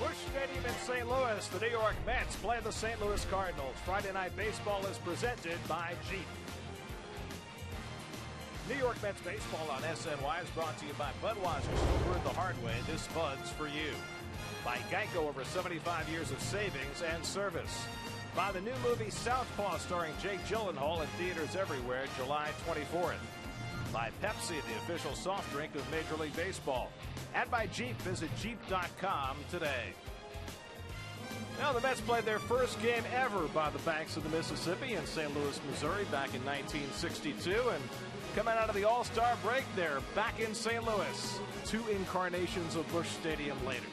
Busch Stadium in St. Louis, the New York Mets play the St. Louis Cardinals. Friday Night Baseball is presented by Jeep. New York Mets baseball on SNY is brought to you by Budweiser. Still brewed the hard way. This Bud's for you. By Geico, over 75 years of savings and service. By the new movie Southpaw, starring Jake Gyllenhaal, in theaters everywhere, July 24th. By Pepsi, the official soft drink of Major League Baseball. And by Jeep. Visit Jeep.com today. Now, the Mets played their first game ever by the banks of the Mississippi in St. Louis, Missouri, back in 1962. And coming out of the All-Star break, they're back in St. Louis. 2 incarnations of Busch Stadium later.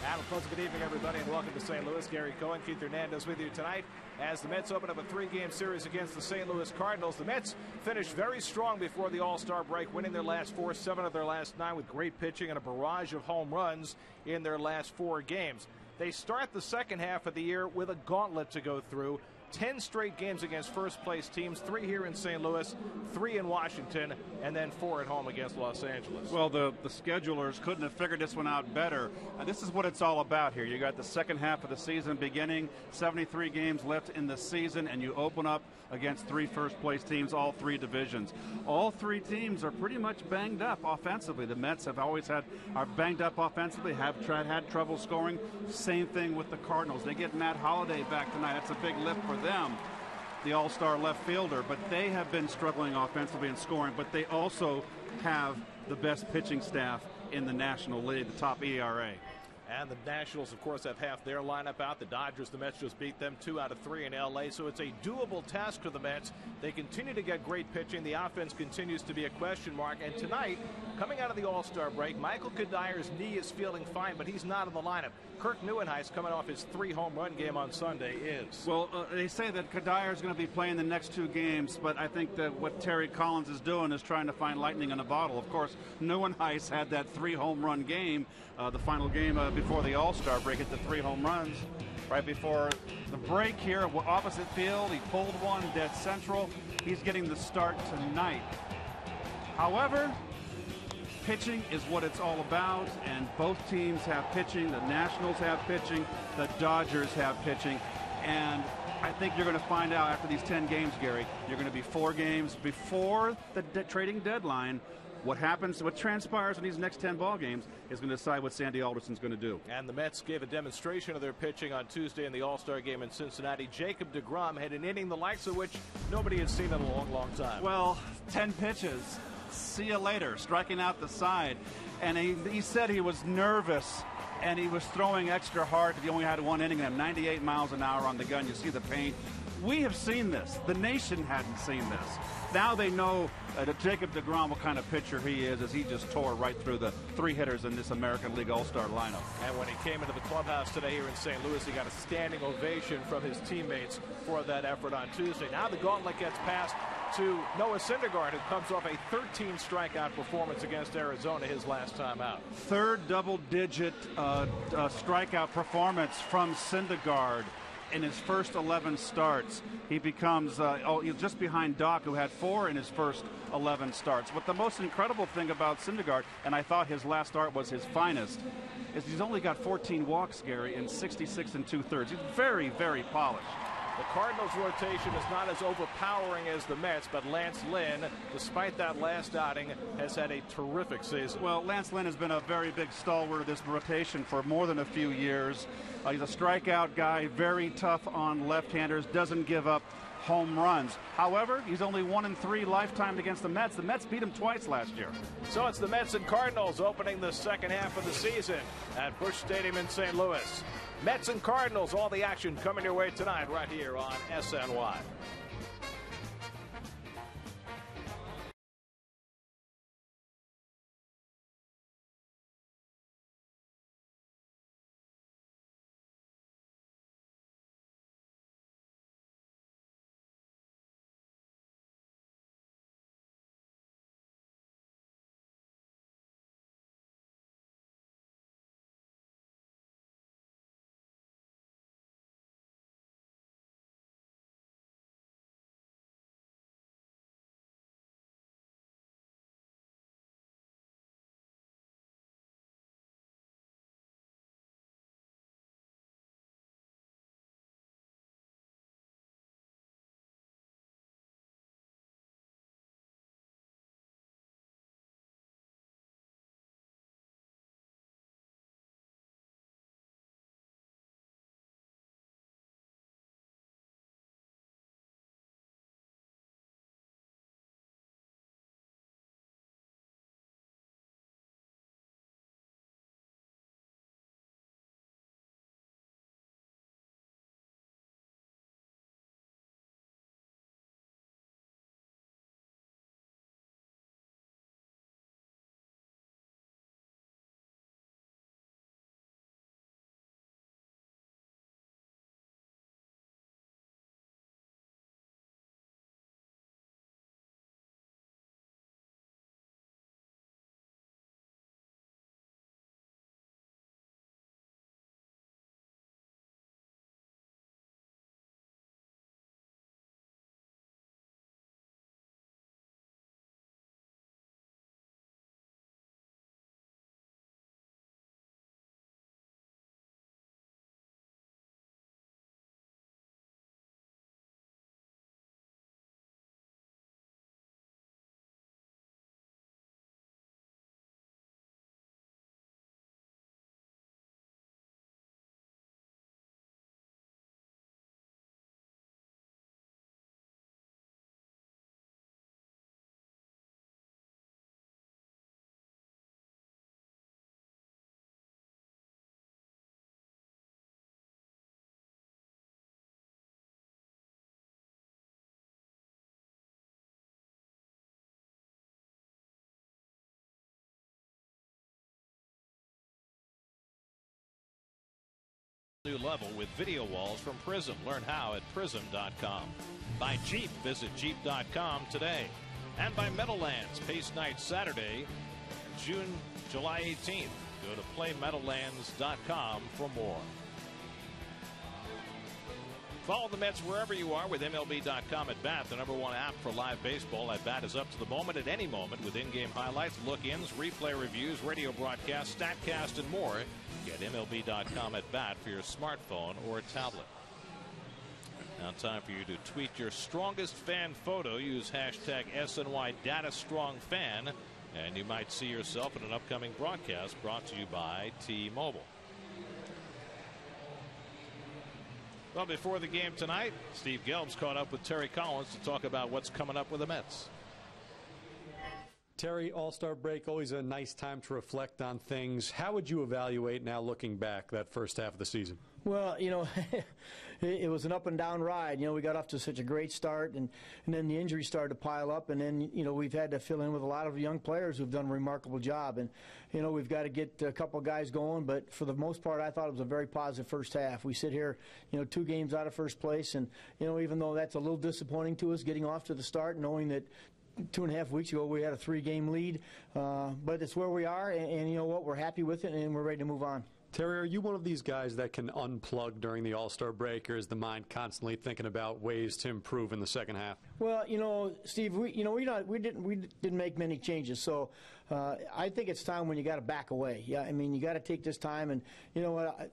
Adam Close, good evening, everybody, and welcome to St. Louis. Gary Cohen, Keith Hernandez with you tonight as the Mets open up a 3-game series against the St. Louis Cardinals. The Mets finished very strong before the All-Star break, winning their last 4, 7 of their last 9 with great pitching and a barrage of home runs in their last 4 games. They start the second half of the year with a gauntlet to go through. 10 straight games against first-place teams, 3 here in St. Louis, 3 in Washington, and then 4 at home against Los Angeles. Well, the schedulers couldn't have figured this one out better. This is what it's all about here. You got the second half of the season beginning, 73 games left in the season, and you open up against 3 first-place teams, all 3 divisions. All 3 teams are pretty much banged up offensively. The Mets have always are banged up offensively, have had trouble scoring. Same thing with the Cardinals. They get Matt Holliday back tonight. That's a big lift for them, the all-star left fielder, but they have been struggling offensively and scoring, but they also have the best pitching staff in the National League, the top ERA. And the Nationals, of course, have half their lineup out. The Dodgers, the Mets just beat them 2 out of 3 in L.A., so it's a doable task for the Mets. They continue to get great pitching. The offense continues to be a question mark. And tonight, coming out of the All-Star break, Michael Kadyr's knee is feeling fine, but he's not in the lineup. Kirk Neuenhuis, coming off his 3 home run game on Sunday, is. Well, they say that Kadir is going to be playing the next 2 games, but I think that what Terry Collins is doing is trying to find lightning in a bottle. Of course, Neuenhuis had that 3 home run game, the final game before the All-Star break, hit the 3 home runs. Right before the break here, opposite field, he pulled one dead central. He's getting the start tonight. However, pitching is what it's all about, and both teams have pitching. The Nationals have pitching, the Dodgers have pitching, and I think you're going to find out after these 10 games, Gary, you're going to be 4 games before the trading deadline. What happens, what transpires in these next 10 ball games is going to decide what Sandy Alderson's going to do. And the Mets gave a demonstration of their pitching on Tuesday in the All-Star game in Cincinnati. Jacob deGrom had an inning the likes of which nobody had seen in a long, long time. Well, 10 pitches. See you later, striking out the side. And he said he was nervous and he was throwing extra hard. He only had 1 inning and 98 miles an hour on the gun. You see the paint. We have seen this. The nation hadn't seen this. Now they know that Jacob deGrom, what kind of pitcher he is, as he just tore right through the 3 hitters in this American League All-Star lineup. And when he came into the clubhouse today here in St. Louis, he got a standing ovation from his teammates for that effort on Tuesday. Now the gauntlet gets passed to Noah Syndergaard, who comes off a 13 strikeout performance against Arizona his last time out. 3rd double-digit strikeout performance from Syndergaard in his first 11 starts. He becomes just behind Doc, who had 4 in his first 11 starts. But the most incredible thing about Syndergaard, and I thought his last start was his finest, is he's only got 14 walks, Gary, in 66 2/3. He's very, very polished. The Cardinals' rotation is not as overpowering as the Mets, but Lance Lynn, despite that last outing, has had a terrific season. Well, Lance Lynn has been a very big stalwart of this rotation for more than a few years. He's a strikeout guy, very tough on left-handers, doesn't give up home runs. However, he's only 1-3 lifetime against the Mets. The Mets beat him twice last year. So it's the Mets and Cardinals opening the second half of the season at Busch Stadium in St. Louis. Mets and Cardinals, all the action coming your way tonight right here on SNY. New level with video walls from Prism. Learn how at prism.com. By Jeep, visit jeep.com today. And by Meadowlands, Pace Night Saturday, July 18th. Go to playmeadowlands.com for more. Follow the Mets wherever you are with MLB.com at Bat, the #1 app for live baseball. At Bat is up to the moment at any moment with in-game highlights, look-ins, replay reviews, radio broadcasts, StatCast, and more. Get MLB.com at Bat for your smartphone or tablet. Now time for you to tweet your strongest fan photo. Use hashtag SNY DataStrongFan, and you might see yourself in an upcoming broadcast brought to you by T-Mobile. Well, before the game tonight, Steve Gelb's caught up with Terry Collins to talk about what's coming up with the Mets. Terry, All-Star break, always a nice time to reflect on things. How would you evaluate, now looking back, that first half of the season? Well, it was an up and down ride. We got off to such a great start, and then the injuries started to pile up, and then, we've had to fill in with a lot of young players who've done a remarkable job. And, we've got to get a couple of guys going, but for the most part, I thought it was a very positive first half. We sit here, 2 games out of first place, and, even though that's a little disappointing to us, getting off to the start, knowing that 2.5 weeks ago we had a 3-game lead, but it's where we are, and you know what, we're happy with it, and we're ready to move on. Terry, are you one of these guys that can unplug during the All-Star break, or is the mind constantly thinking about ways to improve in the second half? Well, Steve, we didn't make many changes, so I think it's time when you got to back away. Yeah, I mean, you got to take this time, and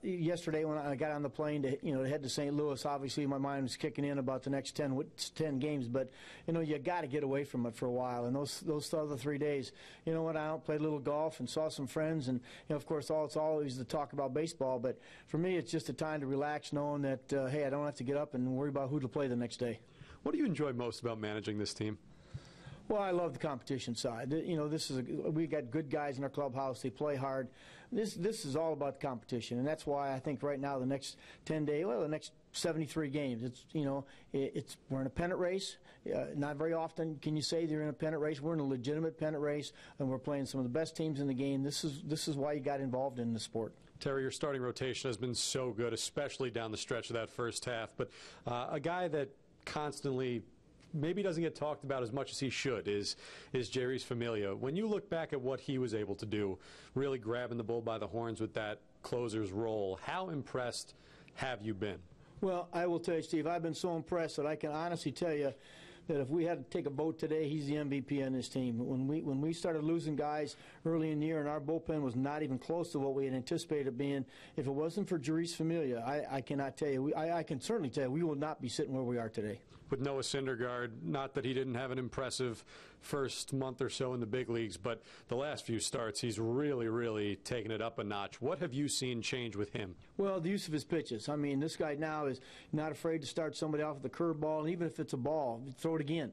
yesterday when I got on the plane to head to St. Louis, obviously my mind was kicking in about the next 10 games, but you got to get away from it for a while. And those other 3 days, I went out, played a little golf, and saw some friends, and of course, it's always the talk about baseball, but for me, it's just a time to relax, knowing that hey, I don't have to get up and worry about who to play the next day. What do you enjoy most about managing this team? Well, I love the competition side. We got good guys in our clubhouse. They play hard. This is all about the competition, and that's why I think right now the next 10 days, the next 73 games, we're in a pennant race. Not very often can you say they're in a pennant race. We're in a legitimate pennant race, and we're playing some of the best teams in the game. This is why you got involved in the sport. Terry, your starting rotation has been so good, especially down the stretch of that first half. But a guy that constantly maybe doesn't get talked about as much as he should is Jeurys Familia. When you look back at what he was able to do, really grabbing the bull by the horns with that closer's role, how impressed have you been? Well, I will tell you, Steve, I've been so impressed that I can honestly tell you that if we had to take a vote today, he's the MVP on this team. When we started losing guys early in the year and our bullpen was not even close to what we had anticipated it being, if it wasn't for Jeurys Familia, I cannot tell you. I can certainly tell you we will not be sitting where we are today. With Noah Syndergaard, not that he didn't have an impressive first month or so in the big leagues, but the last few starts, he's really, really taken it up a notch. What have you seen change with him? Well, the use of his pitches. I mean, this guy now is not afraid to start somebody off with a curveball, and even if it's a ball, throw it again.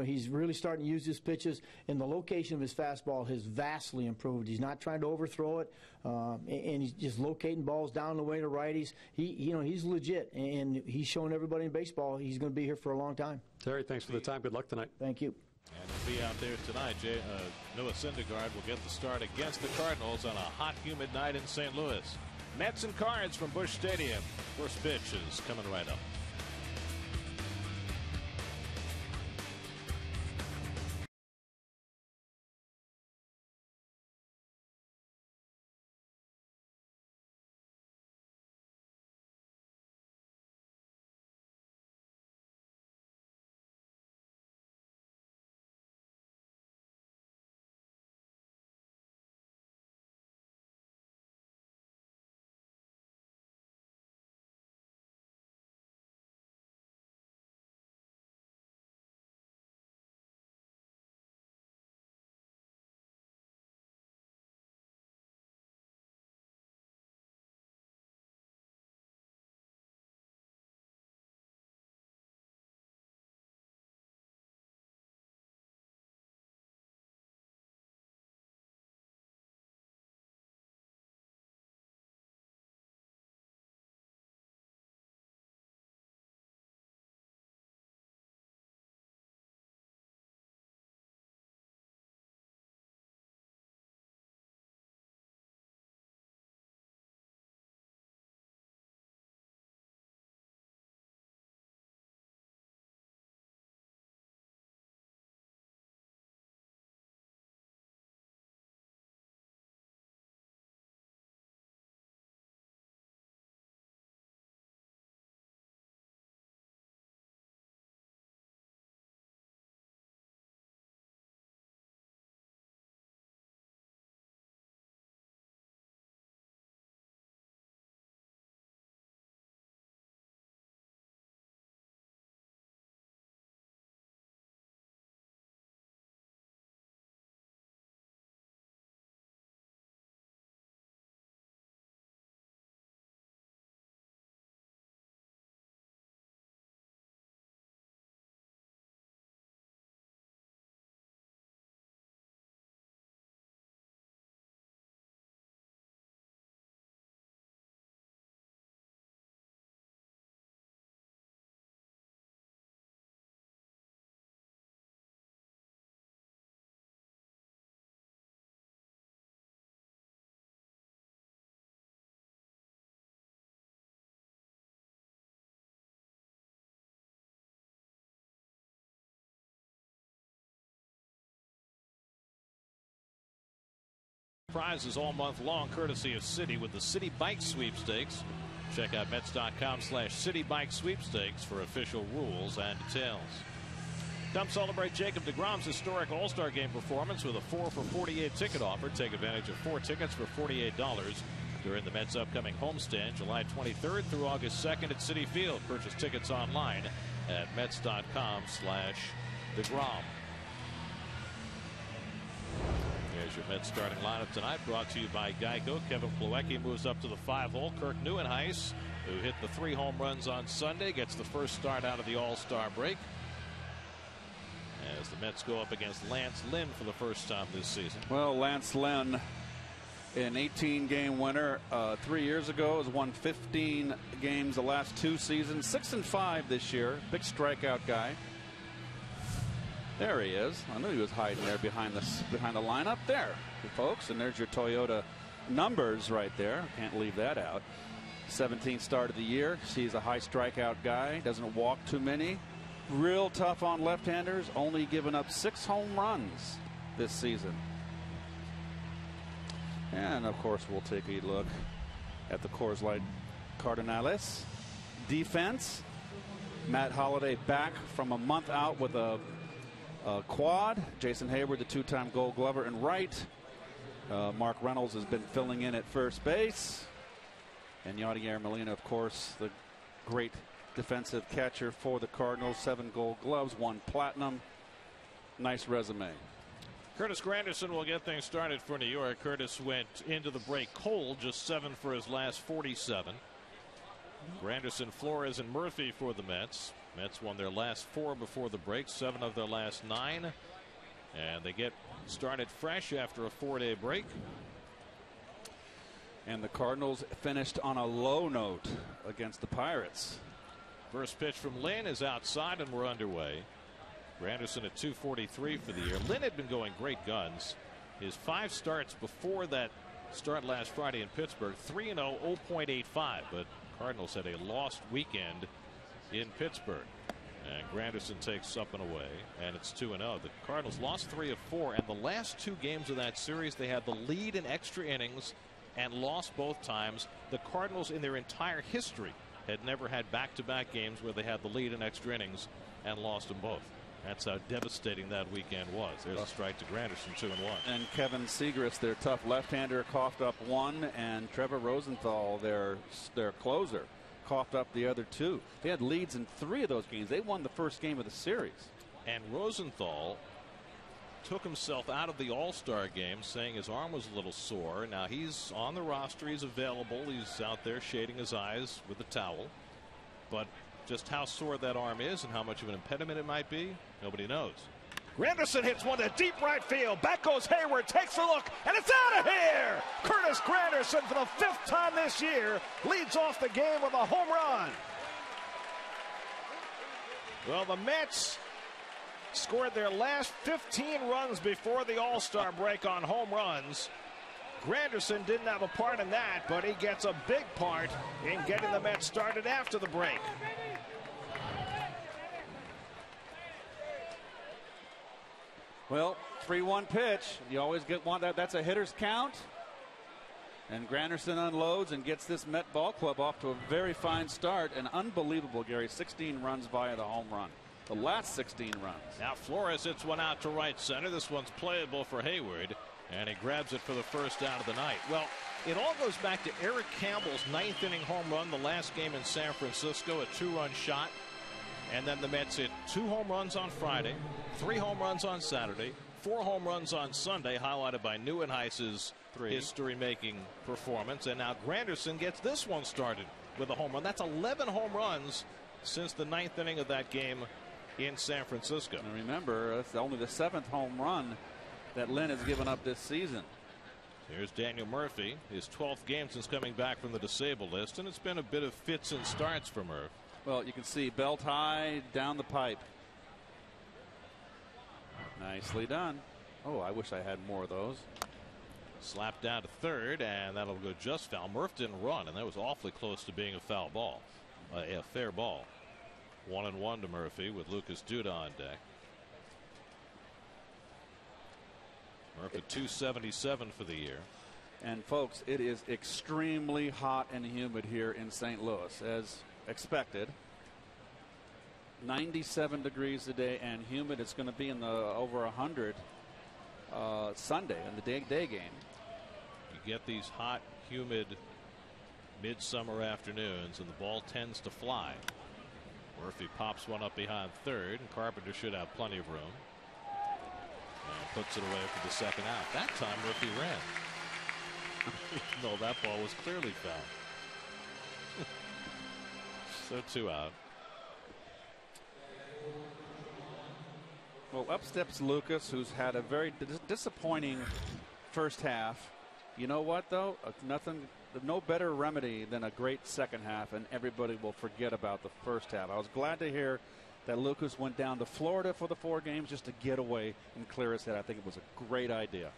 He's really starting to use his pitches, and the location of his fastball has vastly improved. He's not trying to overthrow it, and he's just locating balls down the way to righties. He's legit, and he's showing everybody in baseball he's going to be here for a long time. Terry, thanks for the time. Good luck tonight. Thank you. And he'll be out there tonight. Noah Syndergaard will get the start against the Cardinals on a hot, humid night in St. Louis. Mets and Cards from Busch Stadium. First pitch is coming right up. Prizes all month long, courtesy of Citi with the Citi Bike Sweepstakes. Check out Mets.com/Citi Bike Sweepstakes for official rules and details. Come celebrate Jacob deGrom's historic All-Star Game performance with a 4-for-48 ticket offer. Take advantage of 4 tickets for $48 during the Mets' upcoming homestand, July 23rd through August 2nd at Citi Field. Purchase tickets online at Mets.com/deGrom. Here's your Mets starting lineup tonight, brought to you by Geico. Kevin Plawecki moves up to the 5-hole. Kirk Neuenhuis, who hit the 3 home runs on Sunday, gets the first start out of the All-Star break, as the Mets go up against Lance Lynn for the first time this season. Well, Lance Lynn, an 18-game winner 3 years ago, has won 15 games the last 2 seasons, 6-5 this year. Big strikeout guy. There he is. I knew he was hiding there behind the lineup. There, folks, and there's your Toyota numbers right there. Can't leave that out. 17th start of the year. He's a high strikeout guy. Doesn't walk too many. Real tough on left-handers. Only given up 6 home runs this season. And of course, we'll take a look at the Coors Light Cardinals defense. Matt Holliday back from a month out with a quad. Jason Hayward, the 2-time Gold Glover, in right. Mark Reynolds has been filling in at first base. And Yadier Molina, of course, the great defensive catcher for the Cardinals. 7 Gold Gloves, 1 Platinum. Nice resume. Curtis Granderson will get things started for New York. Curtis went into the break cold, just 7 for his last 47. Granderson, Flores, and Murphy for the Mets. Mets won their last 4 before the break, 7 of their last 9. And they get started fresh after a 4-day break. And the Cardinals finished on a low note against the Pirates. First pitch from Lynn is outside, and we're underway. Granderson at 243 for the year. Lynn had been going great guns. His 5 starts before that start last Friday in Pittsburgh, 3-0, 0.85. But Cardinals had a lost weekend in Pittsburgh. And Granderson takes up and away, and it's 2-0. The Cardinals lost 3 of 4, and the last 2 games of that series, they had the lead in extra innings and lost both times. The Cardinals, in their entire history, had never had back-to-back games where they had the lead in extra innings and lost them both. That's how devastating that weekend was. There's a strike to Granderson, 2-1. And Kevin Segrist, their tough left-hander, coughed up 1, and Trevor Rosenthal, their closer, coughed up the other 2. They had leads in 3 of those games. They won the first game of the series. And Rosenthal took himself out of the All-Star game, saying his arm was a little sore. Now he's on the roster. He's available. He's out there shading his eyes with a towel. But just how sore that arm is and how much of an impediment it might be, nobody knows. Granderson hits one to deep right field. Back goes Hayward, takes a look, and it's out of here! Curtis Granderson, for the 5th time this year, leads off the game with a home run. Well, the Mets scored their last 15 runs before the All-Star break on home runs. Granderson didn't have a part in that, but he gets a big part in getting the Mets started after the break. Well, 3-1 pitch. You always get one. That's a hitter's count. And Granderson unloads and gets this Met ball club off to a very fine start. And unbelievable, Gary. 16 runs via the home run. The last 16 runs. Now Flores hits one out to right center. This one's playable for Hayward, and he grabs it for the first out of the night. Well, it all goes back to Eric Campbell's 9th inning home run the last game in San Francisco, a 2-run shot. And then the Mets hit 2 home runs on Friday, 3 home runs on Saturday, 4 home runs on Sunday, highlighted by Neuenhuis's history-making performance. And now Granderson gets this one started with a home run. That's 11 home runs since the 9th inning of that game in San Francisco. And remember, that's only the 7th home run that Lynn has given up this season. Here's Daniel Murphy, his 12th game since coming back from the disabled list, and it's been a bit of fits and starts for Murph. Well, you can see belt high down the pipe. Nicely done. Oh, I wish I had more of those. Slapped down to third, and that'll go just foul. Murph didn't run, and that was awfully close to being a foul ball, a fair ball. 1-1 to Murphy with Lucas Duda on deck. Murphy 277 for the year. And folks, it is extremely hot and humid here in St. Louis, as expected. 97 degrees today and humid. It's going to be in the over 100 Sunday in the day game. You get these hot, humid midsummer afternoons, and the ball tends to fly. Murphy pops one up behind third, and Carpenter should have plenty of room. And puts it away for the second out. That time Murphy ran. No, that ball was clearly foul. So 2 out. Well, up steps Lucas, who's had a very disappointing first half. You know what, though? No better remedy than a great second half, and everybody will forget about the first half. I was glad to hear that Lucas went down to Florida for the 4 games just to get away and clear his head. I think it was a great idea.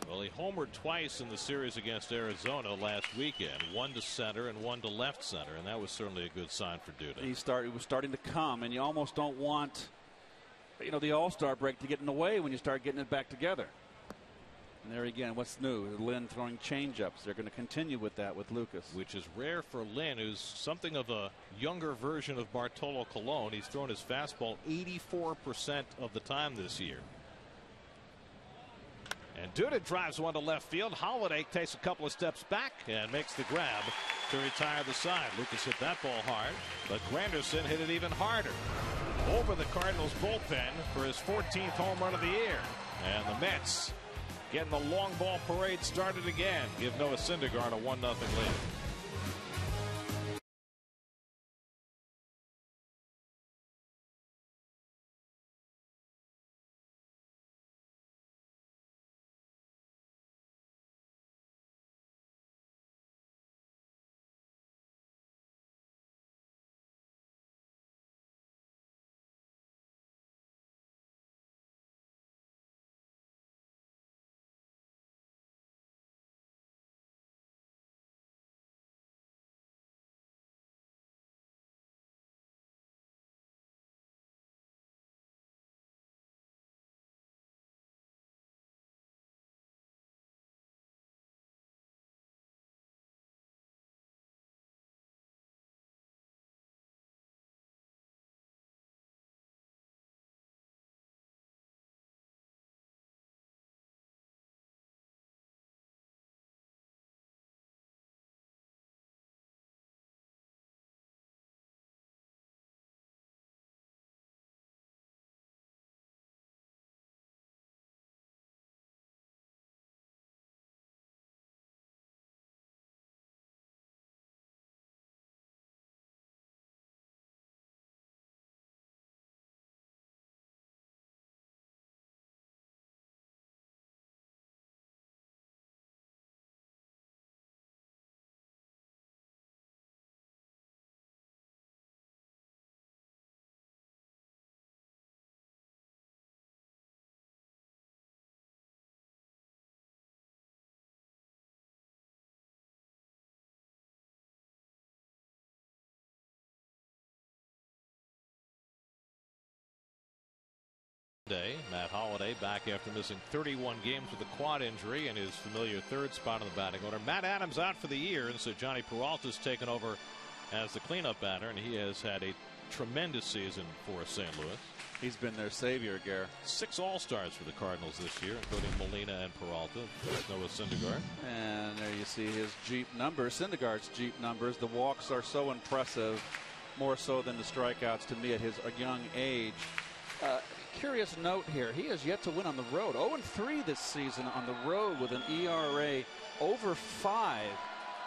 Well, he homered twice in the series against Arizona last weekend, one to center and one to left center, and that was certainly a good sign for Duda. He was starting to come, and you almost don't want, the All-Star break to get in the way when you start getting it back together. And there again, what's new? Lynn throwing changeups. They're going to continue with that with Lucas, which is rare for Lynn, who's something of a younger version of Bartolo Colon. He's thrown his fastball 84% of the time this year. And Duda drives one to left field. Holiday takes a couple of steps back and makes the grab to retire the side. Lucas hit that ball hard, but Granderson hit it even harder over the Cardinals bullpen for his 14th home run of the year. And the Mets getting the long ball parade started again. Give Noah Syndergaard a 1-0 lead. Matt Holliday back after missing 31 games with a quad injury and his familiar third spot in the batting order. Matt Adams out for the year, and so Johnny Peralta's taken over as the cleanup batter, and he has had a tremendous season for St. Louis. He's been their savior, Gare. 6 All-Stars for the Cardinals this year, including Molina and Peralta. Noah Syndergaard. And there you see his Jeep numbers, Syndergaard's Jeep numbers. The walks are so impressive, more so than the strikeouts to me at his young age. Curious note here, he has yet to win on the road. 0-3 this season on the road with an ERA over 5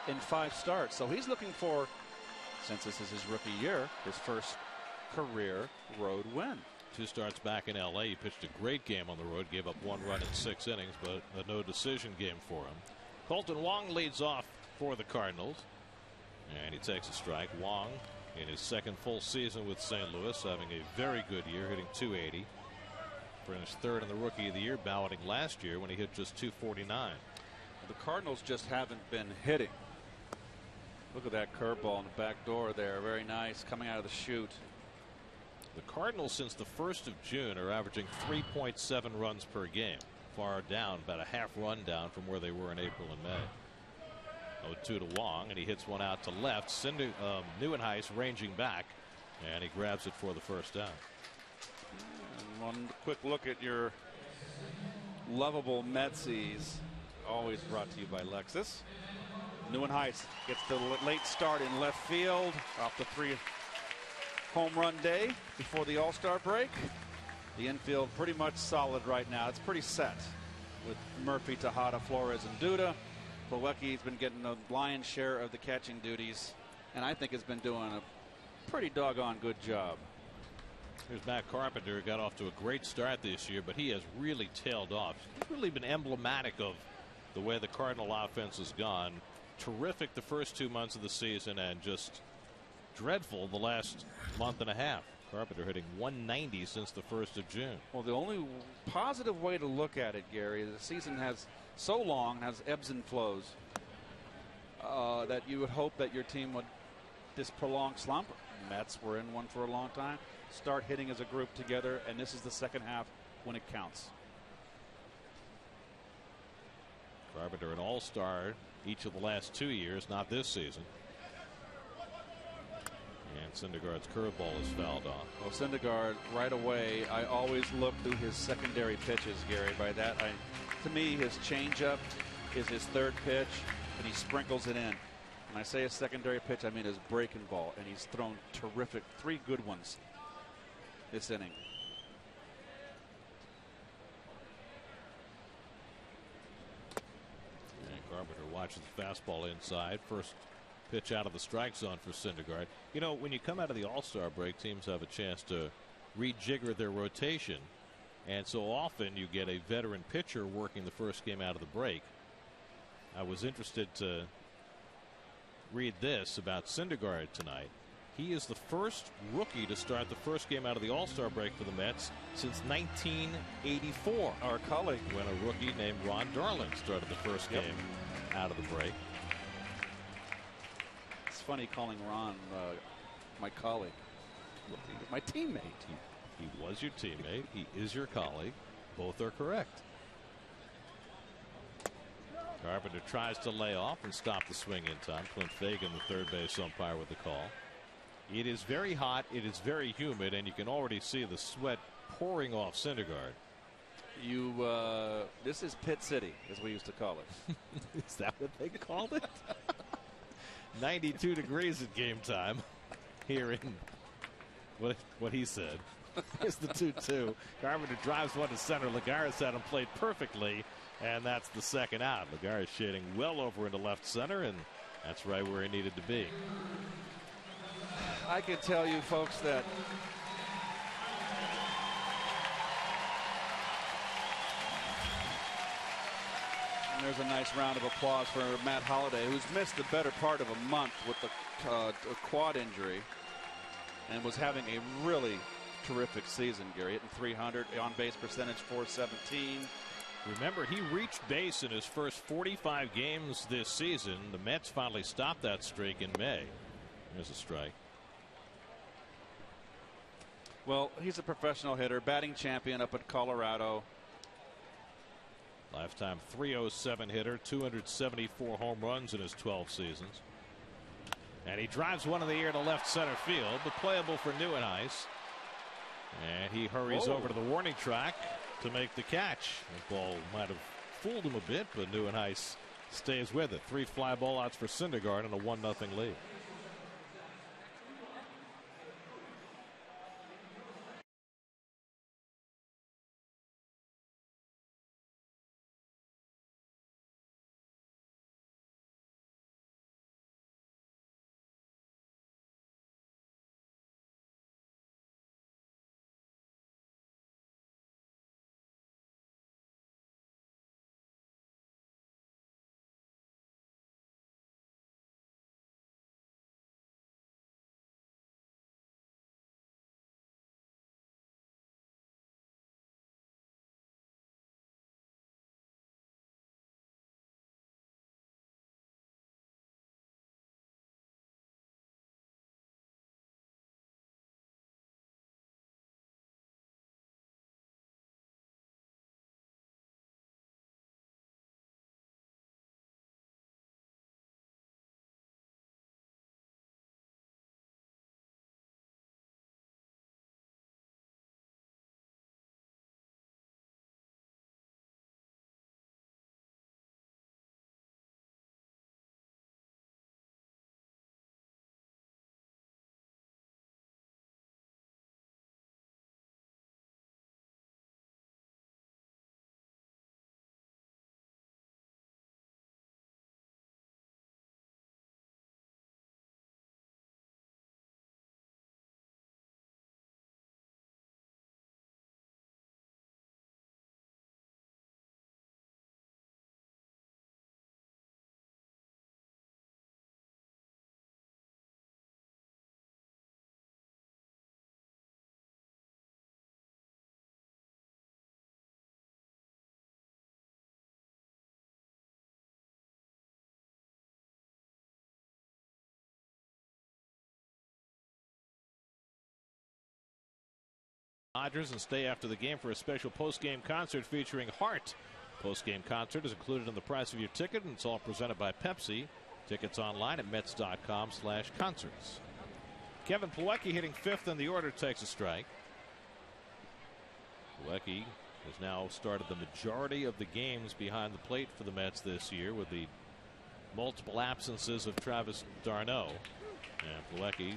in 5 starts. So he's looking for, since this is his rookie year, his first career road win. 2 starts back in L.A. He pitched a great game on the road, gave up 1 run in 6 innings, but a no decision game for him. Colton Wong leads off for the Cardinals, and he takes a strike. Wong, in his second full season with St. Louis, having a very good year, hitting .280. Finished 3rd in the Rookie of the Year balloting last year when he hit just .249. The Cardinals just haven't been hitting. Look at that curveball in the back door there. Very nice coming out of the chute. The Cardinals since the 1st of June are averaging 3.7 runs per game, far down, about a half run down from where they were in April and May. 0-2 to Wong, and he hits one out to left. Neuenhuis ranging back, and he grabs it for the first down. And one quick look at your lovable Metsies, always brought to you by Lexus. Neuenhuis gets the late start in left field off the 3 home run day before the All-Star break. The infield pretty much solid right now. It's pretty set with Murphy, Tejada, Flores, and Duda. Plawecki's been getting the lion's share of the catching duties, and I think has been doing a pretty doggone good job. Here's Matt Carpenter, got off to a great start this year, but he has really tailed off. He's really been emblematic of the way the Cardinal offense has gone. Terrific the first 2 months of the season, and just dreadful the last month and a half. Carpenter hitting 190 since the 1st of June. Well, the only positive way to look at it, Gary, is the season has so long, has ebbs and flows, that you would hope that your team would, this prolonged slump, Mets were in one for a long time, start hitting as a group together, and this is the second half when it counts. Carpenter an all-star each of the last 2 years, not this season. And Syndergaard's curveball is fouled off. Well, Syndergaard right away, I always look through his secondary pitches, Gary. By that, to me, his changeup is his third pitch, and he sprinkles it in. When I say a secondary pitch, I mean his breaking ball, and he's thrown terrific, 3 good ones this inning. And Carpenter watches the fastball inside. First pitch out of the strike zone for Syndergaard. You know, when you come out of the All-Star break, teams have a chance to rejigger their rotation, and so often you get a veteran pitcher working the first game out of the break. I was interested to read this about Syndergaard tonight. He is the first rookie to start the first game out of the All-Star break for the Mets since 1984. Our colleague, when a rookie named Ron Darling started the first game out of the break. It's funny calling Ron my colleague, my teammate. He was your teammate. He is your colleague. Both are correct. Carpenter tries to lay off and stop the swing in time. Clint Fagan, the third base umpire, with the call. It is very hot. It is very humid, and you can already see the sweat pouring off Syndergaard. This is Pit City, as we used to call it. Is that what they called it? 92 degrees at game time here in what he said. Here's the 2-2. Carpenter drives one to center. Lagares had him played perfectly, and that's the second out. Lagares shading well over into left center, and that's right where he needed to be. I can tell you, folks, that there's a nice round of applause for Matt Holliday, who's missed the better part of a month with the quad injury and was having a really terrific season, Gary. Hitting 300, on base percentage 417. Remember, he reached base in his first 45 games this season. The Mets finally stopped that streak in May. There's a strike. Well, he's a professional hitter, batting champion up at Colorado. Lifetime .307 hitter, 274 home runs in his 12 seasons. And he drives one in the air to left center field, but playable for Neuenhuis. And he hurries over to the warning track to make the catch. The ball might have fooled him a bit, but Neuenhuis stays with it. 3 fly ball outs for Syndergaard and a 1-0 lead. Padres and stay after the game for a special post-game concert featuring Heart. Post-game concert is included in the price of your ticket, and it's all presented by Pepsi. Tickets online at Mets.com/concerts. Kevin Plawecki, hitting 5th in the order, takes a strike. Plawecki has now started the majority of the games behind the plate for the Mets this year, with the multiple absences of Travis d'Arnaud. And Plawecki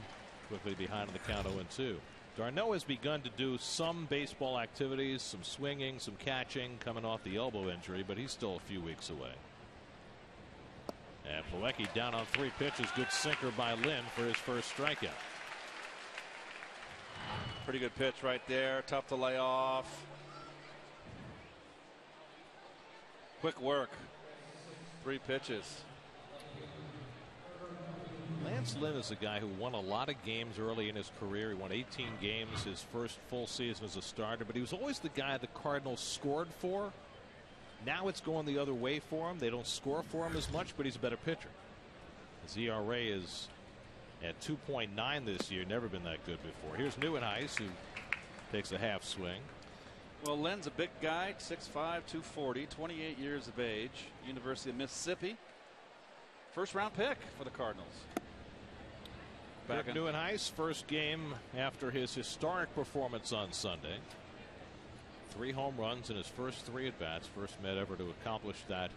quickly behind on the count 0-2. d'Arnaud has begun to do some baseball activities, some swinging, some catching, coming off the elbow injury, but he's still a few weeks away. And Plawecki down on 3 pitches. Good sinker by Lynn for his first strikeout. Pretty good pitch right there. Tough to lay off. Quick work. 3 pitches. Lance Lynn is a guy who won a lot of games early in his career. He won 18 games his first full season as a starter, but he was always the guy the Cardinals scored for. Now it's going the other way for him. They don't score for him as much, but he's a better pitcher. His ERA is at 2.9 this year. Never been that good before. Here's Neuenhuis, who takes a half swing. Well, Lynn's a big guy, 6'5", 240, 28 years of age, University of Mississippi. First-round pick for the Cardinals. Neuenhuis, first game after his historic performance on Sunday. 3 home runs in his first 3 at-bats. First Met ever to accomplish that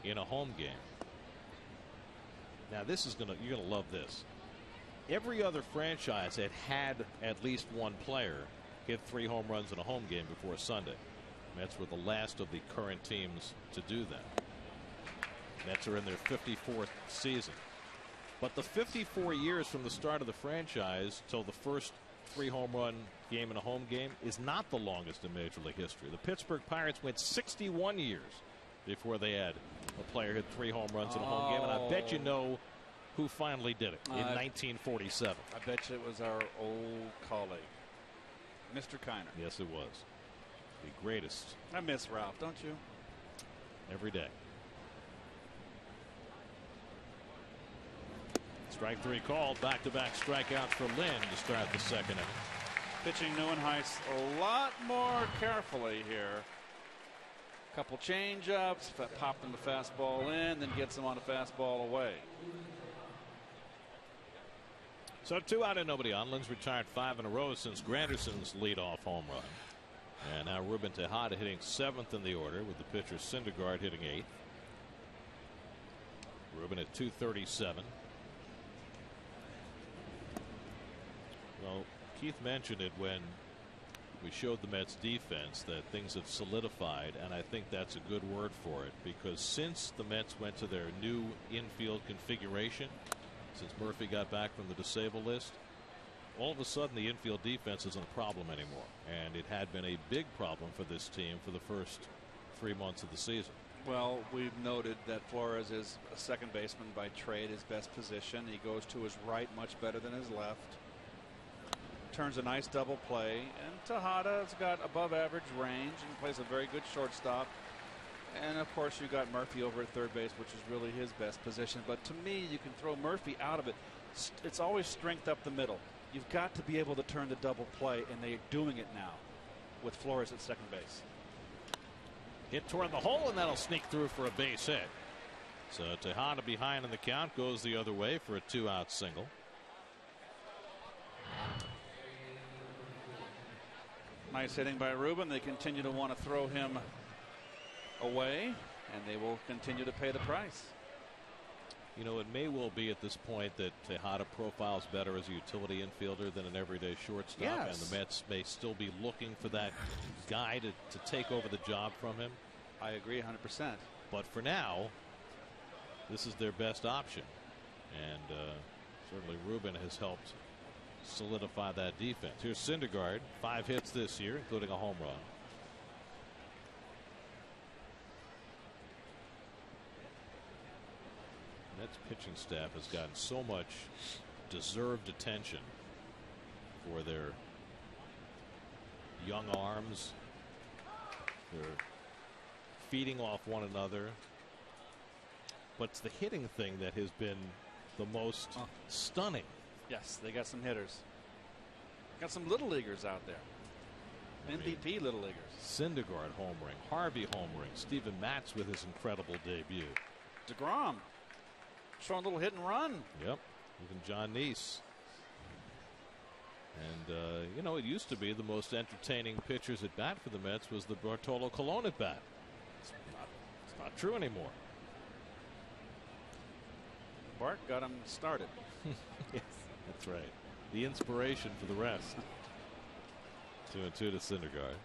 in a home game. Now this is you're gonna love this. Every other franchise that had at least one player hit 3 home runs in a home game before Sunday. Mets were the last of the current teams to do that. Mets are in their 54th season. But the 54 years from the start of the franchise till the first 3 home run game in a home game is not the longest in Major League history. The Pittsburgh Pirates went 61 years before they had a player hit 3 home runs in a home game, and I bet you know who finally did it in 1947. I bet you it was our old colleague, Mr. Kiner. Yes, it was. The greatest. I miss Ralph, don't you? Every day. Strike 3 called. Back-to-back strikeouts for Lynn to start the second inning. Pitching Neuenhuis a lot more carefully here. Couple change-ups, popped him the fastball in, then gets him on a fastball away. So 2 out and nobody on. Lynn's retired 5 in a row since Granderson's leadoff home run. And now Ruben Tejada hitting 7th in the order, with the pitcher Syndergaard hitting 8th. Ruben at 237. Well, Keith mentioned it when we showed the Mets defense, that things have solidified, and I think that's a good word for it, because since the Mets went to their new infield configuration, since Murphy got back from the disabled list, all of a sudden the infield defense isn't a problem anymore, and it had been a big problem for this team for the first 3 months of the season. Well, we've noted that Flores is a second baseman by trade, his best position. He goes to his right much better than his left. Turns a nice double play, and Tejada's got above average range and plays a very good shortstop. And of course you got Murphy over at third base, which is really his best position. But to me, you can throw Murphy out of it. It's always strength up the middle. You've got to be able to turn the double play, and they're doing it now with Flores at second base. Hit toward the hole, and that'll sneak through for a base hit. So Tejada behind in the count, goes the other way for a 2-out single. Nice hitting by Ruben. They continue to want to throw him away, and they will continue to pay the price. You know, it may well be at this point that Tejada profiles better as a utility infielder than an everyday shortstop. Yes. And the Mets may still be looking for that guy to take over the job from him. I agree 100%. But for now, this is their best option. And certainly Ruben has helped solidify that defense. Here's Syndergaard, 5 hits this year, including a home run. Mets pitching staff has gotten so much deserved attention for their young arms. They're feeding off one another. But it's the hitting thing that has been the most stunning. Yes, they got some hitters. Got some little leaguers out there. MVP Little Leaguers. Syndergaard homering, Harvey homering, Steven Matz with his incredible debut. DeGrom showing a little hit and run. Yep, even John Neese. And, you know, it used to be the most entertaining pitchers at bat for the Mets was the Bartolo Colon at bat. It's not true anymore. Bart got him started. Yes, that's right. The inspiration for the rest. 2-2 to Syndergaard.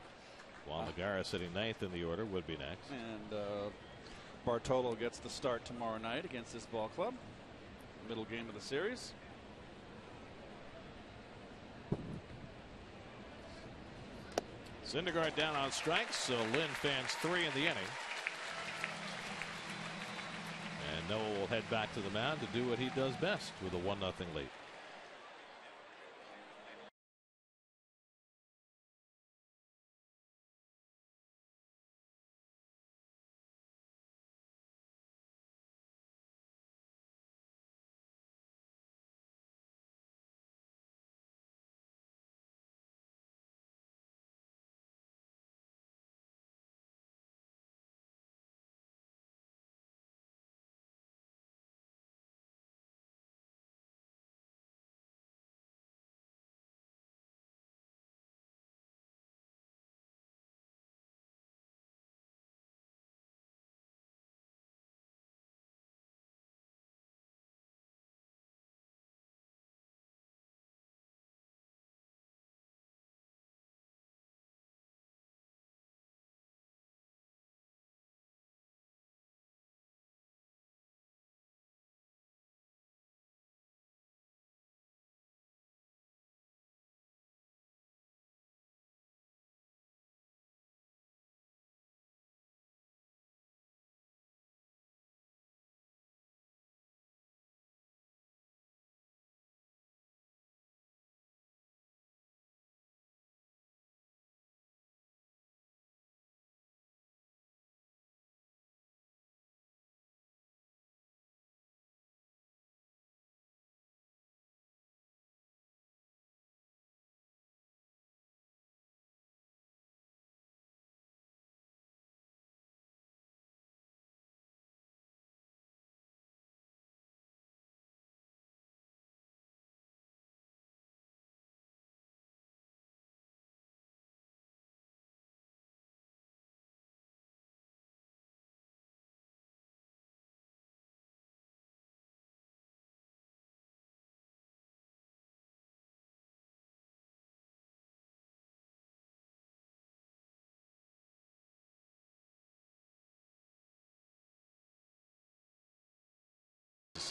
Juan Lagares sitting ninth in the order would be next. And Bartolo gets the start tomorrow night against this ball club. Middle game of the series. Syndergaard down on strikes, so Lynn fans 3 in the inning. And Noah will head back to the mound to do what he does best with a 1-0 lead.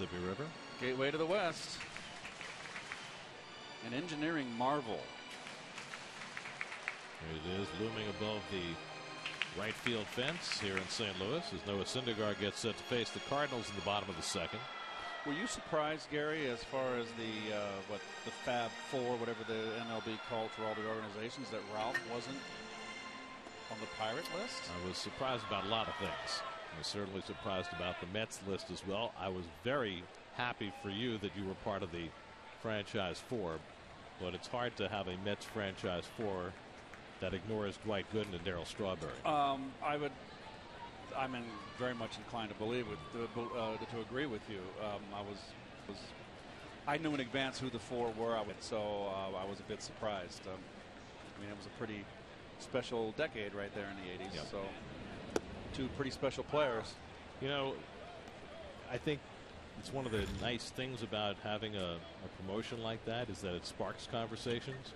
Mississippi River. Gateway to the West. An engineering marvel. Here it is, looming above the right field fence here in St. Louis as Noah Syndergaard gets set to face the Cardinals in the bottom of the second. Were you surprised, Gary, as far as the the Fab Four, whatever the MLB called for all the organizations, that Ralph wasn't on the Pirate list? I was surprised about a lot of things. I was certainly surprised about the Mets list as well. I was very happy for you that you were part of the franchise four, but it's hard to have a Mets franchise four that ignores Dwight Gooden and Darryl Strawberry. I'm very much inclined to believe to agree with you. I knew in advance who the four were, so I was a bit surprised. I mean, it was a pretty special decade right there in the 80s. Yep. So, two pretty special players. You know, I think it's one of the nice things about having a promotion like that is that it sparks conversations.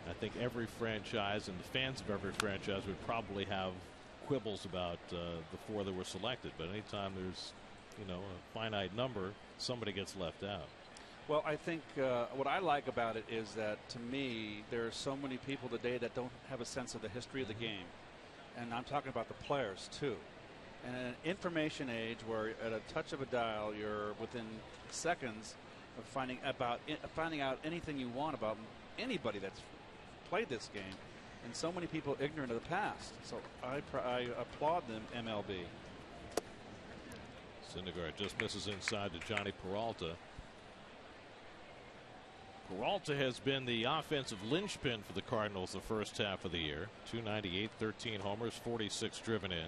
I think every franchise and the fans of every franchise would probably have quibbles about the four that were selected, but anytime there's, you know, a finite number, somebody gets left out. Well, I think what I like about it is that, to me, there are so many people today that don't have a sense of the history of the game. And I'm talking about the players, too. And in an information age where at a touch of a dial, you're within seconds of finding out anything you want about anybody that's played this game. And so many people ignorant of the past. So I applaud them, MLB. Syndergaard just misses inside to Johnny Peralta. Peralta has been the offensive linchpin for the Cardinals the first half of the year. 298, 13 homers, 46 driven in.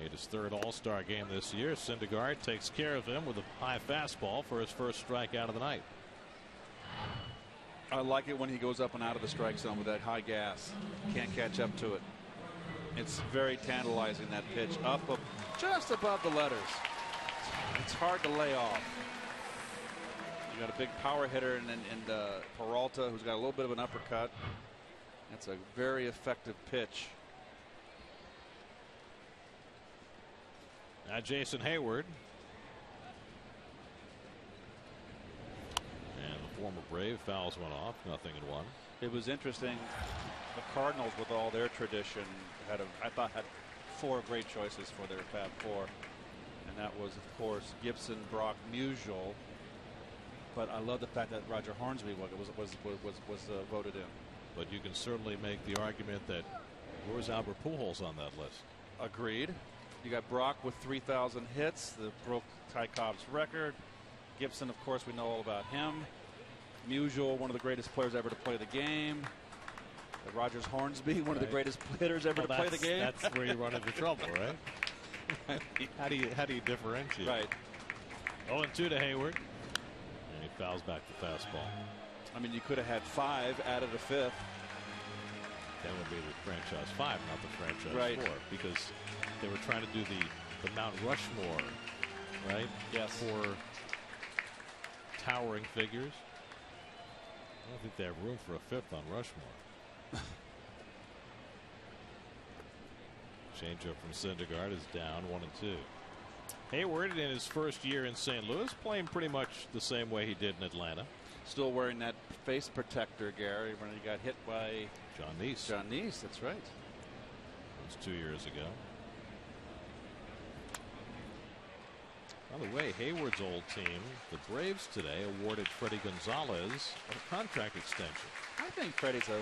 Made his third All-Star game this year. Syndergaard takes care of him with a high fastball for his first strikeout of the night. I like it when he goes up and out of the strike zone with that high gas. Can't catch up to it. It's very tantalizing, that pitch just above the letters. It's hard to lay off. You got a big power hitter and Peralta, who's got a little bit of an uppercut. That's a very effective pitch. Now Jason Hayward. And the former Brave fouls one off, 0-1. It was interesting. The Cardinals, with all their tradition, I thought had 4 great choices for their Fab Four, and that was, of course, Gibson, Brock, Musial. But I love the fact that Roger Hornsby was voted in. But you can certainly make the argument that where's Albert Pujols on that list? Agreed. You got Brock with 3,000 hits, that broke Ty Cobb's record. Gibson, of course, we know all about him. Musial, one of the greatest players ever to play the game. Rogers Hornsby, one of the greatest hitters ever to play the game. That's where you run into trouble, right? How do you differentiate? Right. 0-2 to Hayward, and he fouls back the fastball. I mean, you could have had 5, added a 5th. That would be the franchise 5, not the franchise 4, because they were trying to do the Mount Rushmore, right? Yes. For towering figures. I don't think they have room for a 5th on Rushmore. Changeup from Syndergaard is down 1-2. Hayward, in his first year in St. Louis, playing pretty much the same way he did in Atlanta. Still wearing that face protector, Gary, when he got hit by John Neese. John Neese, that's right. It was 2 years ago. By the way, Hayward's old team, the Braves, today awarded Freddie Gonzalez a contract extension. I think Freddie's a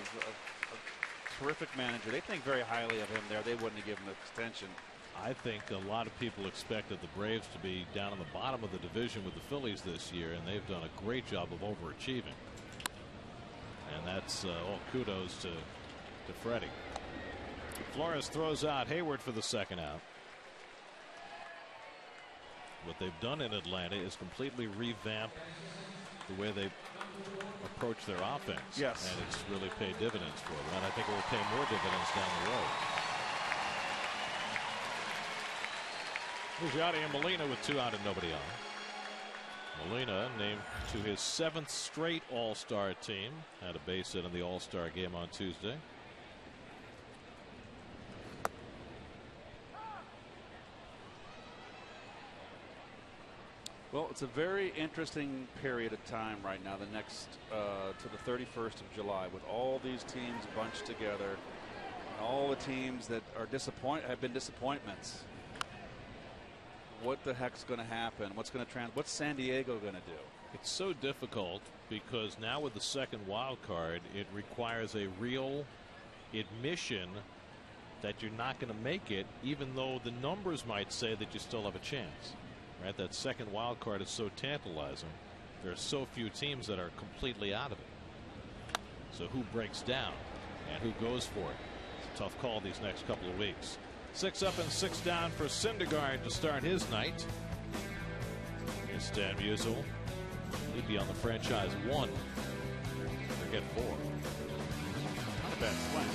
terrific manager. They think very highly of him there. They wouldn't have given him an extension. I think a lot of people expected the Braves to be down on the bottom of the division with the Phillies this year, and they've done a great job of overachieving. And that's all kudos to Freddie. Flores throws out Hayward for the second out. What they've done in Atlanta is completely revamp the way they approach their offense. Yes. And it's really paid dividends for them. And I think it will pay more dividends down the road. Here's Yadier Molina with 2 out and nobody on. Molina named to his 7th straight All-Star team. Had a base hit in the All-Star game on Tuesday. Well, it's a very interesting period of time right now, the next to the 31st of July, with all these teams bunched together, and all the teams that are have been disappointments. What the heck's going to happen? What's San Diego going to do? It's so difficult because now with the second wild card, it requires a real admission that you're not going to make it, even though the numbers might say that you still have a chance. Right, that second wild card is so tantalizing. There are so few teams that are completely out of it. So who breaks down and who goes for it? It's a tough call these next couple of weeks. 6 up and 6 down for Syndergaard to start his night. Here's Stan Musial. He'd be on the franchise 1. Forget 4. Not a bad swing.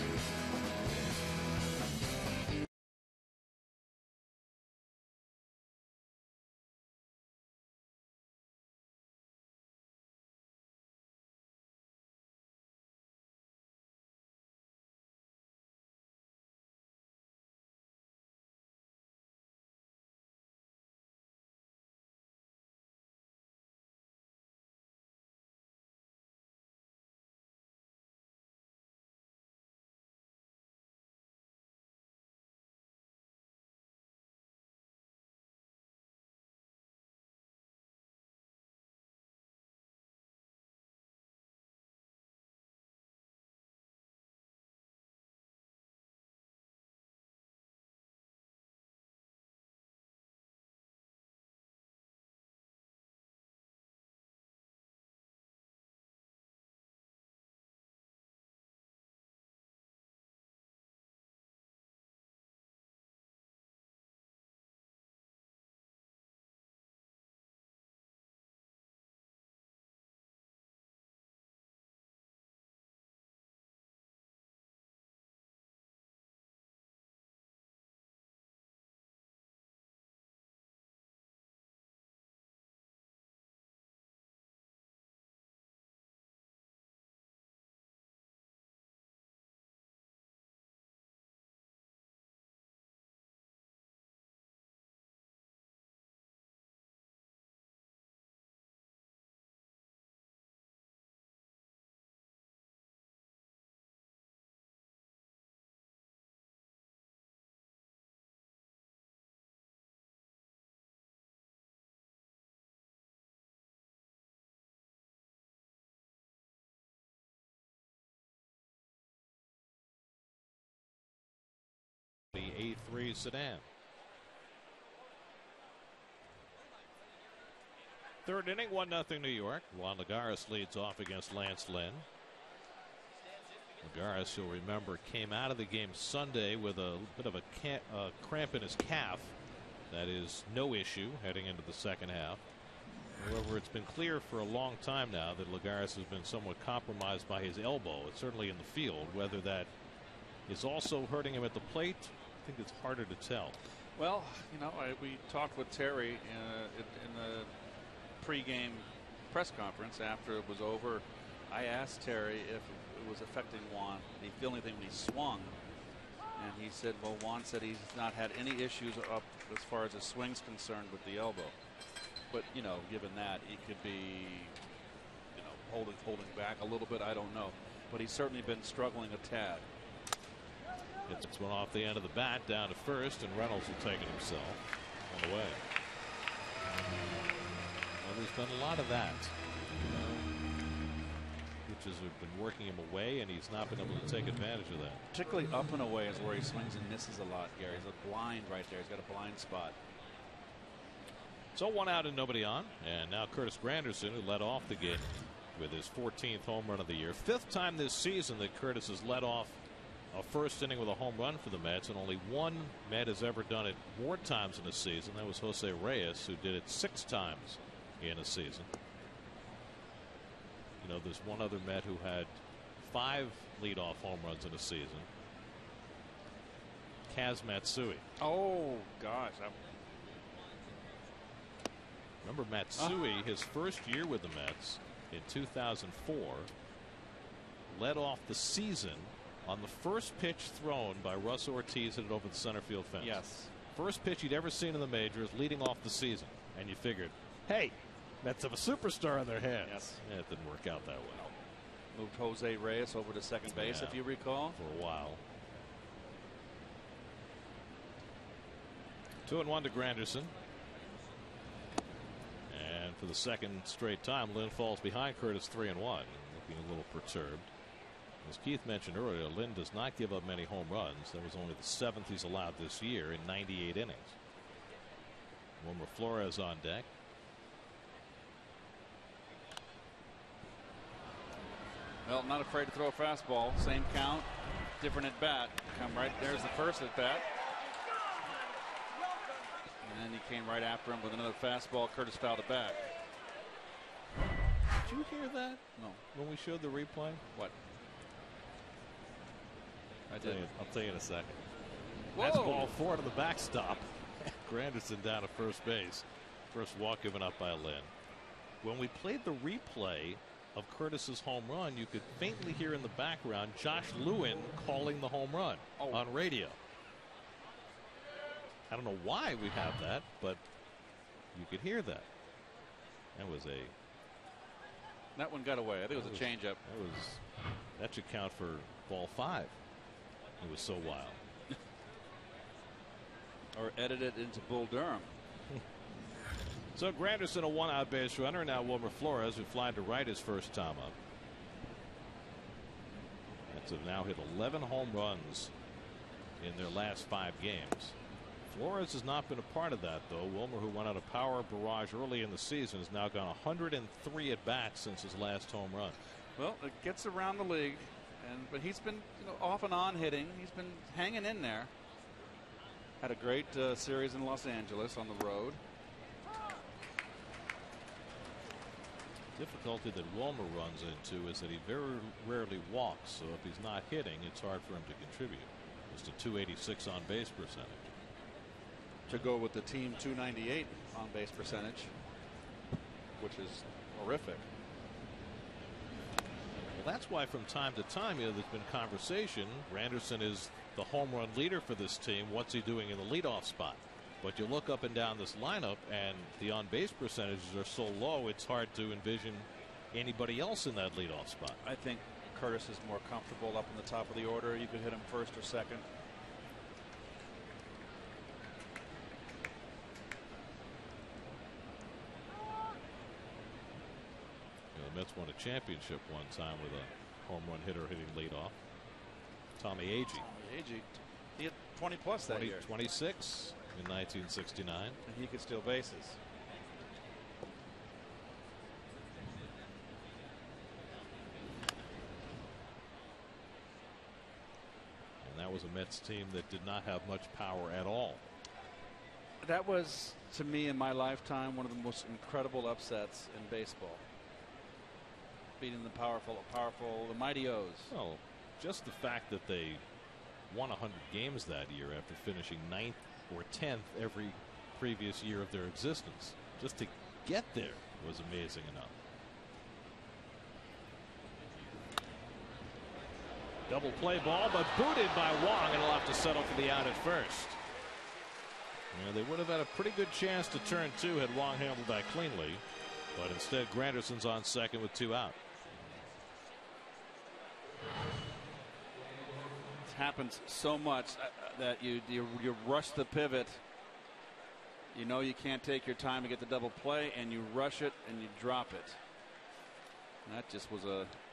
E3 sedan. Third inning, 1-0 New York. Juan Lagares leads off against Lance Lynn. Lagares, you'll remember, came out of the game Sunday with a bit of a cramp in his calf. That is no issue heading into the second half. However, it's been clear for a long time now that Lagares has been somewhat compromised by his elbow. It's certainly in the field. Whether that is also hurting him at the plate, I think it's harder to tell. Well, you know, we talked with Terry in the pregame press conference after it was over. I asked Terry if it was affecting Juan. Did he feel anything when he swung? And he said, well, Juan said he's not had any issues up as far as his swing's concerned with the elbow. But, you know, given that, he could be, you know, holding back a little bit. I don't know. But he's certainly been struggling a tad. It's one off the end of the bat down to first, and Reynolds will take it himself on the way. Well, there's been a lot of that, which has been working him away, and he's not been able to take advantage of that. Particularly up and away is where he swings and misses a lot, Gary. He's a blind right there. He's got a blind spot. So 1 out and nobody on. And now Curtis Granderson, who led off the game with his 14th home run of the year. 5th time this season that Curtis has led off a first inning with a home run for the Mets, and only one Met has ever done it more times in a season. That was Jose Reyes, who did it 6 times in a season. You know, there's one other Met who had 5 leadoff home runs in a season. Kaz Matsui. Oh, gosh. Remember Matsui, his first year with the Mets in 2004, led off the season on the first pitch thrown by Russ Ortiz hit it over the center field fence. Yes. First pitch he'd ever seen in the majors, leading off the season. And you figured, hey, Mets have a superstar in their hands. Yes. Yeah, it didn't work out that well. Moved Jose Reyes over to second base, if you recall. For a while. 2-1 to Granderson. And for the second straight time, Lynn falls behind Curtis 3-1, looking a little perturbed. As Keith mentioned earlier, Lynn does not give up many home runs. That was only the 7th he's allowed this year in 98 innings. Wilmer Flores on deck. Well, not afraid to throw a fastball. Same count, different at bat. Come right there's the first at bat. And then he came right after him with another fastball. Curtis fouled it back. Did you hear that? No. When we showed the replay? What? I did. I'll tell you in a second. Whoa. That's ball 4 to the backstop. Granderson down to first base. First walk given up by Lynn. When we played the replay of Curtis's home run, you could faintly hear in the background Josh Lewin calling the home run on radio. I don't know why we have that, but you could hear that. That one got away. I think it was a changeup. That should count for ball 5. It was so wild. Or edit it into Bull Durham. So Granderson, a 1-out base runner. Now Wilmer Flores, who flied to right his first time up. Mets have now hit 11 home runs in their last 5 games. Flores has not been a part of that, though. Wilmer, who went on a power barrage early in the season, has now gone 103 at bats since his last home run. Well, it gets around the league, but he's been off and on hitting. He's been hanging in there. Had a great series in Los Angeles on the road. Difficulty that Wilmer runs into is that he very rarely walks, so if he's not hitting, it's hard for him to contribute. Just a .286 on base percentage. To go with the team .298 on base percentage, which is horrific. Well, that's why from time to time, there's been conversation. Granderson is the home run leader for this team. What's he doing in the leadoff spot? But you look up and down this lineup, and the on-base percentages are so low, it's hard to envision anybody else in that leadoff spot. I think Curtis is more comfortable up in the top of the order. You could hit him first or second. The Mets won a championship one time with a home run hitter hitting leadoff. Tommy Agee. He hit 20 plus that year. 26 in 1969. And he could steal bases. And that was a Mets team that did not have much power at all. That was, to me, in my lifetime, one of the most incredible upsets in baseball. Beating the powerful, the mighty O's. Well, just the fact that they won 100 games that year after finishing 9th or 10th every previous year of their existence. Just to get there was amazing enough. Double play ball, but booted by Wong, and he'll have to settle for the out at first. Yeah, they would have had a pretty good chance to turn 2 had Wong handled that cleanly, but instead Granderson's on second with 2 out. It happens so much that you rush the pivot. You know you can't take your time to get the double play, and you rush it and you drop it. And that just was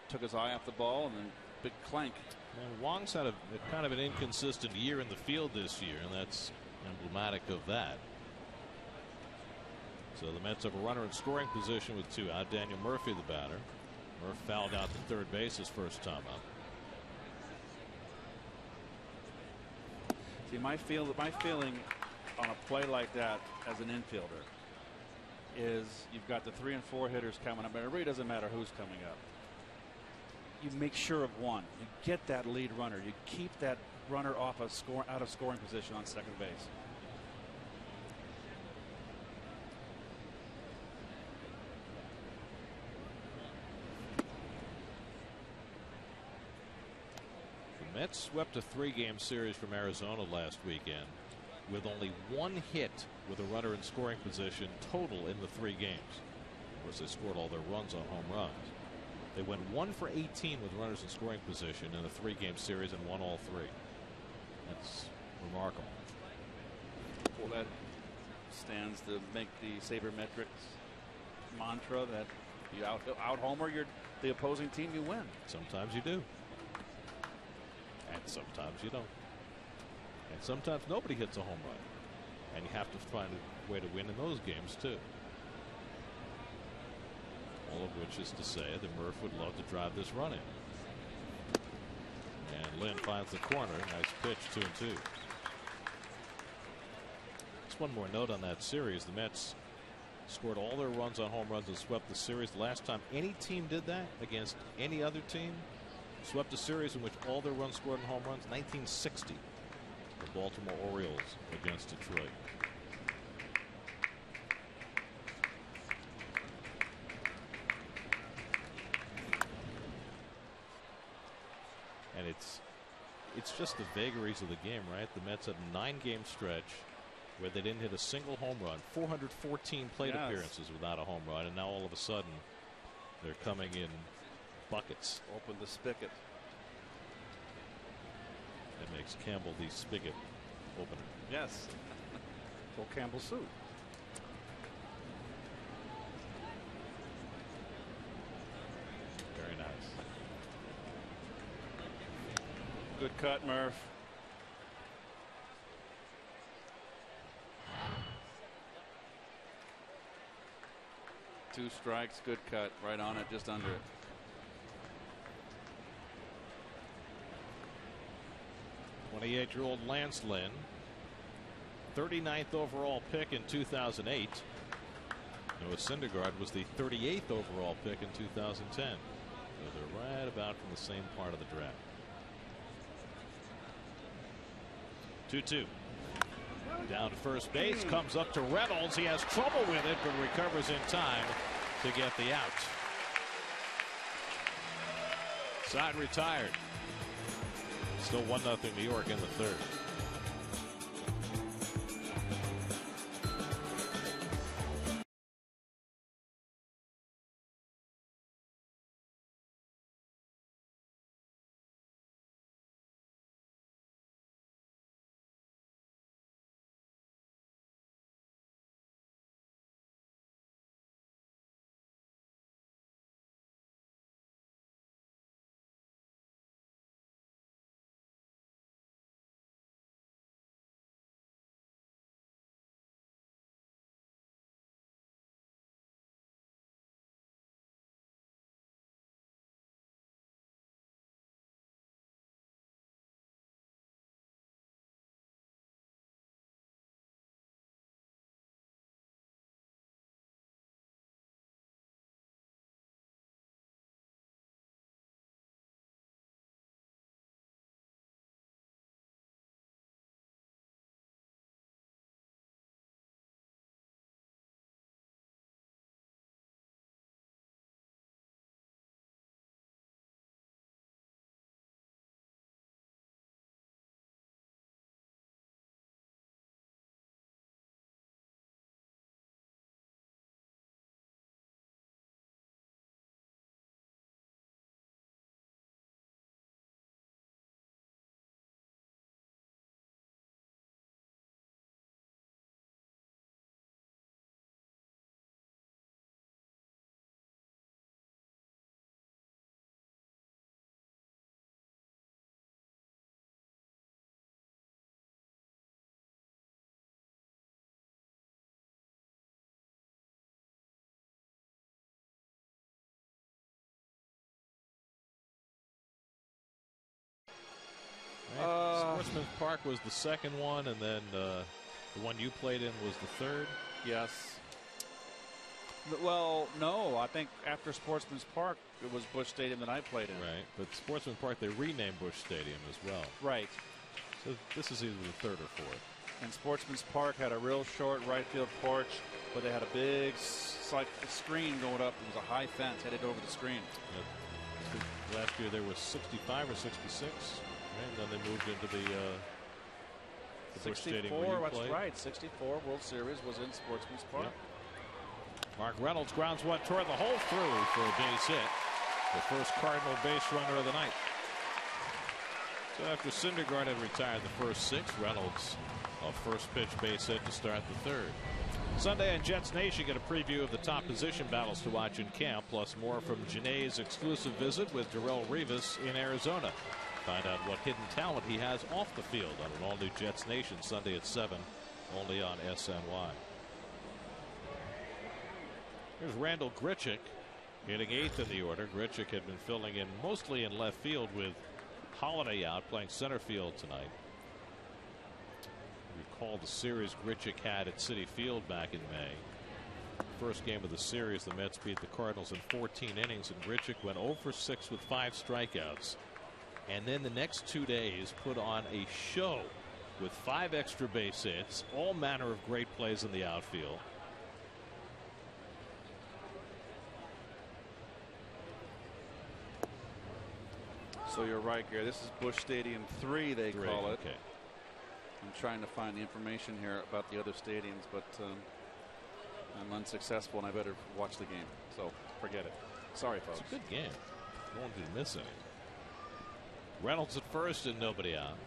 took his eye off the ball, and then big clank. And Wong's had a kind of an inconsistent year in the field this year, and that's emblematic of that. So the Mets have a runner in scoring position with 2 out. Daniel Murphy, the batter. Murph fouled out to third base his first time up. See, my feeling on a play like that as an infielder is you've got the 3 and 4 hitters coming up, and it really doesn't matter who's coming up. You make sure of one. You get that lead runner. You keep that runner out of scoring position on second base. The Mets swept a 3-game series from Arizona last weekend with only 1 hit with a runner in scoring position total in the 3 games. Of course, they scored all their runs on home runs. They went 1 for 18 with runners in scoring position in a 3-game series and won all 3. That's remarkable. Well, that stands to make the sabermetrics mantra that you out homer the opposing team, you win. Sometimes you do. And sometimes you don't. And sometimes nobody hits a home run. And you have to find a way to win in those games too. All of which is to say that Murph would love to drive this run in. And Lynn finds the corner. Nice pitch, 2-2. Just one more note on that series. The Mets scored all their runs on home runs and swept the series. The last time any team did that against any other team, swept a series in which all their runs scored in home runs, 1960. The Baltimore Orioles against Detroit. And it's just the vagaries of the game, right? The Mets had a 9-game stretch where they didn't hit a single home run, 414 plate appearances without a home run, and now all of a sudden they're coming in buckets. Open the spigot. That makes Campbell the spigot opener. Yes. Full Campbell suit. Very nice. Good cut, Murph. Two strikes, good cut, right on it, just under it. '28-year-old Lance Lynn, 39th overall pick in 2008. Noah Syndergaard was the 38th overall pick in 2010. So they're right about from the same part of the draft. 2-2. Down to first base, comes up to Reynolds. He has trouble with it, but recovers in time to get the out. Side retired. Still 1-0 New York in the third. Park was the second one, and then the one you played in was the third? Yes. Well, no. I think after Sportsman's Park, it was Busch Stadium that I played in. Right. But Sportsman Park, they renamed Busch Stadium as well. Right. So this is either the third or fourth. And Sportsman's Park had a real short right field porch, but they had a big like screen going up. It was a high fence headed over the screen. Last year there was 65 or 66, and then they moved into the Busch Stadium where you that's played. right. 64 World Series was in Sportsman's Park. Yep. Mark Reynolds grounds one toward the hole through for a base hit. The first Cardinal base runner of the night. So after Syndergaard had retired the first 6, Reynolds a first pitch base hit to start the third. Sunday on Jets Nation, get a preview of the top position battles to watch in camp, plus more from Janae's exclusive visit with Darrelle Revis in Arizona. Find out what hidden talent he has off the field on an all-new Jets Nation Sunday at 7, only on SNY. Here's Randall Grichuk hitting 8th in the order. Grichuk had been filling in mostly in left field with Holiday out, playing center field tonight. Recall the series Grichuk had at Citi Field back in May. First game of the series, the Mets beat the Cardinals in 14 innings, and Grichuk went 0 for 6 with 5 strikeouts. And then the next 2 days put on a show with 5 extra base hits, all manner of great plays in the outfield. So you're right, Gary. This is Busch Stadium 3, they call it. Okay. I'm trying to find the information here about the other stadiums, but I'm unsuccessful, and I better watch the game. So forget it. Sorry, folks. It's a good game. No one did miss any. Reynolds at first and nobody out.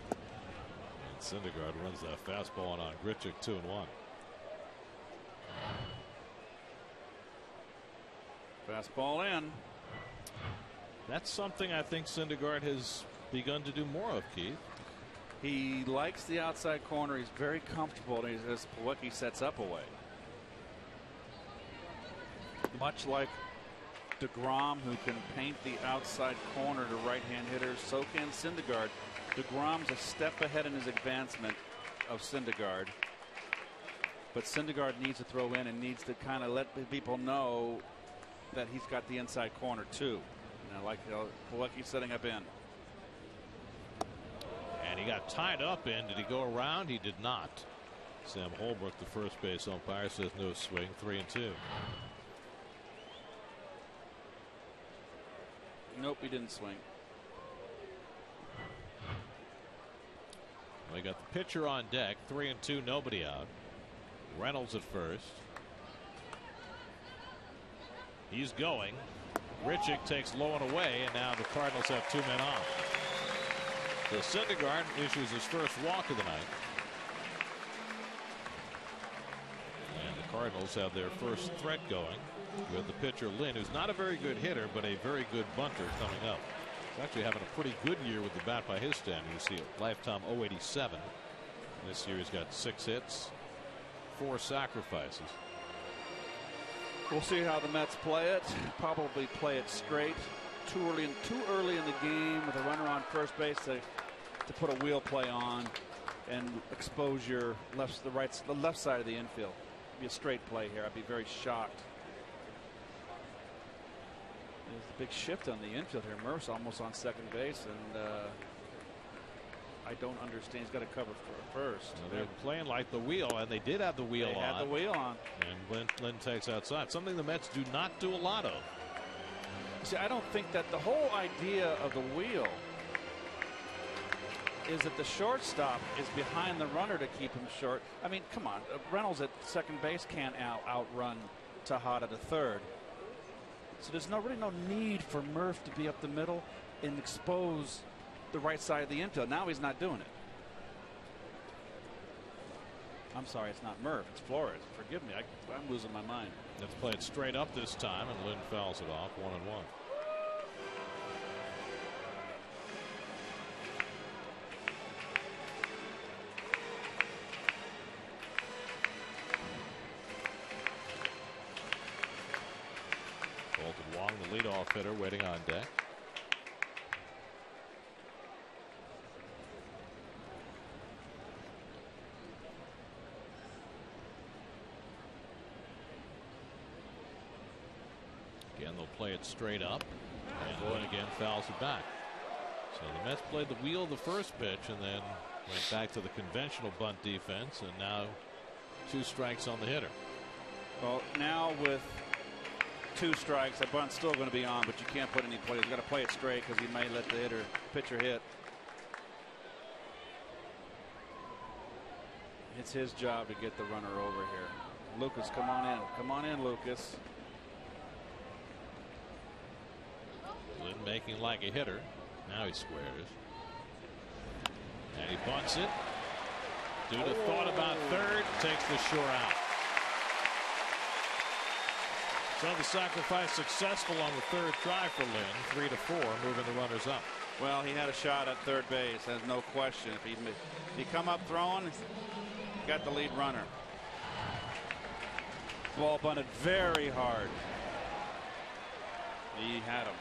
And Syndergaard runs that fastball on Grichuk, 2-1. Fastball in. That's something I think Syndergaard has begun to do more of, Keith. He likes the outside corner. He's very comfortable as Milwaukee sets up away. Much like DeGrom, who can paint the outside corner to right-hand hitters, so can Syndergaard. DeGrom's a step ahead in his advancement of Syndergaard. But Syndergaard needs to throw in and needs to kind of let the people know that he's got the inside corner too. And I like Milwaukee setting up in. And he got tied up in. Did he go around? He did not. Sam Holbrook, the first base umpire, says no swing. 3-2. Nope, he didn't swing. We got the pitcher on deck. 3-2, nobody out. Reynolds at first. He's going. Grichuk takes low and away, and now the Cardinals have 2 men on. So Syndergaard issues his first walk of the night. And the Cardinals have their first threat going with the pitcher Lynn, who's not a very good hitter, but a very good bunter coming up. He's actually having a pretty good year with the bat by his standard. You see a lifetime 0.87. This year he's got 6 hits, 4 sacrifices. We'll see how the Mets play it. Probably play it straight. Too early in the game with a runner on first base to put a wheel play on and expose your the left side of the infield. It'd be a straight play here. I'd be very shocked. There's a big shift on the infield here. Murph's almost on second base, and I don't understand. He's got to cover for first. Well, they're playing like the wheel, and they did have the wheel on. They had the wheel on. And Lynn takes outside. Something the Mets do not do a lot of. See, I don't think that the whole idea of the wheel is that the shortstop is behind the runner to keep him short. I mean, come on. Reynolds at second base can't outrun Tejada to third. So there's really no need for Murph to be up the middle and expose the right side of the infield. Now he's not doing it. I'm sorry, it's not Murph, it's Flores. Forgive me, I'm losing my mind. Let's play it straight up this time, and Lynn fouls it off. 1-1. Bolton Wong, the leadoff hitter, waiting on deck. and they'll play it straight up. And Lynn again fouls it back. So the Mets played the wheel the first pitch and then went back to the conventional bunt defense, and now 2 strikes on the hitter. Well, now with 2 strikes, that bunt's still going to be on, but you can't put any plays. You got to play it straight because he may let the pitcher hit. It's his job to get the runner over here. Lucas, come on in. Come on in, Lucas. Lynn making like a hitter. Now he squares. And he bunts it. Duda thought about third. Takes the shore out. So the sacrifice successful on the third try for Lynn. 3-4, moving the runners up. Well, he had a shot at third base. There's no question. If he come up throwing, got the lead runner. Ball bunted very hard. He had him.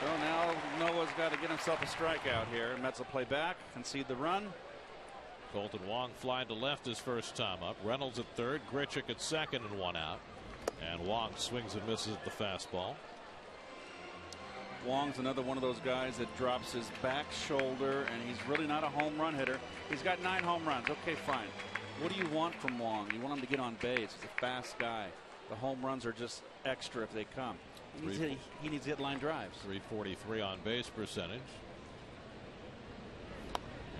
So now Noah's got to get himself a strikeout here. Mets will play back, concede the run. Colton Wong flying to left his first time up. Reynolds at third, Grichuk at second, and 1 out. And Wong swings and misses at the fastball. Wong's another one of those guys that drops his back shoulder, and he's really not a home run hitter. He's got 9 home runs. Okay, fine. What do you want from Wong? You want him to get on base. He's a fast guy. The home runs are just extra if they come. He needs to hit line drives. 343 on base percentage.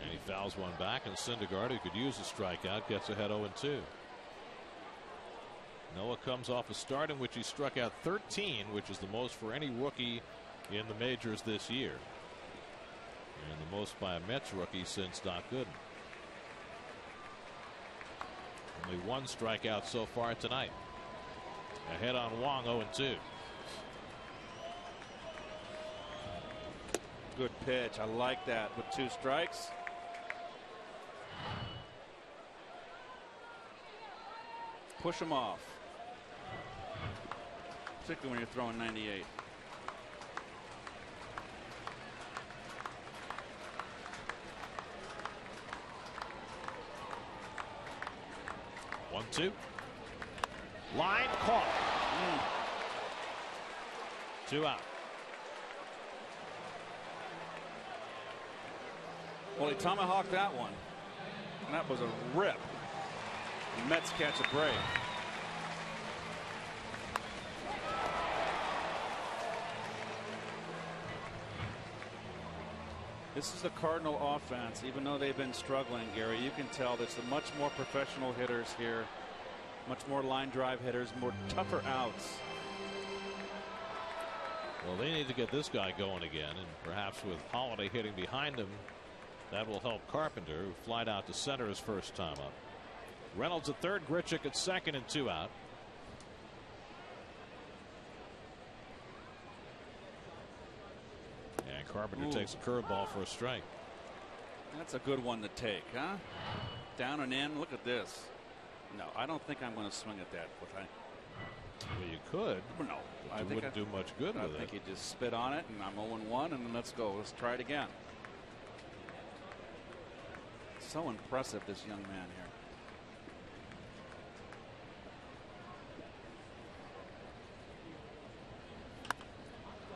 And he fouls one back, and Syndergaard, who could use a strikeout, gets ahead 0-2. Noah comes off a start in which he struck out 13, which is the most for any rookie in the majors this year, and the most by a Mets rookie since Doc Gooden. Only 1 strikeout so far tonight. Ahead on Wong, 0-2. Good pitch. I like that with 2 strikes. Push him off, particularly when you're throwing 98. One, 2. Line caught. 2 out. Well, he tomahawked that one. And that was a rip. The Mets catch a break. This is the Cardinal offense. Even though they've been struggling, Gary, you can tell there's much more professional hitters here, much more line drive hitters, more tougher outs. Well, they need to get this guy going again, and perhaps with Holiday hitting behind him, that will help Carpenter, who flied out to center his first time up. Reynolds at third, Grichuk at second, and 2 out. And Carpenter takes a curveball for a strike. That's a good one to take, huh? Down and in. Look at this. No, I don't think I'm going to swing at that. Well, you could. No, but you wouldn't do much good with it. I think you just spit on it, and I'm 0-1, and then let's go. Let's try it again. So impressive, this young man here.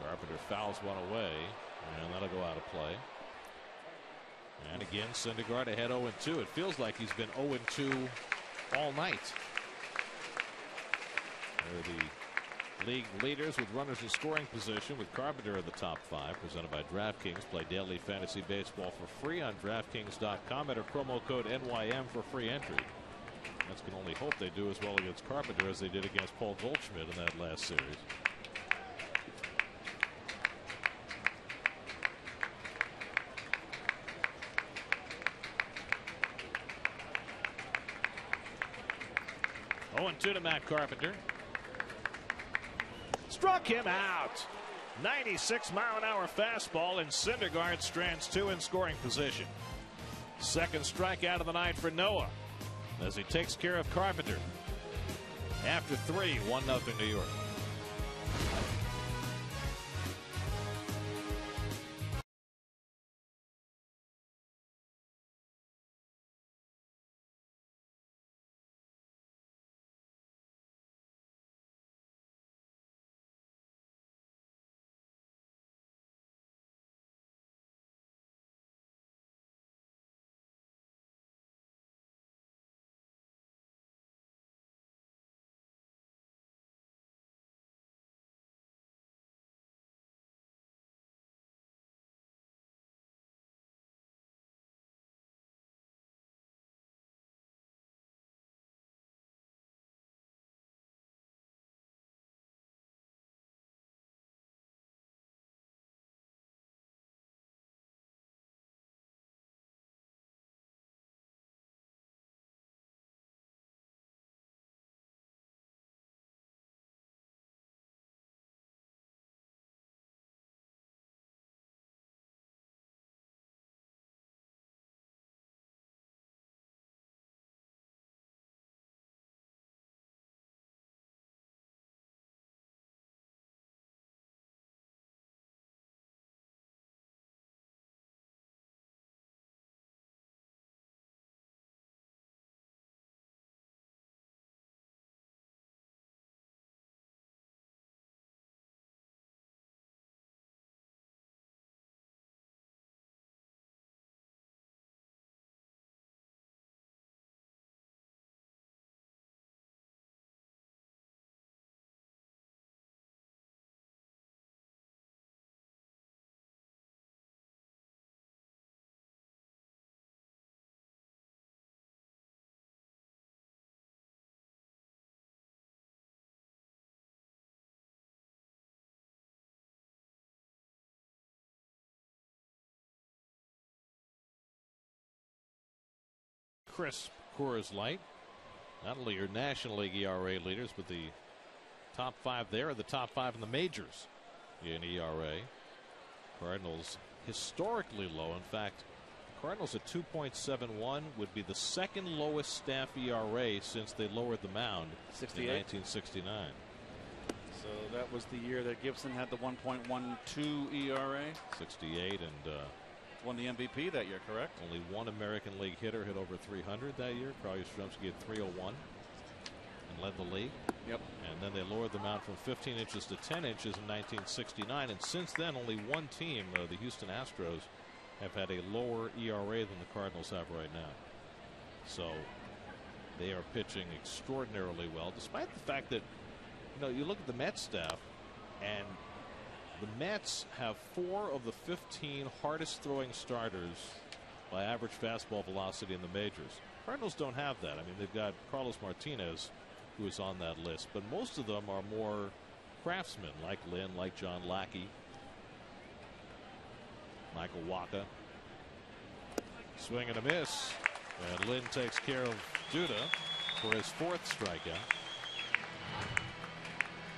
Carpenter fouls one away, and that'll go out of play. And again, Syndergaard ahead 0-2. It feels like he's been 0-2 all night. They're the league leaders with runners in scoring position, with Carpenter in the top 5. Presented by DraftKings. Play daily fantasy baseball for free on DraftKings.com. Enter promo code NYM for free entry. Mets can only hope they do as well against Carpenter as they did against Paul Goldschmidt in that last series. Oh, 2 to Matt Carpenter. Struck him out. 96-mile-an-hour fastball, and Syndergaard strands 2 in scoring position. Second strikeout of the night for Noah as he takes care of Carpenter. After 3, 1-0 New York. crisp Coors Light. Not only your National League ERA leaders, but the top 5 there are the top 5 in the majors in ERA. Cardinals historically low. In fact, Cardinals at 2.71 would be the second lowest staff ERA since they lowered the mound in 1969. So that was the year that Gibson had the 1.12 ERA. 68, and won the MVP that year, correct? Only one American League hitter hit over 300 that year. Carl Yastrzemski had 301 and led the league. Yep. And then they lowered the mound from 15 inches to 10 inches in 1969. And since then, only one team, the Houston Astros, have had a lower ERA than the Cardinals have right now. So they are pitching extraordinarily well, despite the fact that, you look at the Mets staff, and the Mets have 4 of the 15 hardest throwing starters by average fastball velocity in the majors. Cardinals don't have that. I mean, they've got Carlos Martinez, who is on that list, but most of them are more craftsmen, like Lynn, like John Lackey, Michael Wacha. Swing and a miss, and Lynn takes care of Duda for his 4th strikeout.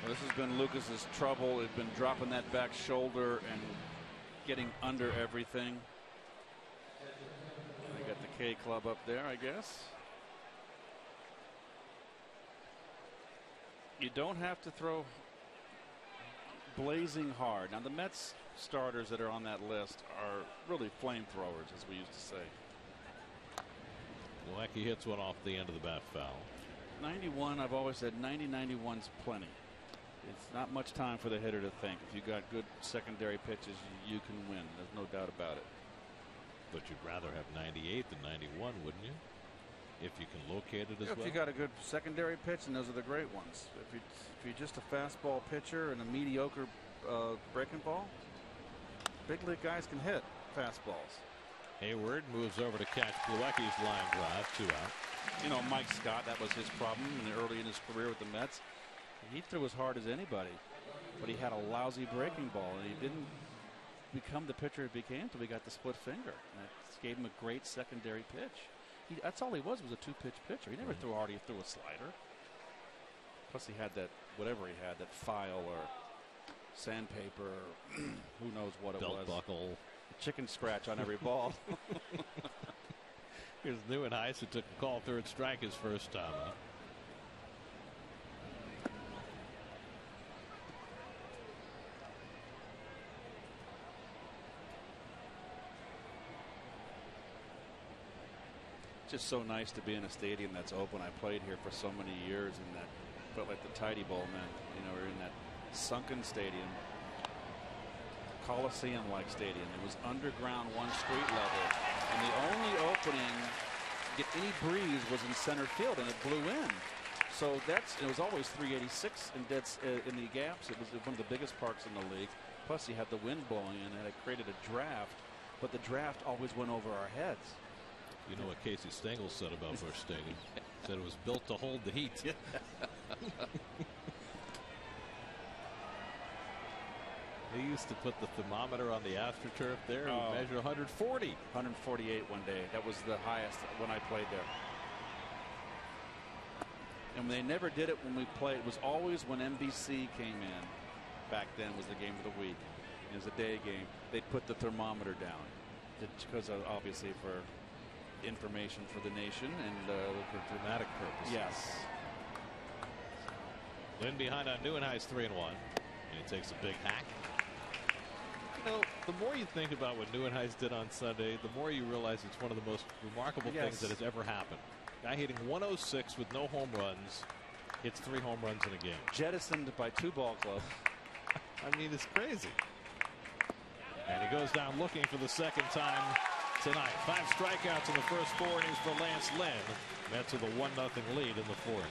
Well, this has been Lucas's trouble. It's been dropping that back shoulder and getting under everything. I got the K Club up there, I guess. You don't have to throw blazing hard. Now, the Mets starters that are on that list are really flamethrowers, as we used to say. Milwaukee hits one off the end of the bat foul. 91, I've always said 90-91's plenty. It's not much time for the hitter to think. If you got good secondary pitches, you can win. There's no doubt about it. But you'd rather have 98 than 91, wouldn't you? If you can locate it as well. If you got a good secondary pitch, and those are the great ones. If you're just a fastball pitcher and a mediocre breaking ball, big league guys can hit fastballs. Hayward moves over to catch Plawecki's line drive, 2 out. Mike Scott, that was his problem early in his career with the Mets. He threw as hard as anybody, but he had a lousy breaking ball, and he didn't become the pitcher he became until he got the split finger. And it gave him a great secondary pitch. That's all he was a 2-pitch pitcher. He never threw hard. He threw a slider. Plus, he had that, whatever he had, that file or sandpaper, or who knows what it was. Belt buckle. Chicken scratch on every ball. Here's Neuenhuis, who took a call 3rd strike his first time up. Just so nice to be in a stadium that's open. I played here for so many years, and that felt like the Tidy Bowl meant. We're in that sunken stadium, Coliseum-like stadium. It was underground, 1 street level, and the only opening to get any breeze was in center field, and it blew in. So it was always 386 in the gaps. It was one of the biggest parks in the league. Plus, you had the wind blowing in, and it created a draft. But the draft always went over our heads. You know what Casey Stengel said about Busch Stadium? Said it was built to hold the heat. They used to put the thermometer on the AstroTurf there and measure 140. 148 one day. That was the highest when I played there. And they never did it when we played. It was always when NBC came in. Back then was the game of the week. It was a day game. They'd put the thermometer down because obviously for information for the nation and for dramatic purposes. Yes. Lynn behind on Neuenhuis, 3-1, and he takes a big hack. The more you think about what Neuenhuis did on Sunday, the more you realize it's one of the most remarkable things that has ever happened. Guy hitting 106 with no home runs, hits 3 home runs in a game. Jettisoned by 2 ball clubs. I mean, it's crazy. And he goes down looking for the second time tonight. 5 strikeouts in the first 4 innings for Lance Lynn. Mets with a 1-0 lead in the 4th.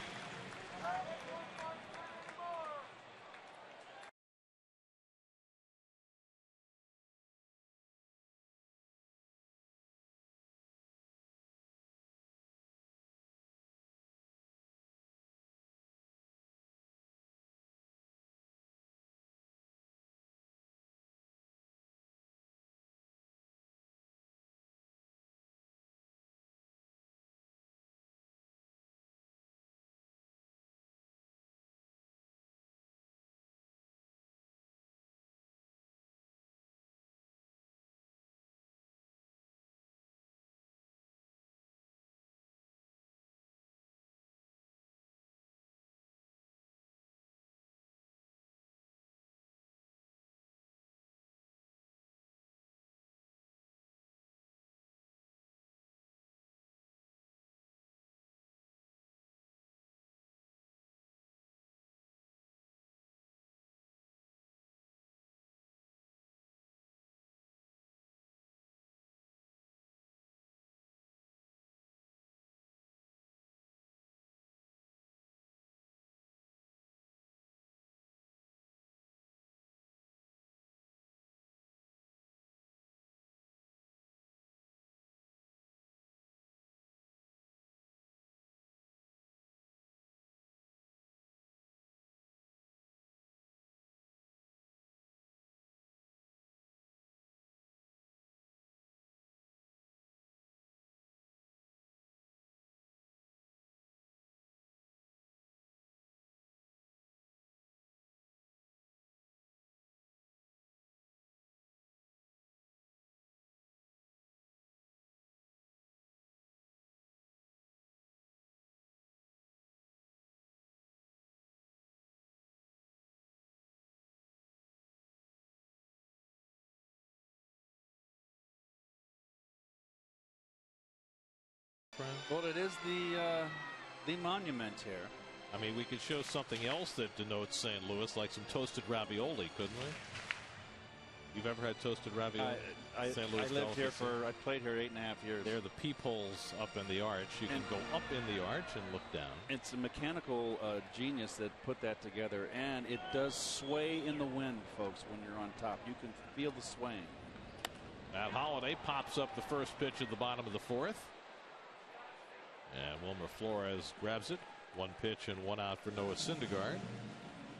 friend? Well, it is the monument here. I mean, we could show something else that denotes St. Louis, like some toasted ravioli, couldn't we? You've ever had toasted ravioli? St. Louis I lived here I played here 8.5 years. They're the peepholes up in the arch. You can go up in the arch and look down. It's a mechanical genius that put that together, and it does sway in the wind, folks, when you're on top. You can feel the swaying. Matt Holliday pops up the first pitch at the bottom of the fourth. And Wilmer Flores grabs it. 1 pitch and 1 out for Noah Syndergaard.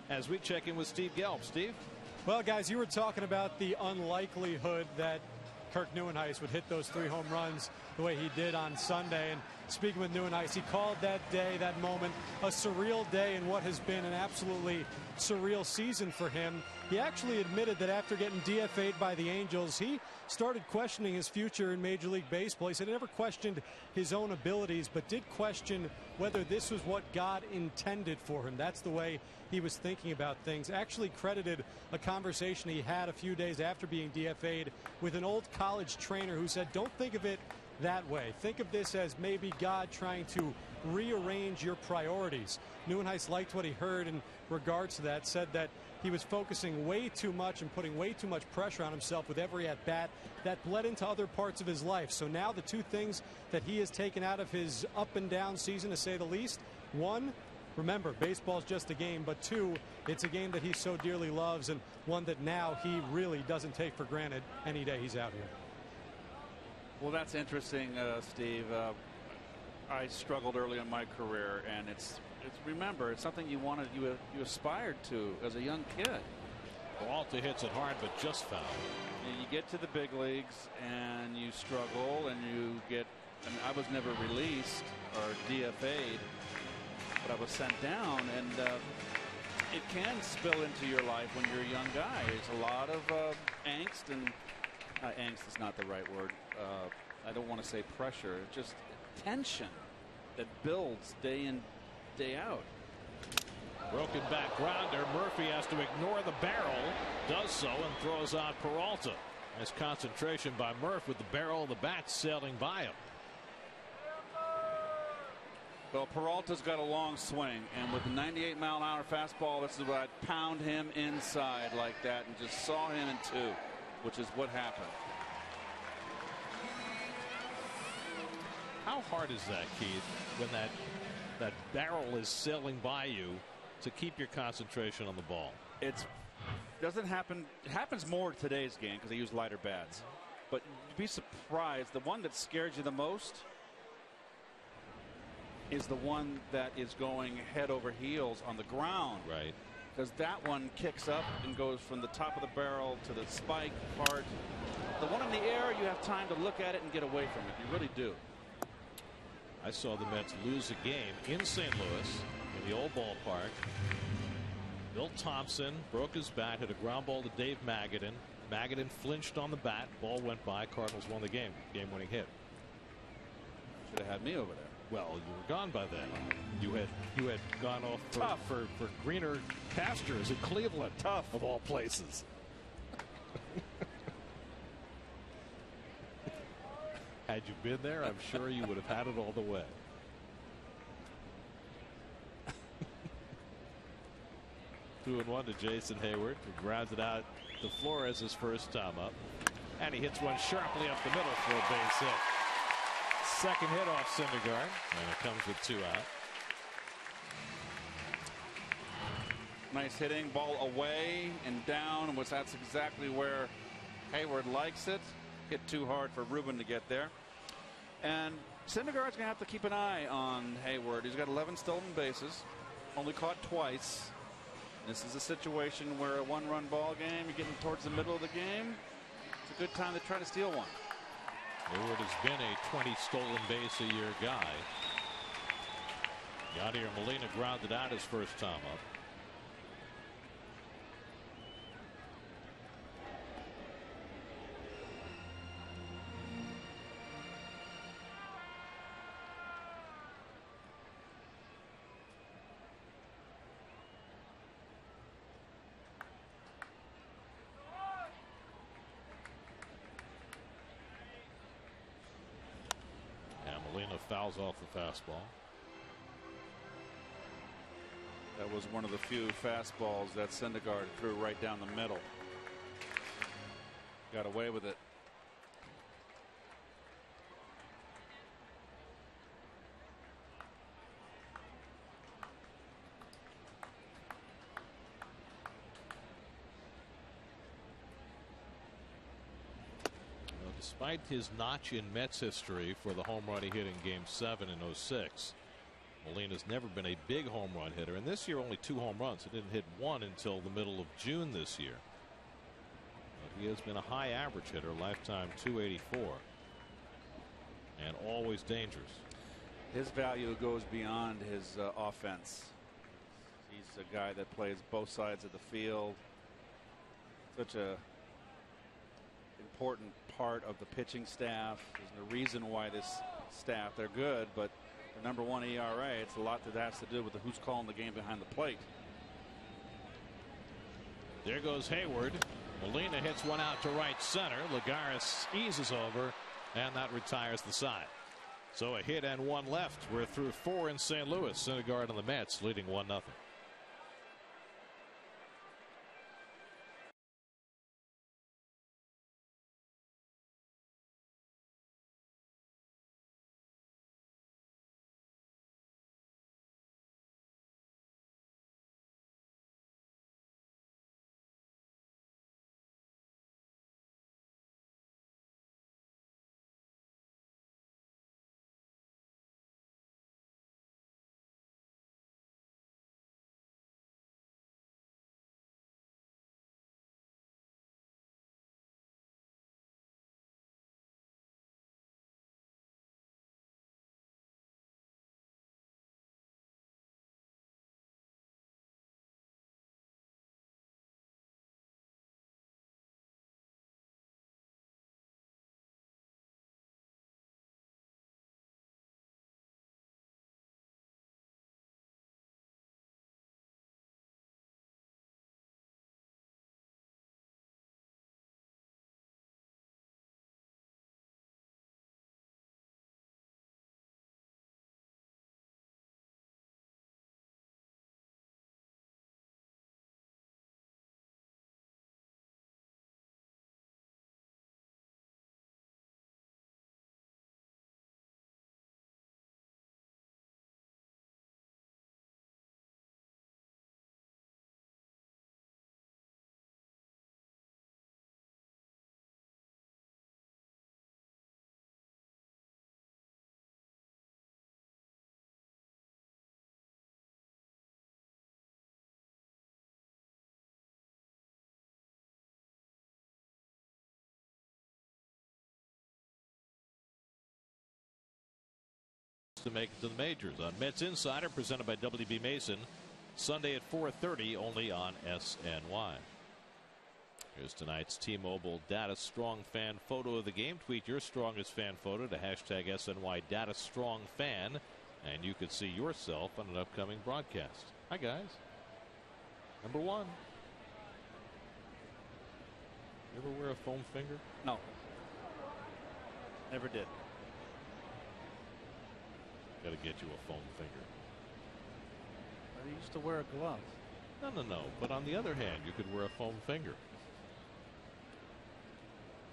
As we check in with Steve Gelb. Steve? Well, guys, you were talking about the unlikelihood that Kirk Neuenhuis would hit those 3 home runs the way he did on Sunday. And speaking with Neuenhuis, he called that day, that moment, a surreal day in what has been an absolutely surreal season for him. He actually admitted that after getting DFA'd by the Angels, he started questioning his future in Major League Baseball. He said he never questioned his own abilities, but did question whether this was what God intended for him. That's the way he was thinking about things. Actually credited a conversation he had a few days after being DFA'd with an old college trainer who said, don't think of it that way. Think of this as maybe God trying to rearrange your priorities. Neuenhuis liked what he heard in regards to that, said that he was focusing way too much and putting way too much pressure on himself with every at-bat. That bled into other parts of his life. So now the 2 things that he has taken out of his up-and-down season, to say the least: 1, remember, baseball's just a game, but 2, it's a game that he so dearly loves, and one that now he really doesn't take for granted any day he's out here. Well, that's interesting, Steve. I struggled early in my career, and it's remember, it's something you aspired to as a young kid. Peralta hits it hard, but just foul. And you get to the big leagues, and you struggle, and you get. I mean, I was never released or DFA'd, but I was sent down, and it can spill into your life when you're a young guy. There's a lot of angst, and angst is not the right word. I don't want to say pressure, just tension that builds day in, day out. Broken back grounder. Murphy has to ignore the barrel. Does so and throws out Peralta. Nice concentration by Murph with the barrel of the bat sailing by him. Well, Peralta's got a long swing, and with the 98-mile-an-hour fastball, this is what I'd pound him inside like that and just saw him in 2, which is what happened. How hard is that, Keith, when that barrel is sailing by you, to keep your concentration on the ball? It happens more in today's game because they use lighter bats. But you'd be surprised, the one that scares you the most is the one that is going head over heels on the ground. Right. Because that one kicks up and goes from the top of the barrel to the spike part. The one in the air, you have time to look at it and get away from it. You really do. I saw the Mets lose a game in St. Louis in the old ballpark. Bill Thompson broke his bat, hit a ground ball to Dave Magadan. Magadan flinched on the bat. Ball went by. Cardinals won the game. Game-winning hit. Should have had me over there. Well, you were gone by then. You had gone off for greener pastures in Cleveland. Tough. Of all places. Had you been there, I'm sure you would have had it all the way. 2-1 to Jason Hayward, who grounds it out to Flores his first time up. And he hits one sharply up the middle for a base hit. Second hit off Syndergaard, and it comes with 2 out. Nice hitting, ball away and down, which that's exactly where Hayward likes it. Hit too hard for Ruben to get there. And Syndergaard's going to have to keep an eye on Hayward. He's got 11 stolen bases, only caught twice. This is a situation where a 1-run ball game, you're getting towards the middle of the game. It's a good time to try to steal one. Hayward has been a 20 stolen base a year guy. Yadier Molina grounded out his first time up. fouls off the fastball. That was one of the few fastballs that Syndergaard threw right down the middle. Got away with it. Despite his notch in Mets history for the home run he hit in Game 7 in '06, Molina's never been a big home run hitter, and this year only 2 home runs. He didn't hit one until the middle of June this year. But he has been a high average hitter, lifetime .284, and always dangerous. His value goes beyond his offense. He's a guy that plays both sides of the field. Such a important part of the pitching staff. There's no reason why this staff, they're good, but the #1 ERA, it's a lot that has to do with who's calling the game behind the plate. There goes Hayward. Molina hits one out to right center. Lagares eases over, and that retires the side. So a hit and 1 left. We're through 4 in St. Louis. Syndergaard and the Mets leading 1-0. To make it to the majors on Mets Insider, presented by WB Mason, Sunday at 4:30 only on SNY. Here's tonight's T-Mobile Data Strong fan photo of the game. Tweet your strongest fan photo to hashtag SNY Data Strong Fan, and you could see yourself on an upcoming broadcast. Hi guys. #1. You ever wear a foam finger? No. Never did. Got to get you a foam finger. I used to wear a glove. No. But on the other hand, you could wear a foam finger.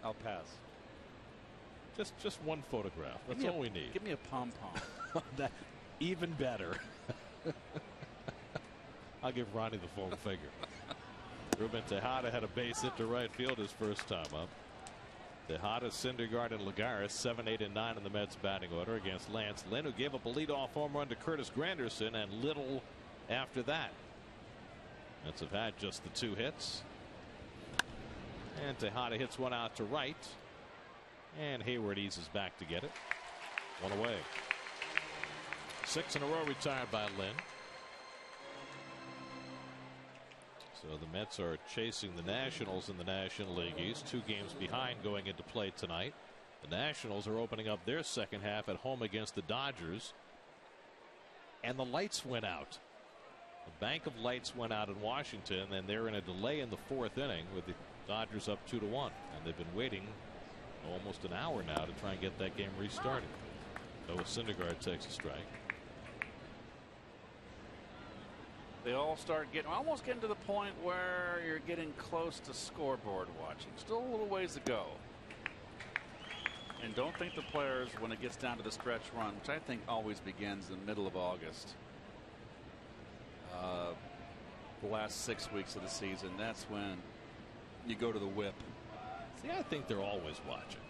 I'll pass. Just one photograph. That's all we need. Give me a pom-pom. That even better. I'll give Ronnie the foam finger. Ruben Tejada had a base hit to right field his first time up. Tejada, Syndergaard, and Lagares 7, 8, and 9 in the Mets batting order against Lance Lynn, who gave up a leadoff home run to Curtis Granderson, and little after that. Mets have had just the 2 hits. And Tejada hits one out to right. And Hayward eases back to get it. 1 away. 6 in a row retired by Lynn. So the Mets are chasing the Nationals in the National League East, 2 games behind going into play tonight. The Nationals are opening up their second half at home against the Dodgers. And the lights went out. A bank of lights went out in Washington, and they're in a delay in the 4th inning with the Dodgers up 2-1. And they've been waiting almost an hour now to try and get that game restarted. Noah Syndergaard takes a strike. They all start almost getting to the point where you're getting close to scoreboard watching. Still a little ways to go. And don't think the players, when it gets down to the stretch run, which I think always begins in the middle of August, the last 6 weeks of the season, that's when you go to the whip. See, I think they're always watching.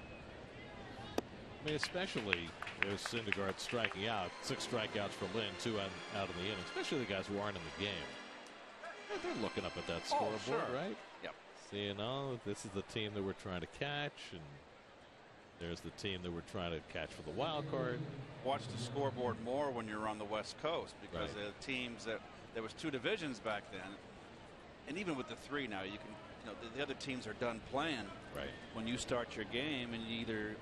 I mean, especially with Syndergaard striking out, 6 strikeouts for Lynn, 2 out of the inning, especially the guys who aren't in the game. They're looking up at that scoreboard, sure. right? Yep. Seeing, oh, this is the team that we're trying to catch, and there's the team that we're trying to catch for the wild card. Watch the scoreboard more when you're on the West Coast, because the teams that there was 2 divisions back then, and even with the 3 now, you can, the other teams are done playing. Right. When you start your game, and you either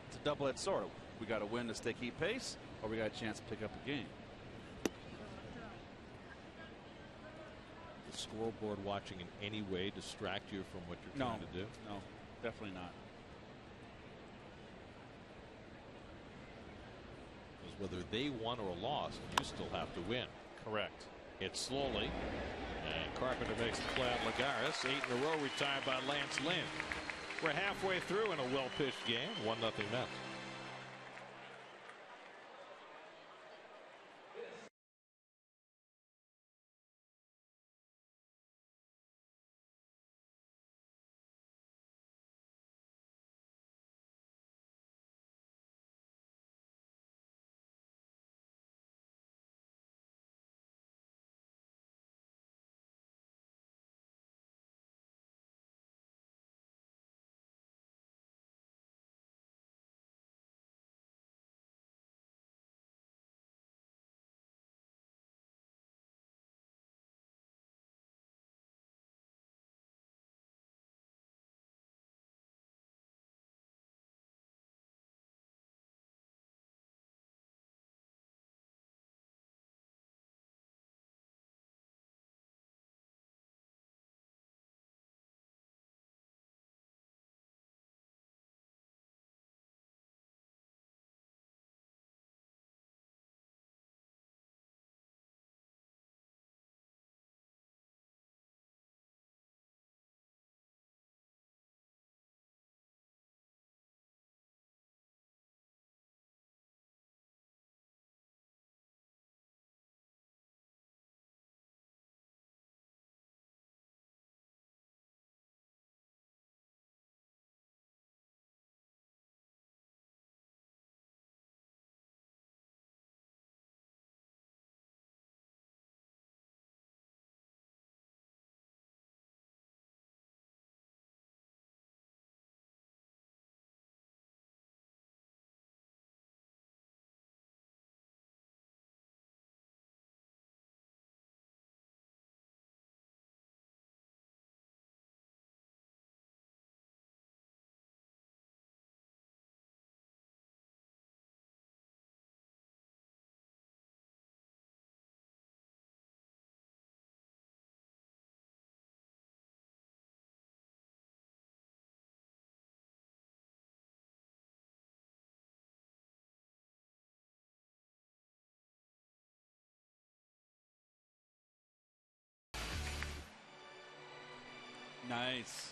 it's a double-edged sword. We got to win to stay keep pace, or we got a chance to pick up a game. The scoreboard watching in any way distract you from what you're trying to do? No, definitely not. Because whether they won or lost, you still have to win. Correct. It's slowly, and Carpenter makes the play on Lagares. 8 in a row retired by Lance Lynn. We're halfway through in a well-pitched game. 1-0 Mets. Nice.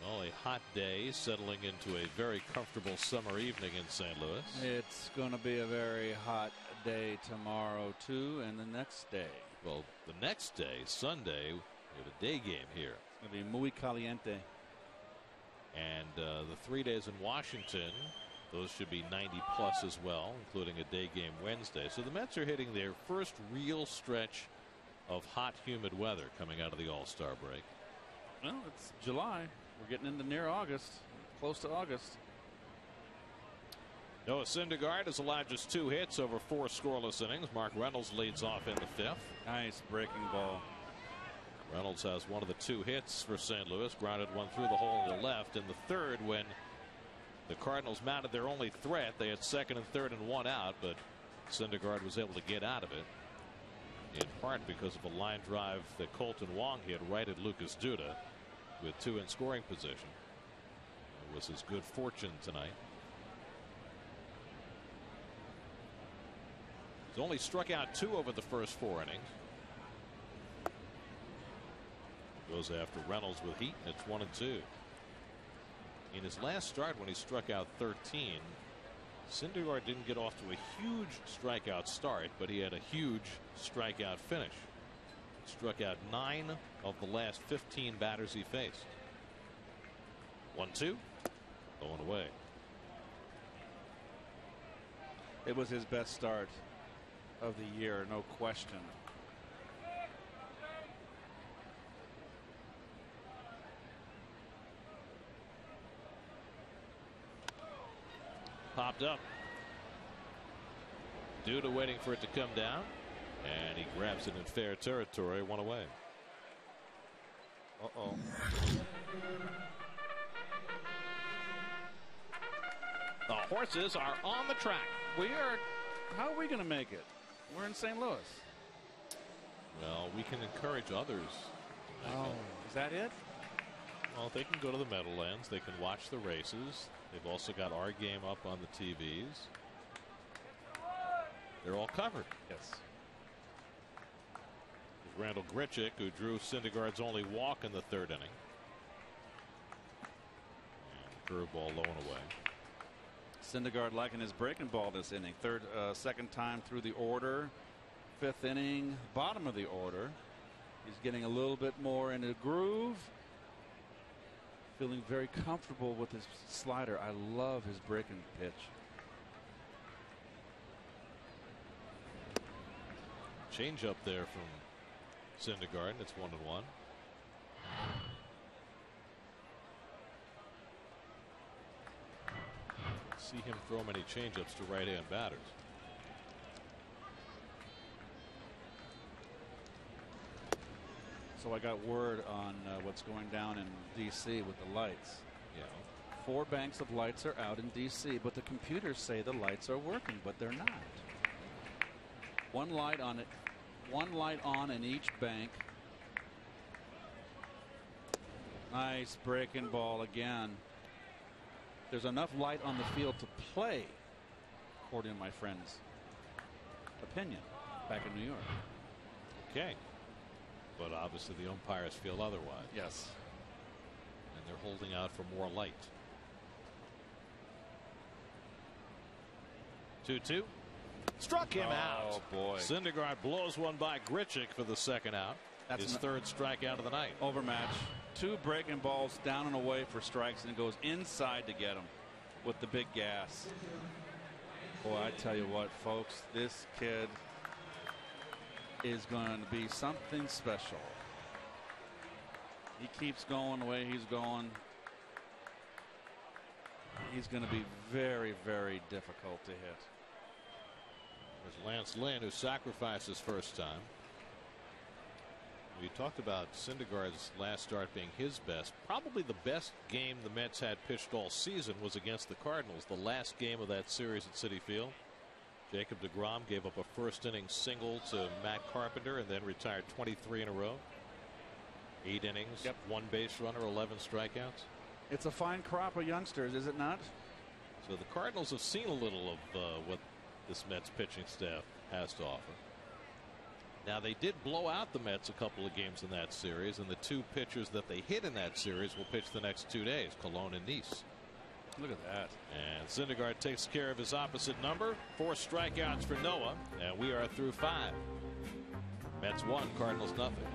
Well, a hot day settling into a very comfortable summer evening in St. Louis. It's going to be a very hot day tomorrow, too, and the next day. Well, the next day, Sunday, we have a day game here. It's going to be muy caliente. And the 3 days in Washington, those should be 90+ as well, including a day game Wednesday. So the Mets are hitting their first real stretch of hot, humid weather coming out of the All-Star break. Well, it's July. We're getting into near August, close to August. Noah Syndergaard has allowed just 2 hits over 4 scoreless innings. Mark Reynolds leads off in the 5th. Nice breaking ball. Reynolds has one of the 2 hits for St. Louis, grounded one through the hole in the left. In the 3rd, when the Cardinals mounted their only threat, they had 2nd and 3rd and 1 out, but Syndergaard was able to get out of it, in part because of a line drive that Colton Wong hit right at Lucas Duda with 2 in scoring position. It was his good fortune tonight. He's only struck out 2 over the first 4 innings. Goes after Reynolds with heat, and it's 1-2. In his last start, when he struck out 13, Syndergaard didn't get off to a huge strikeout start, but he had a huge strikeout finish. Struck out 9 of the last 15 batters he faced. 1-2, going away. It was his best start of the year, no question. Popped up. Duda waiting for it to come down, and he grabs it in fair territory. 1 away. Uh-oh. The horses are on the track. We are. How are we going to make it? We're in St. Louis. Well, we can encourage others. Oh, is that it? Well, they can go to the Meadowlands. They can watch the races. They've also got our game up on the TVs. They're all covered. Yes. There's Randall Grichuk, who drew Syndergaard's only walk in the 3rd inning. And curveball low and away. Syndergaard liking his breaking ball this inning. Second time through the order. 5th inning, bottom of the order. He's getting a little bit more in a groove. Feeling very comfortable with his slider. I love his breaking pitch. Change up there from Syndergaard. It's 1-1. See him throw many changeups to right-hand batters. So I got word on what's going down in D.C. with the lights. Yeah. 4 banks of lights are out in D.C., but the computers say the lights are working, but they're not. One light on in each bank. Nice breaking ball again. There's enough light on the field to play, according to my friend's opinion back in New York. Okay. But obviously the umpires feel otherwise. Yes. And they're holding out for more light. 2-2. Struck him out. Oh, boy. Syndergaard blows one by Grichuk for the 2nd out. That's his 3rd strikeout of the night. Overmatch. 2 breaking balls down and away for strikes, and it goes inside to get him with the big gas. Boy, I tell you what, folks, this kid is going to be something special. He keeps going the way he's going. He's going to be very, very difficult to hit. There's Lance Lynn, who sacrificed his first time. We talked about Syndergaard's last start being his best. Probably the best game the Mets had pitched all season was against the Cardinals, the last game of that series at Citi Field. Jacob deGrom gave up a 1st inning single to Matt Carpenter and then retired 23 in a row. 8 innings, Yep. 1 base runner, 11 strikeouts. It's a fine crop of youngsters, is it not? So the Cardinals have seen a little of what this Mets pitching staff has to offer. Now, they did blow out the Mets a couple of games in that series, and the 2 pitchers that they hit in that series will pitch the next 2 days, Cologne and Nice. Look at that. And Syndergaard takes care of his opposite number. 4 strikeouts for Noah, and we are through 5. Mets 1, Cardinals nothing.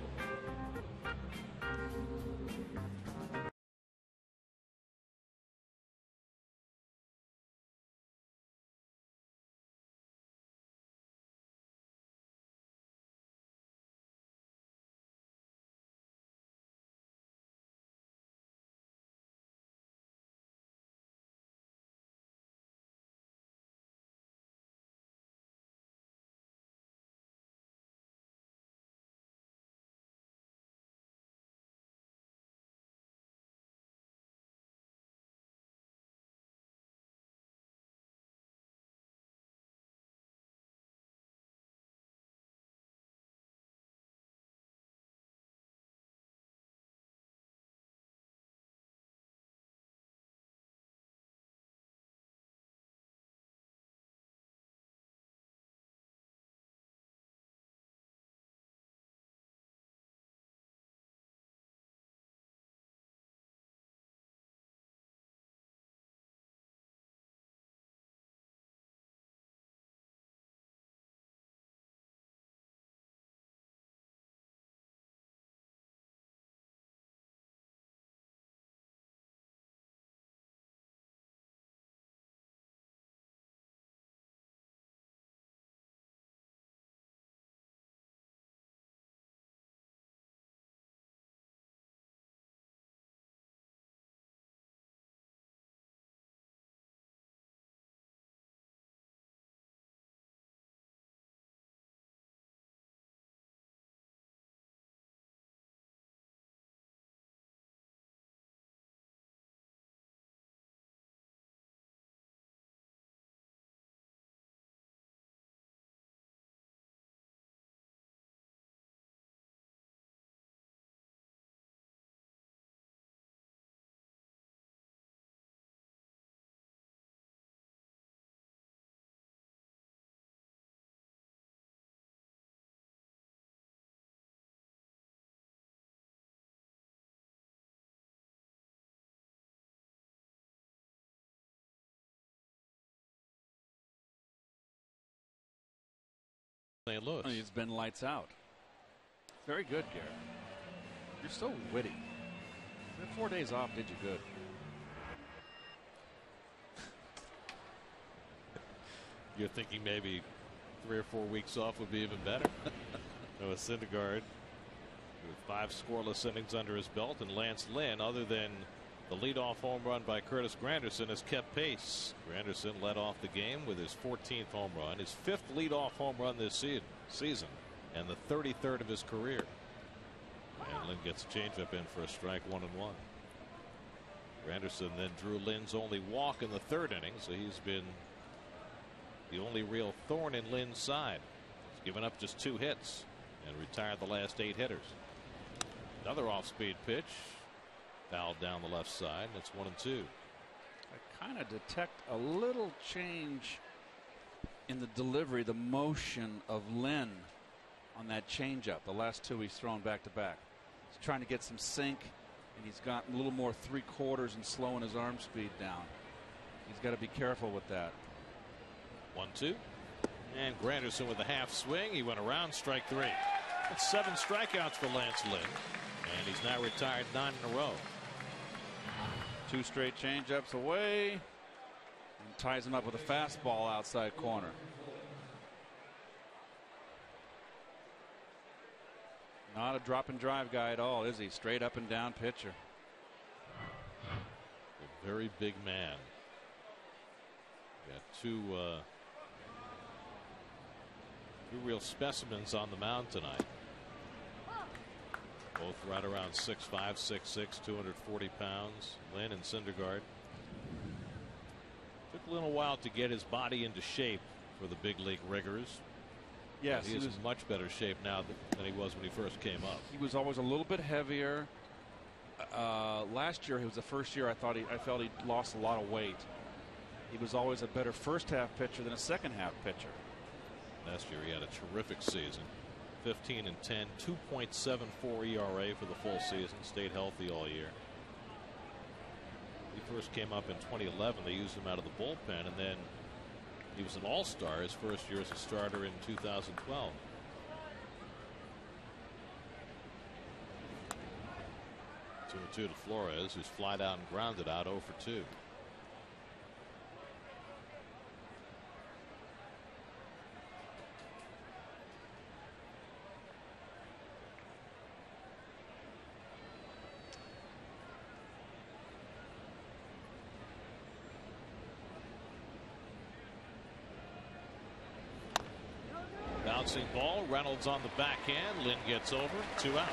St. Louis. It's been lights out. Very good, Garrett. You're so witty. The 4 days off did you good. You're thinking maybe 3 or 4 weeks off would be even better. Noah Syndergaard with 5 scoreless innings under his belt, and Lance Lynn, other than the leadoff home run by Curtis Granderson, has kept pace. Granderson led off the game with his 14th home run, his 5th leadoff home run this season, and the 33rd of his career. And Lynn gets a changeup in for a strike, 1-1. Granderson then drew Lynn's only walk in the 3rd inning, so he's been the only real thorn in Lynn's side. He's given up just 2 hits and retired the last 8 hitters. Another off-speed pitch, fouled down the left side, and it's 1-2. I kind of detect a little change in the delivery, the motion of Lynn on that changeup. The last 2 he's thrown back to back. He's trying to get some sink, and he's got a little more 3/4 and slowing his arm speed down. He's got to be careful with that. 1-2. And Granderson with a half swing. He went around, strike 3. That's 7 strikeouts for Lance Lynn. And he's now retired 9 in a row. 2 straight changeups away. And ties him up with a fastball outside corner. Not a drop and drive guy at all, is he? Straight up and down pitcher. A very big man. Got two real specimens on the mound tonight. Both right around 6'5", 6'6", 240 pounds. Lynn and Syndergaard. Took a little while to get his body into shape for the big league rigors. Yes, he is in much better shape now than he was when he first came up. He was always a little bit heavier. Last year, it was the first year I felt he lost a lot of weight. He was always a better first half pitcher than a second half pitcher. Last year he had a terrific season. 15 and 10, 2.74 ERA for the full season. Stayed healthy all year. He first came up in 2011. They used him out of the bullpen, and then he was an all-star his first year as a starter in 2012. Two to Flores, who's flied out and grounded out 0 for 2. Bouncing ball, Reynolds on the backhand. Lynn gets over, 2 out.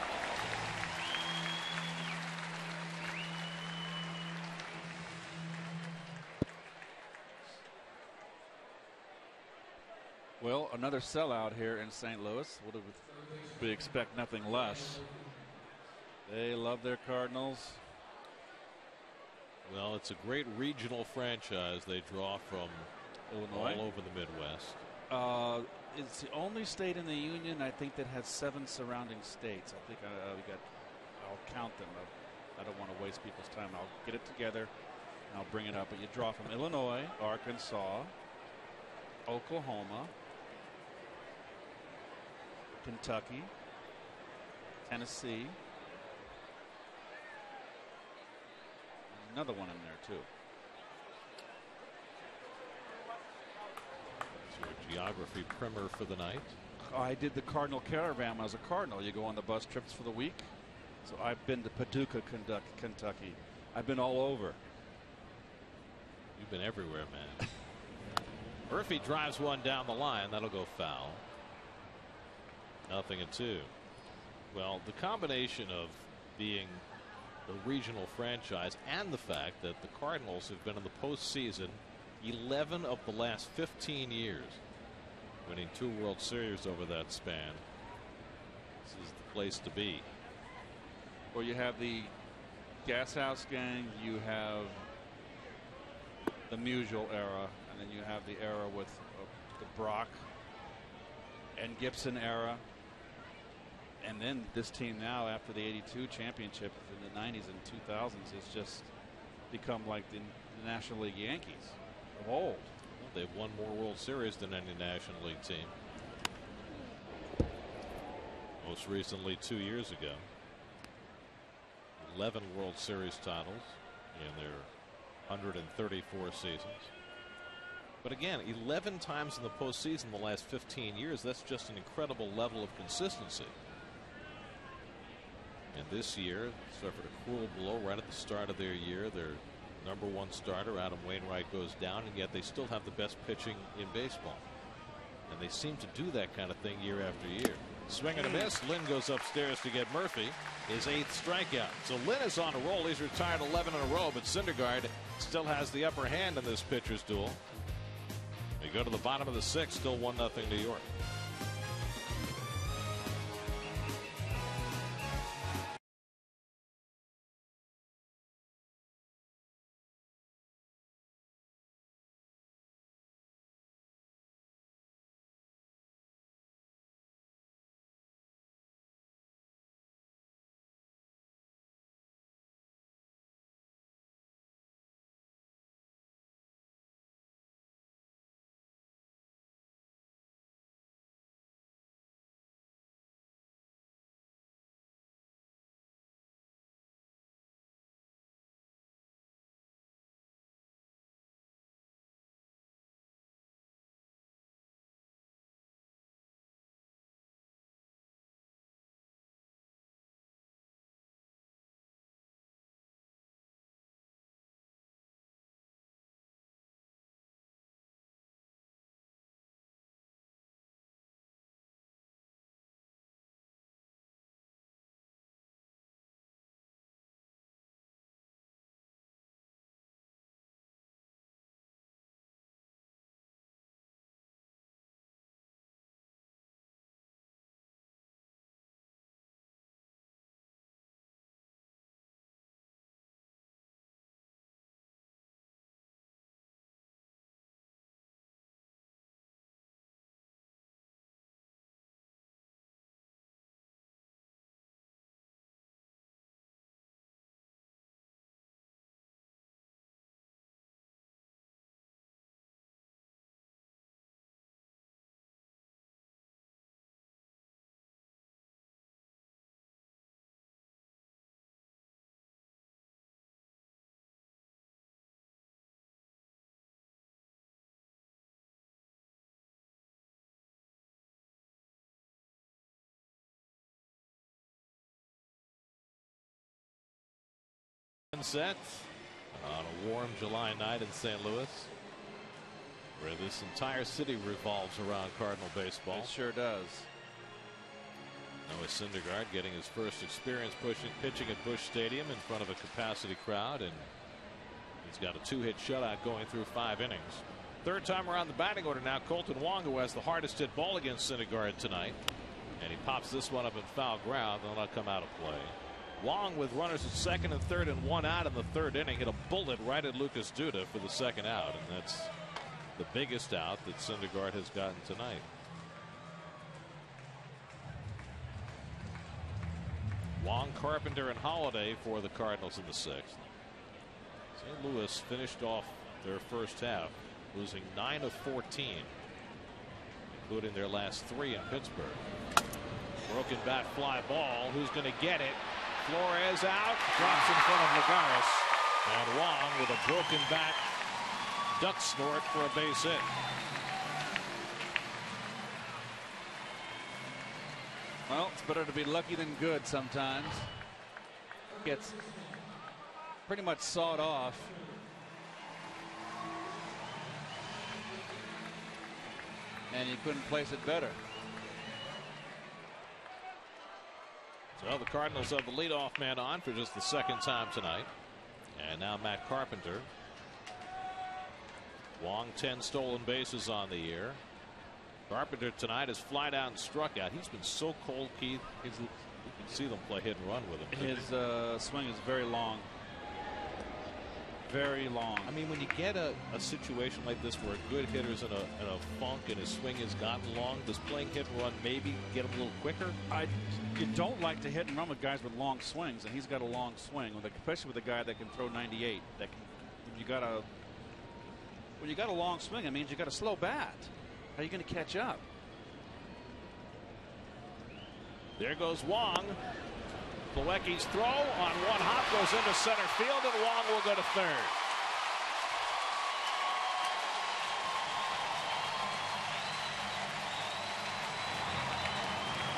Well, another sellout here in St. Louis. We expect nothing less. They love their Cardinals. Well, it's a great regional franchise. They draw from Illinois, all over the Midwest. It's the only state in the union, I think, that has 7 surrounding states. I think I'll count them. I don't want to waste people's time. I'll get it together and I'll bring it up. But you draw from Illinois, Arkansas, Oklahoma, Kentucky, Tennessee, another one in there too. Geography primer for the night. I did the Cardinal Caravan as a Cardinal. You go on the bus trips for the week. So I've been to Paducah, Kentucky. I've been all over. You've been everywhere, man. Murphy drives one down the line. That'll go foul. 0-2. Well, the combination of being the regional franchise and the fact that the Cardinals have been in the postseason 11 of the last 15 years, winning 2 World Series over that span. This is the place to be. Well, you have the Gas House Gang, you have the Musial era, and then you have the era with the Brock and Gibson era. And then this team now, after the '82 championship in the '90s and 2000s, has just become like the National League Yankees of old. Well, they've won more World Series than any National League team. Most recently 2 years ago. 11 World Series titles in their 134 seasons. But again, 11 times in the postseason the last 15 years. That's just an incredible level of consistency. And this year suffered a cruel blow right at the start of their year. Their #1 starter, Adam Wainwright, goes down, and yet they still have the best pitching in baseball. And they seem to do that kind of thing year after year. Swing and a miss. Lynn goes upstairs to get Murphy, his 8th strikeout. So Lynn is on a roll. He's retired 11 in a row, but Syndergaard still has the upper hand in this pitcher's duel. They go to the bottom of the 6th, still 1-0 New York. Set on a warm July night in St. Louis, where this entire city revolves around Cardinal baseball. It sure does. Noah Syndergaard getting his first experience pitching at Busch Stadium in front of a capacity crowd, and he's got a 2-hit shutout going through 5 innings. Third time around the batting order now. Colton Wong, who has the hardest hit ball against Syndergaard tonight, and he pops this one up in foul ground. They'll not come out of play. Wong, with runners at 2nd and 3rd and 1 out in the 3rd inning, hit a bullet right at Lucas Duda for the 2nd out, and that's the biggest out that Syndergaard has gotten tonight. Wong, Carpenter, and Holiday for the Cardinals in the 6th. St. Louis finished off their first half losing 9 of 14, including their last 3 in Pittsburgh. Broken bat fly ball. Who's going to get it? Flores out, drops in front of Lagares, and Wong with a broken bat duck snort for a base hit. Well, it's better to be lucky than good sometimes. Gets pretty much sawed off. And you couldn't place it better. So the Cardinals have the leadoff man on for just the 2nd time tonight. And now Matt Carpenter. Wong 10 stolen bases on the year. Carpenter tonight has flied out and struck out. He's been so cold, Keith. You can see them play hit and run with him. His swing is very long. Very long. I mean, when you get a situation like this where a good hitter's in a funk and his swing has gotten long, does playing hit and run maybe get him a little quicker? You don't like to hit and run with guys with long swings, and he's got a long swing, especially with a guy that can throw 98. When you got a long swing, it means you got a slow bat. How are you going to catch up? There goes Wong. Plawecki's throw on one hop goes into center field, and Wong will go to third.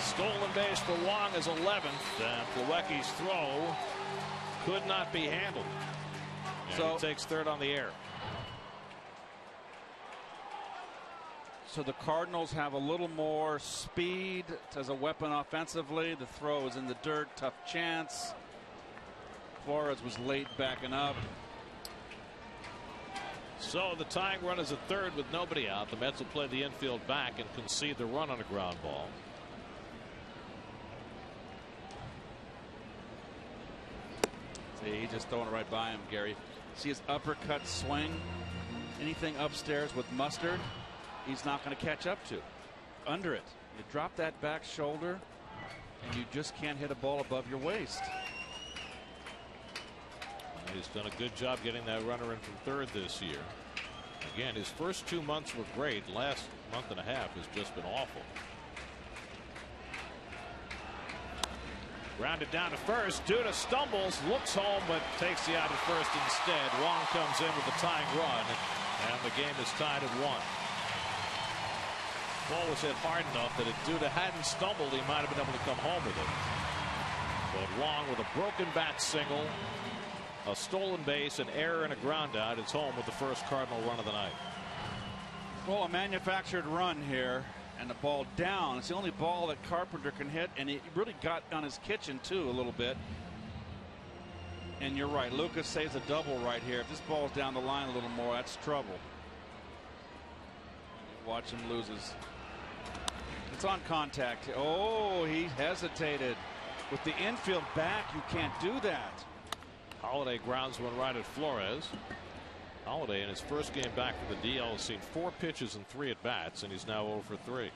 Stolen base for Wong is 11th, and Plawecki's throw could not be handled. And so he takes third on the air. So the Cardinals have a little more speed as a weapon offensively. The throw is in the dirt, tough chance. Flores was late backing up. So the tying run is at third with nobody out. The Mets will play the infield back and concede the run on a ground ball. See, he's just throwing it right by him, Gary. See his uppercut swing? Anything upstairs with mustard, he's not going to catch up to. Under it. You drop that back shoulder, and you just can't hit a ball above your waist. He's done a good job getting that runner in from third this year. Again, his first 2 months were great. Last month and a half has just been awful. Grounded down to first. Duda stumbles, looks home, but takes the out at first instead. Wong comes in with the tying run, and the game is tied at 1. Ball was hit hard enough that if Duda hadn't stumbled, he might have been able to come home with it. But Wong with a broken bat single, a stolen base, an error, and a ground out. It's home with the first Cardinal run of the night. Well, a manufactured run here, and the ball down. It's the only ball that Carpenter can hit, and he really got on his kitchen too a little bit. And you're right, Lucas saves a double right here. If this ball's down the line a little more, that's trouble. Watch him lose his. It's on contact. Oh, he hesitated. With the infield back, you can't do that. Holiday grounds one right at Flores. Holiday in his first game back from the DL has seen 4 pitches and 3 at bats, and he's now 0 for 3.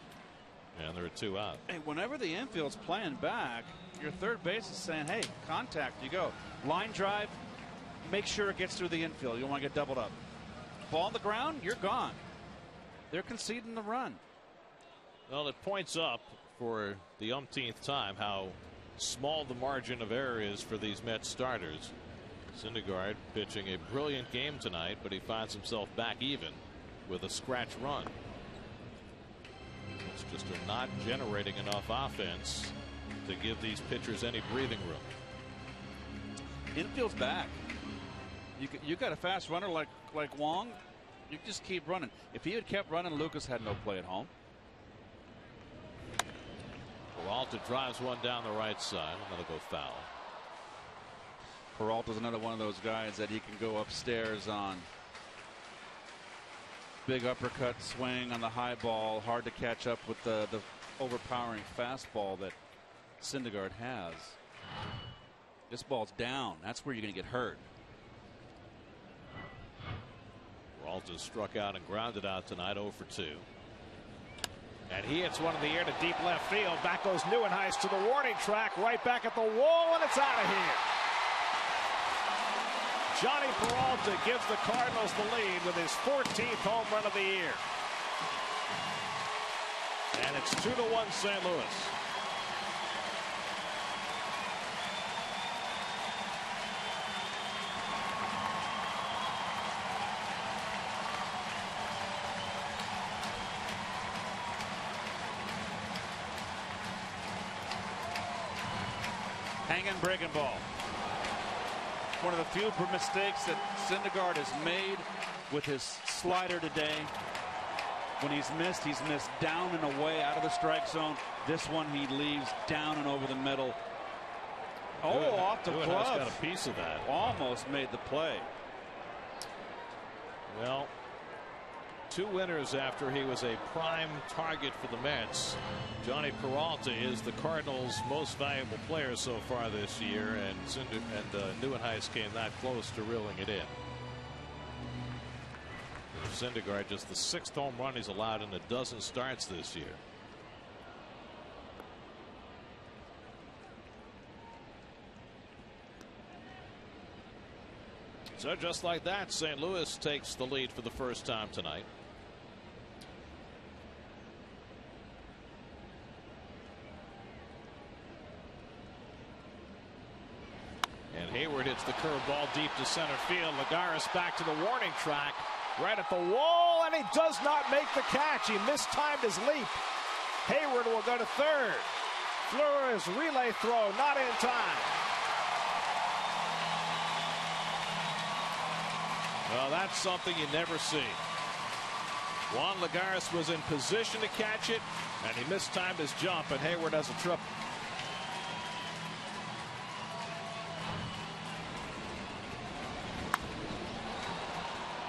And there are 2 out. Hey, whenever the infield's playing back, your third base is saying, hey, contact, you go. Line drive, make sure it gets through the infield. You don't want to get doubled up. Ball on the ground, you're gone. They're conceding the run. Well, it points up for the umpteenth time how small the margin of error is for these Mets starters. Syndergaard pitching a brilliant game tonight, but he finds himself back even with a scratch run. It's just they're not generating enough offense to give these pitchers any breathing room. Infield's back. You got a fast runner like Wong. You just keep running. If he had kept running, Lucas had no play at home. Peralta drives one down the right side. Another go foul. Peralta's another one of those guys that he can go upstairs on. Big uppercut swing on the high ball. Hard to catch up with the overpowering fastball that Syndergaard has. This ball's down. That's where you're going to get hurt. Peralta struck out and grounded out tonight, 0 for 2. And he hits one in the air to deep left field. Back goes Neuenhuis to the warning track, right back at the wall, and it's out of here. Johnny Peralta gives the Cardinals the lead with his 14th home run of the year. And it's 2-1 St. Louis. Hanging breaking ball. One of the few mistakes that Syndergaard has made with his slider today. When he's missed down and away out of the strike zone. This one he leaves down and over the middle. Oh, off the glove. Got a piece of that. Almost made the play. Well, 2 winners after he was a prime target for the Mets. Johnny Peralta is the Cardinals' most valuable player so far this year, and Neuenhuis came that close to reeling it in. Syndergaard just the 6th home run he's allowed in a dozen starts this year. So just like that, St. Louis takes the lead for the first time tonight. Hayward hits the curveball deep to center field. Lagares back to the warning track, right at the wall, and he does not make the catch. He mistimed his leap. Hayward will go to third. Fleurs relay throw, not in time. Well, that's something you never see. Juan Lagares was in position to catch it, and he mistimed his jump, and Hayward has a triple.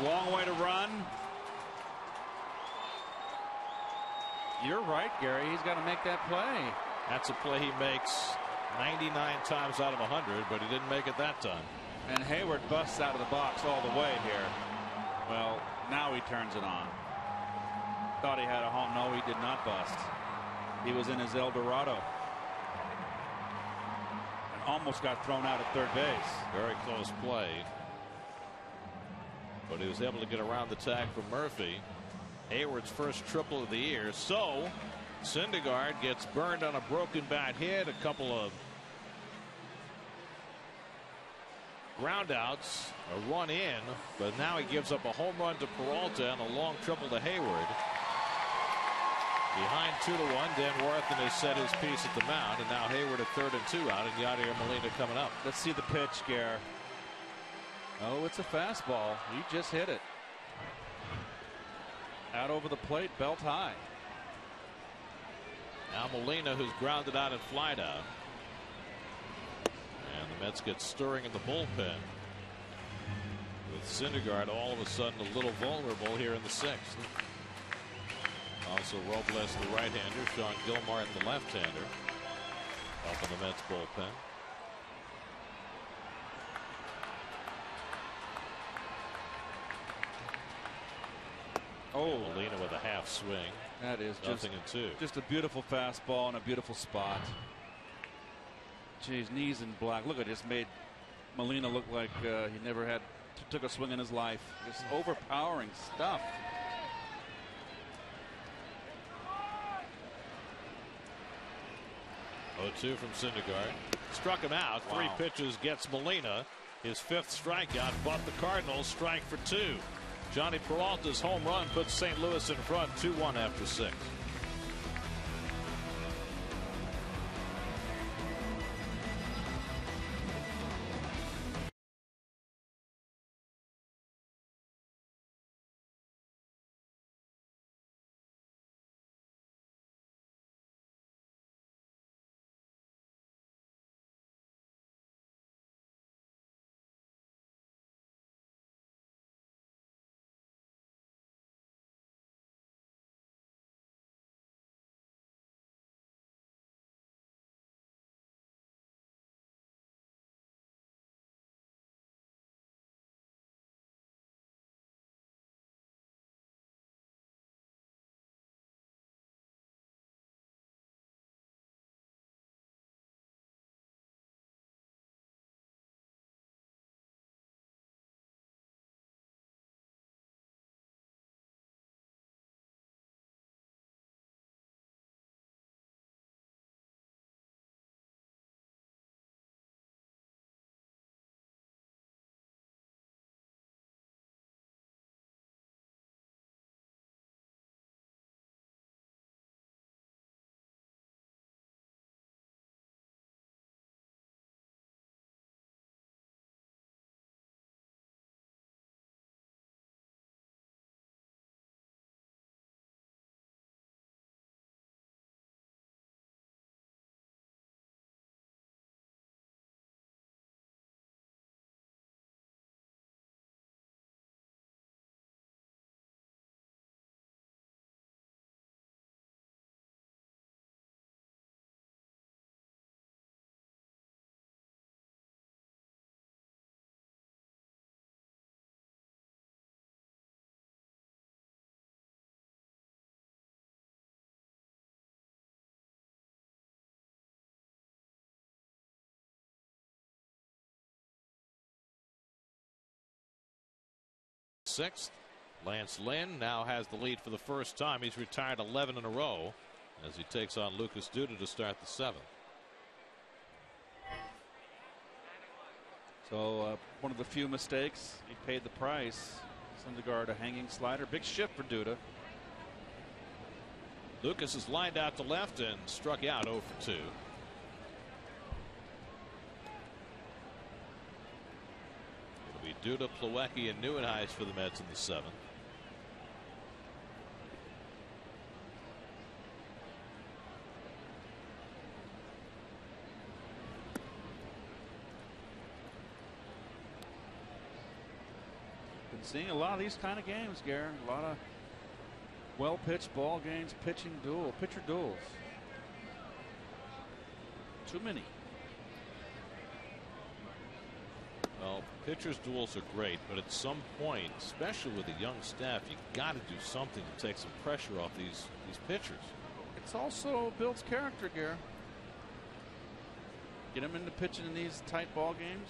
Long way to run. You're right, Gary. He's got to make that play. That's a play he makes 99 times out of 100, but he didn't make it that time. And Hayward busts out of the box all the way here. Well, now he turns it on. Thought he had a home. No, he did not bust. He was in his El Dorado. And almost got thrown out at third base. Very close play. But he was able to get around the tag from Murphy. Hayward's first triple of the year. So Syndergaard gets burned on a broken bat hit, a couple of ground outs, a run in, but now he gives up a home run to Peralta and a long triple to Hayward. Behind 2-1, Dan Worthington has set his piece at the mound, and now Hayward at 3rd and 2 out, and Yadier Molina coming up. Let's see the pitch, Gare. Oh, it's a fastball. He just hit it. Out over the plate, belt high. Now Molina, who's grounded out and flied out. And the Mets get stirring in the bullpen. With Syndergaard all of a sudden a little vulnerable here in the 6th. Also Robles, the right-hander, Sean Gilmartin, the left-hander, helping the Mets bullpen. Oh, Molina with a half swing. That is just a beautiful fastball in a beautiful spot. Geez, knees in black. Look, it just made Molina look like he never had took a swing in his life. Just overpowering stuff. Oh, 2 from Syndergaard. Struck him out. Wow. 3 pitches gets Molina. His 5th strikeout, but the Cardinals strike for 2. Johnny Peralta's home run puts St. Louis in front 2-1 after 6. Sixth, Lance Lynn now has the lead for the first time. He's retired 11 in a row as he takes on Lucas Duda to start the 7th. So one of the few mistakes. He paid the price. Syndergaard a hanging slider. Big shift for Duda. Lucas is lined out to left and struck out 0 for 2. It'll be Duda, Plawecki, and Neuenhuis for the Mets in the 7th. Been seeing a lot of these kind of games, Gary. A lot of well-pitched ball games, pitcher duels. Too many. Well, pitchers' duels are great, but at some point, especially with a young staff, you got to do something to take some pressure off these pitchers. It's also builds character, Gary. Get them into pitching in these tight ball games.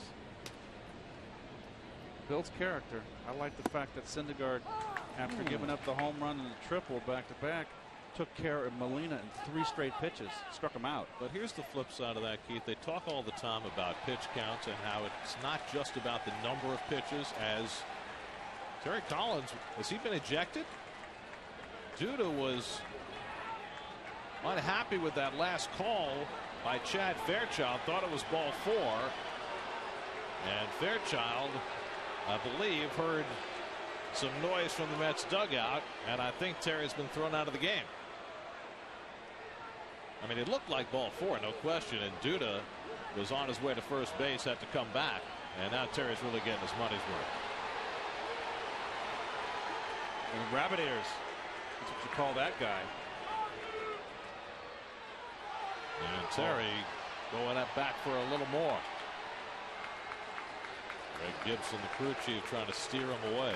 Builds character. I like the fact that Syndergaard, after giving up the home run and the triple back-to-back, took care of Molina in 3 straight pitches, struck him out. But here's the flip side of that, Keith. They talk all the time about pitch counts and how it's not just about the number of pitches. As Terry Collins, has he been ejected? Duda was unhappy with that last call by Chad Fairchild. Thought it was ball 4. And Fairchild, I believe, heard some noise from the Mets dugout, and I think Terry's been thrown out of the game. I mean, it looked like ball 4, no question, and Duda was on his way to first base, had to come back, and now Terry's really getting his money's worth. And rabbit ears. That's what you call that guy. And Terry going up back for a little more. Greg Gibson, the crew chief, trying to steer him away.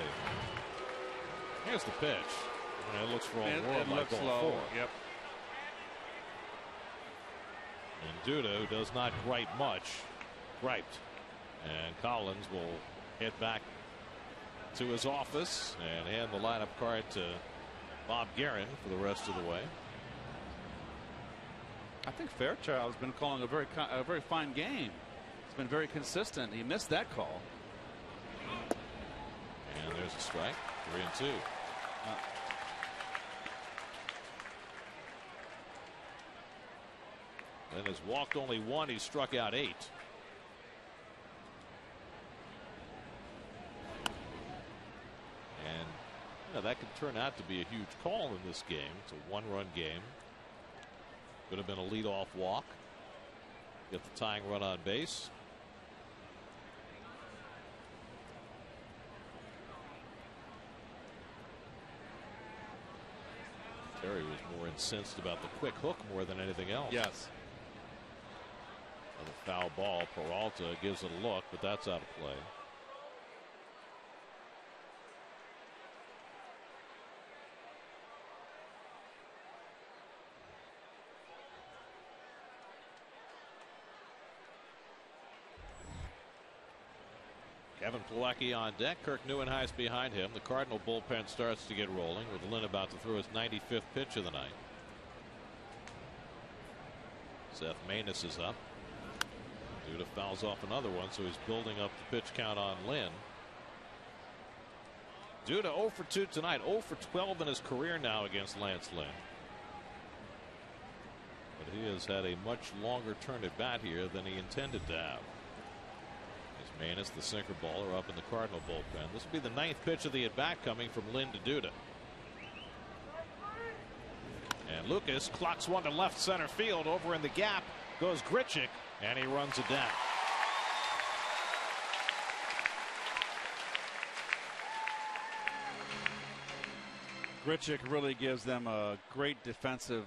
Here's the pitch. I mean, it looks for all the world like ball 4. Yep. And Duda, who does not gripe much, griped. And Collins will head back to his office and hand the lineup card to Bob Guerin for the rest of the way. I think Fairchild has been calling a very fine game. It's been very consistent. He missed that call. And there's a strike. 3-2. And has walked only 1. He struck out 8. And that could turn out to be a huge call in this game. It's a 1-run game. Could have been a leadoff walk. Get the tying run on base. Terry was more incensed about the quick hook more than anything else. Yes. Another foul ball. Peralta gives it a look, but that's out of play. Kevin Plawecki on deck. Kirk Neuenhuis behind him. The Cardinal bullpen starts to get rolling with Lynn about to throw his 95th pitch of the night. Seth Maness is up. Duda fouls off another one, so he's building up the pitch count on Lynn. Duda 0 for 2 tonight. 0 for 12 in his career now against Lance Lynn. But he has had a much longer turn at bat here than he intended to have. Maness, the sinker baller, up in the Cardinal bullpen. This will be the 9th pitch of the at-bat coming from Lynn to Duda. And Lucas clocks one to left center field. Over in the gap goes Grichuk, and he runs it down. Grichuk really gives them a great defensive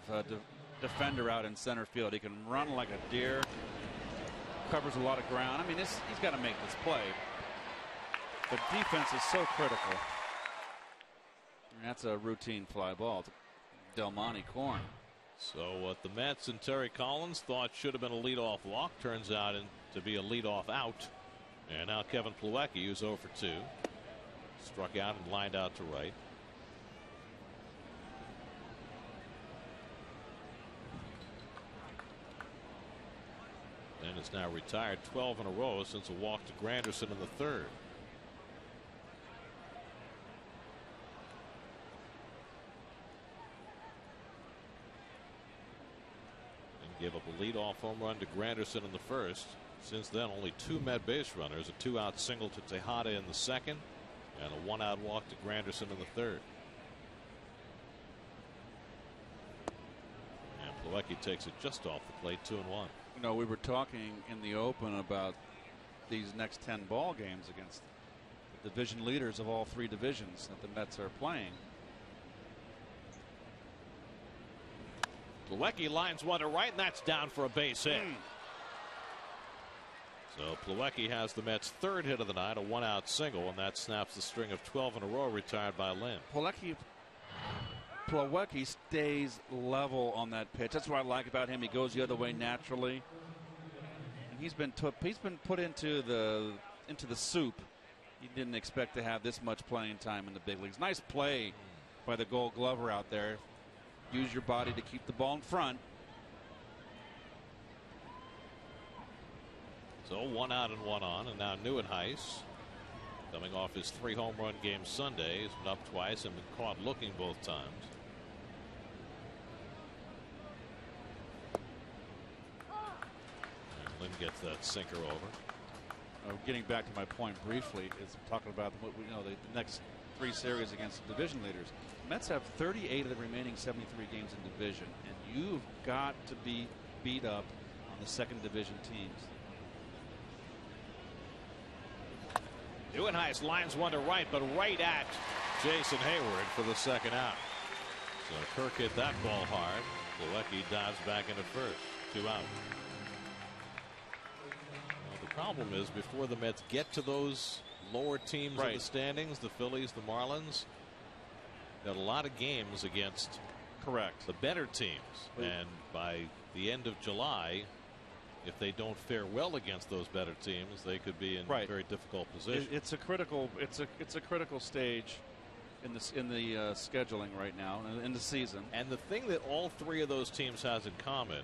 defender out in center field. He can run like a deer. Covers a lot of ground. I mean, he's got to make this play. The defense is so critical. And that's a routine fly ball to Del Monte Corn. So what the Mets and Terry Collins thought should have been a leadoff walk turns out to be a leadoff out. And now Kevin Plawecki, who's 0 for 2, struck out and lined out to right. And has now retired 12 in a row since a walk to Granderson in the third. And gave up a leadoff home run to Granderson in the first. Since then, only 2 Met base runners, a 2-out single to Tejada in the second, and a 1-out walk to Granderson in the third. And Plawecki takes it just off the plate, 2-1. You know, we were talking in the open about these next 10 ball games against the division leaders of all 3 divisions that the Mets are playing. Plawecki lines one to right, and that's down for a base hit. So Plawecki has the Mets' 3rd hit of the night, a 1-out single, and that snaps the string of 12 in a row retired by Lim. Plawecki stays level on that pitch. That's what I like about him. He goes the other way naturally. And he's been put into the soup. He didn't expect to have this much playing time in the big leagues. Nice play by the Gold Glover out there. Use your body to keep the ball in front. So 1 out and 1 on, and now NYN coming off his 3 home run game Sunday. He's been up twice and been caught looking both times. And Lynn gets that sinker over. Getting back to my point briefly is talking about the next 3 series against the division leaders. The Mets have 38 of the remaining 73 games in division, and you've got to be beat up on the second division teams. NYN lines one to right, but right at Jason Hayward for the 2nd out. So Kirk hit that ball hard. Plawecki dives back into first. 2 out. Well, the problem is before the Mets get to those lower teams in the standings, the Phillies, the Marlins, got a lot of games against the better teams. And by the end of July, if they don't fare well against those better teams, they could be in a very difficult position. It's a critical stage in the scheduling right now in the season. And the thing that all 3 of those teams has in common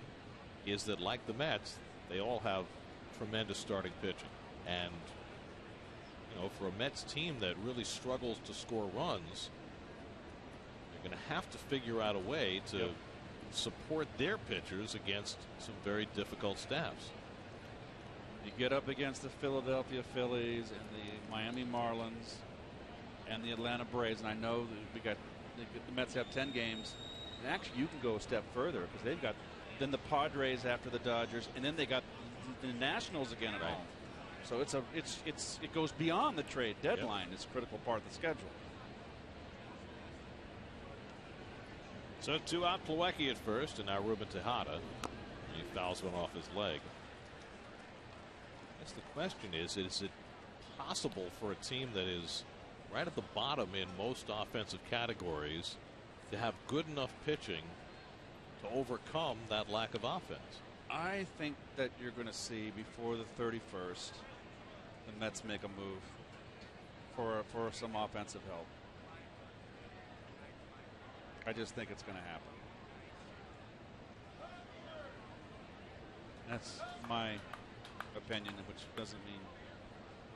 is that, like the Mets, they all have tremendous starting pitching. And for a Mets team that really struggles to score runs, they're going to have to figure out a way to support their pitchers against some very difficult staffs. You get up against the Philadelphia Phillies and the Miami Marlins and the Atlanta Braves, and I know that the Mets have 10 games. And actually, you can go a step further because they've got then the Padres after the Dodgers, and then they got the Nationals again at home. So it goes beyond the trade deadline. It's a critical part of the schedule. So 2 out Plawecki at first, and now Ruben Tejada. He fouls one off his leg. I guess the question is it possible for a team that is right at the bottom in most offensive categories to have good enough pitching to overcome that lack of offense? I think that you're going to see before the 31st the Mets make a move for some offensive help. I just think it's going to happen. That's my opinion, which doesn't mean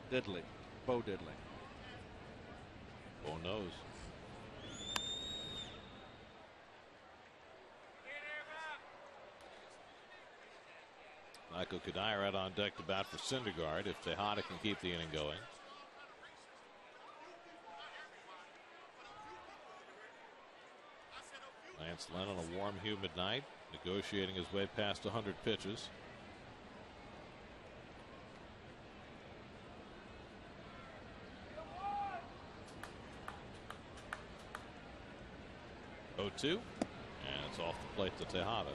diddly. Bo diddly. Bo knows. Michael Kadire out on deck to bat for Syndergaard if Tejada can keep the inning going. Lance Lynn on a warm, humid night, negotiating his way past 100 pitches. Oh, 2, and it's off the plate to Tejada.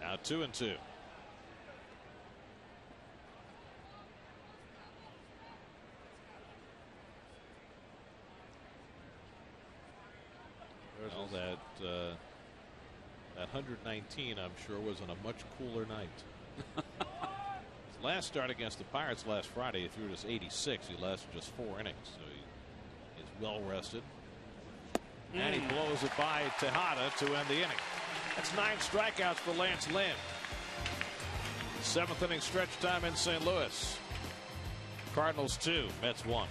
Now 2-2. Well, that 119, I'm sure, was on a much cooler night. His last start against the Pirates last Friday, he threw just 86. He lasted just 4 innings, so he is well rested. And he blows it by Tejada to end the inning. That's 9 strikeouts for Lance Lynn. 7th inning stretch time in St. Louis. Cardinals 2, Mets 1.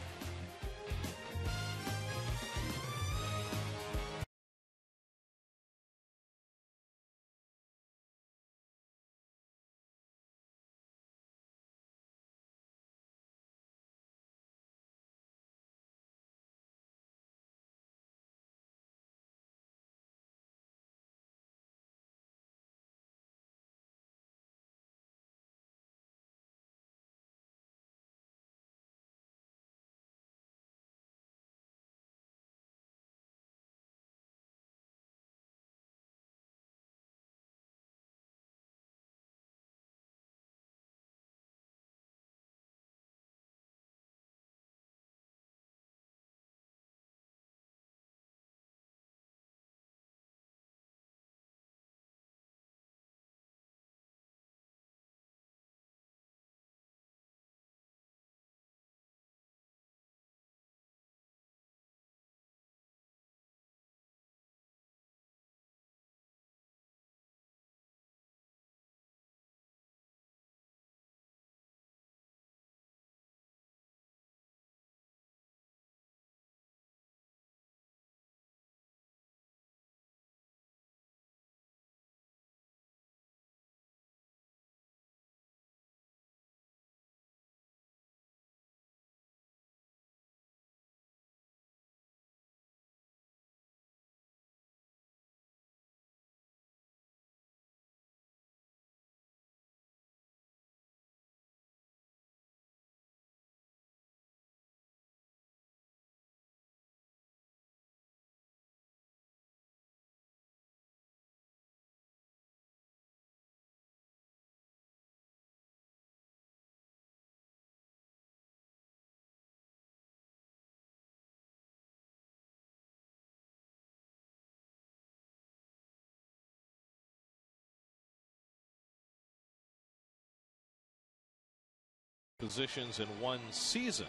Positions in one season.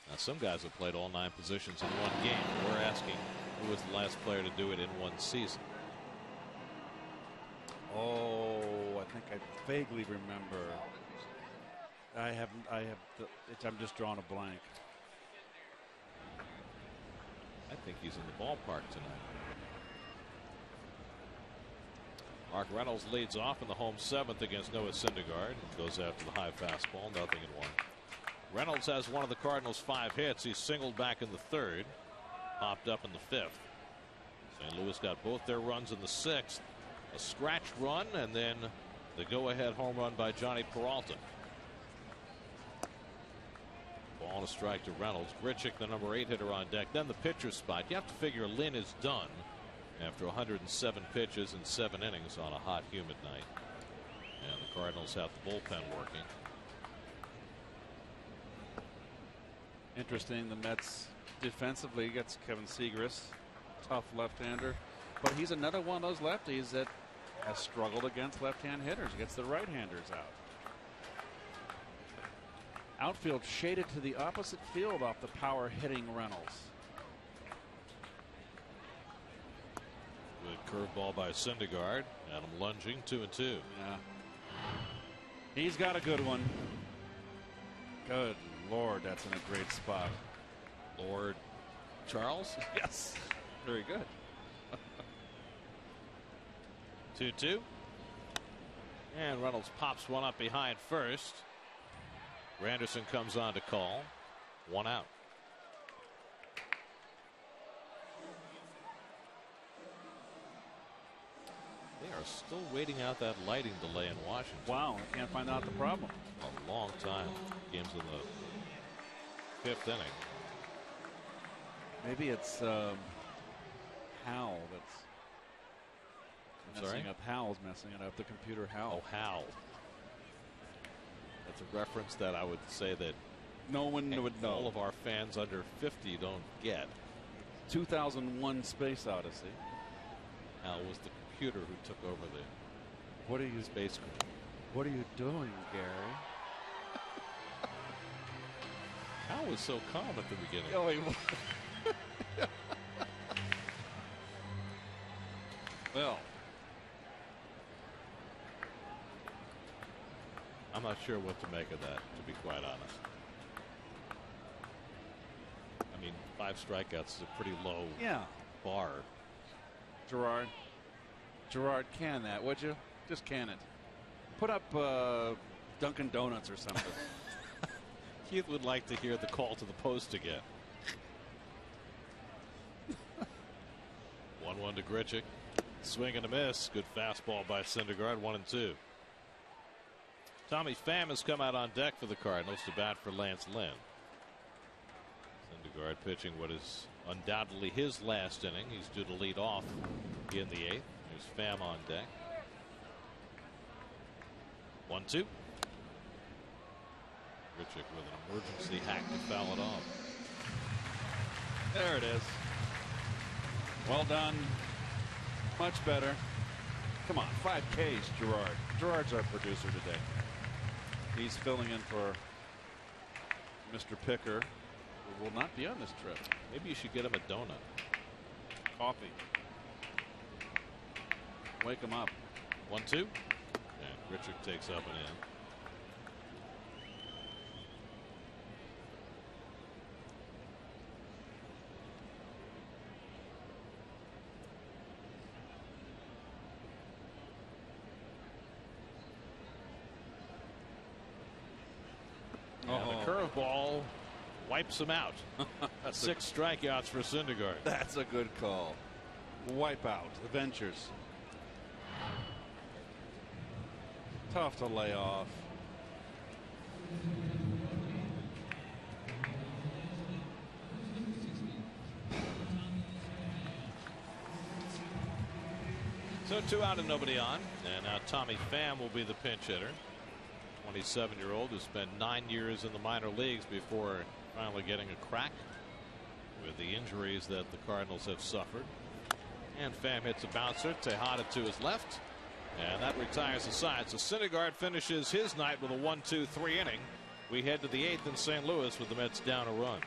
Now, some guys have played all 9 positions in one game. We're asking who was the last player to do it in one season. Oh, I think I vaguely remember. I'm just drawing a blank. I think he's in the ballpark tonight. Mark Reynolds leads off in the home 7th against Noah Syndergaard. Goes after the high fastball, 0-1. Reynolds has one of the Cardinals' 5 hits. He's singled back in the 3rd, popped up in the 5th. St. Louis got both their runs in the 6th. A scratched run and then the go-ahead home run by Johnny Peralta. Ball and a strike to Reynolds. Grichuk, the number 8 hitter, on deck. Then the pitcher's spot. You have to figure Lynn is done after 107 pitches and 7 innings on a hot, humid night. And the Cardinals have the bullpen working. Interesting, the Mets defensively gets Kevin Segras, tough left-hander, but he's another one of those lefties that has struggled against left-hand hitters. Gets the right-handers out. Outfield shaded to the opposite field off the power hitting Reynolds. Good curveball by Syndergaard. Adam lunging, 2-2. Yeah. He's got a good one. Good Lord, that's in a great spot. Lord Charles? Yes. Very good. 2-2. And Reynolds pops one up behind first. Granderson comes on to call. 1 out. They are still waiting out that lighting delay in Washington. Wow, I can't find out the problem. A long time. Game's in the 5th inning. Maybe it's Hal that's messing up. Hal's messing it up. The computer Hal. Oh, Hal. That's a reference that I would say that no one would know. All of our fans under 50 don't get. 2001 Space Odyssey. Al was the computer who took over the What are you space crew. What are you doing, Gary? Al was so calm at the beginning. Oh, he well, I'm not sure what to make of that, to be quite honest. I mean, 5 strikeouts is a pretty low bar. Gerard, can that, would you? Just can it. Put up Dunkin' Donuts or something. Keith would like to hear the call to the post again. 1-1 to Grichuk. Swing and a miss. Good fastball by Syndergaard. 1-2. Tommy Pham has come out on deck for the Cardinals to bat for Lance Lynn. Syndergaard pitching what is undoubtedly his last inning. He's due to lead off in the 8th. There's Pham on deck. 1-2. Grichuk with an emergency hack to foul it off. There it is. Well done. Much better. Come on, 5 Ks, Gerard. Gerard's our producer today. He's filling in for Mr. Picker, who will not be on this trip. Maybe you should get him a donut. Coffee. Wake him up. 1-2. And Grichuk takes up and in. And the curveball wipes him out. 6 strikeouts for Syndergaard. That's a good call. Wipe out the Ventures. Tough to lay off. So 2 out and nobody on. And now Tommy Pham will be the pinch hitter. 27-year-old who spent 9 years in the minor leagues before finally getting a crack with the injuries that the Cardinals have suffered. And Pham hits a bouncer. Tejada to his left. And that retires the side. So Syndergaard finishes his night with a 1-2-3 inning. We head to the 8th in St. Louis with the Mets down a run.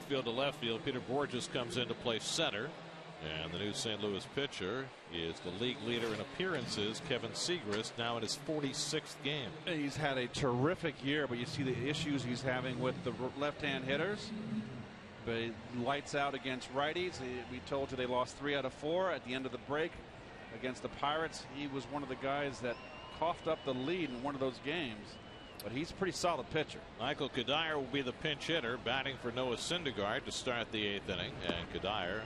field to left field. Peter Borges comes in to play center. And the new St. Louis pitcher is the league leader in appearances, Kevin Segrist, now in his 46th game. He's had a terrific year, but you see the issues he's having with the left-hand hitters. But he lights out against righties. We told you they lost 3 out of 4 at the end of the break against the Pirates. He was one of the guys that coughed up the lead in one of those games. But he's a pretty solid pitcher. Michael Kadire will be the pinch hitter, batting for Noah Syndergaard to start the 8th inning. And Kadire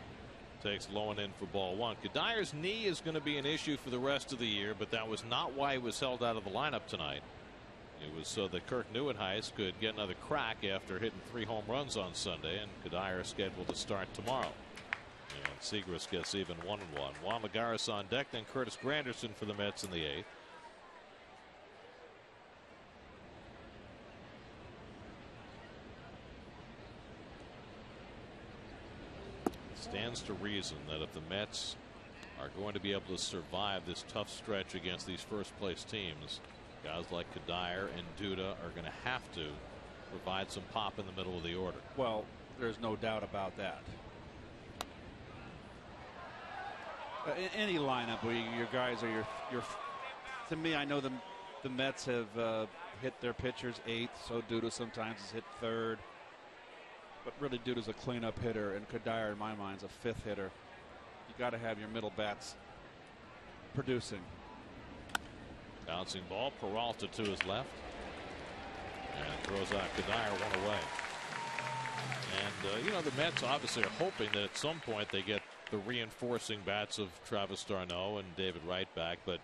takes low and in for ball 1. Kadire's knee is going to be an issue for the rest of the year, but that was not why he was held out of the lineup tonight. It was so that Kirk Neuenhuis could get another crack after hitting 3 home runs on Sunday, and Kadire is scheduled to start tomorrow. And Segrist gets even 1-1. Juan Lagares on deck, then Curtis Granderson for the Mets in the 8th. Stands to reason that if the Mets are going to be able to survive this tough stretch against these first place teams, guys like Kadire and Duda are going to have to provide some pop in the middle of the order. Well, there's no doubt about that. In any lineup where your guys are your to me, I know the Mets have hit their pitchers 8th, so Duda sometimes is hit 3rd. But really, Duda's a cleanup hitter, and Kadire, in my mind, is a 5th hitter. You got to have your middle bats producing. Bouncing ball, Peralta to his left, and throws out Kadire 1 away. And you know, the Mets obviously are hoping that at some point they get the reinforcing bats of Travis d'Arnaud and David Wright back, but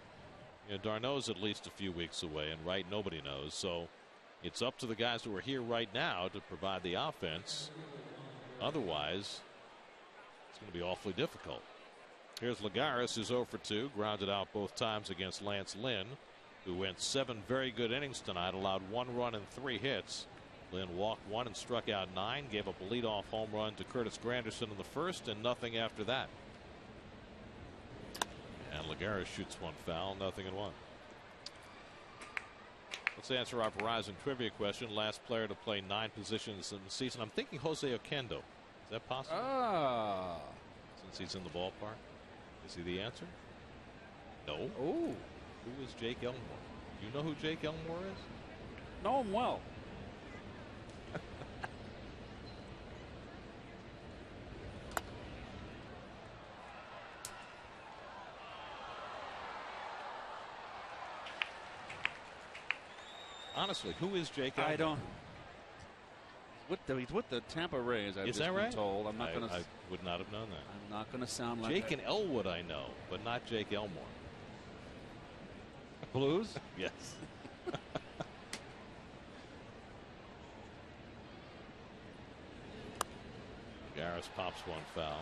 you know, d'Arnaud's at least a few weeks away, and Wright nobody knows. So it's up to the guys who are here right now to provide the offense. Otherwise, it's going to be awfully difficult. Here's Lagares, who's 0 for 2, grounded out both times against Lance Lynn, who went 7 very good innings tonight, allowed 1 run and 3 hits. Lynn walked 1 and struck out 9, gave up a leadoff home run to Curtis Granderson in the first, and nothing after that. And Lagares shoots 1 foul, 0-1. Let's answer our Verizon trivia question. Last player to play 9 positions in the season. I'm thinking Jose Oquendo. Is that possible? Since he's in the ballpark. Is he the answer? No. Oh. Who is Jake Elmore? Do you know who Jake Elmore is? Know him well. Honestly, who is Jake Elmore? I don't. He's with the Tampa Rays. I've Is just that right? been told. I'm not going to. I would not have known that. I'm not going to sound like Jake and Elwood I know, but not Jake Elmore. Blues. Yes. Garris pops 1 foul.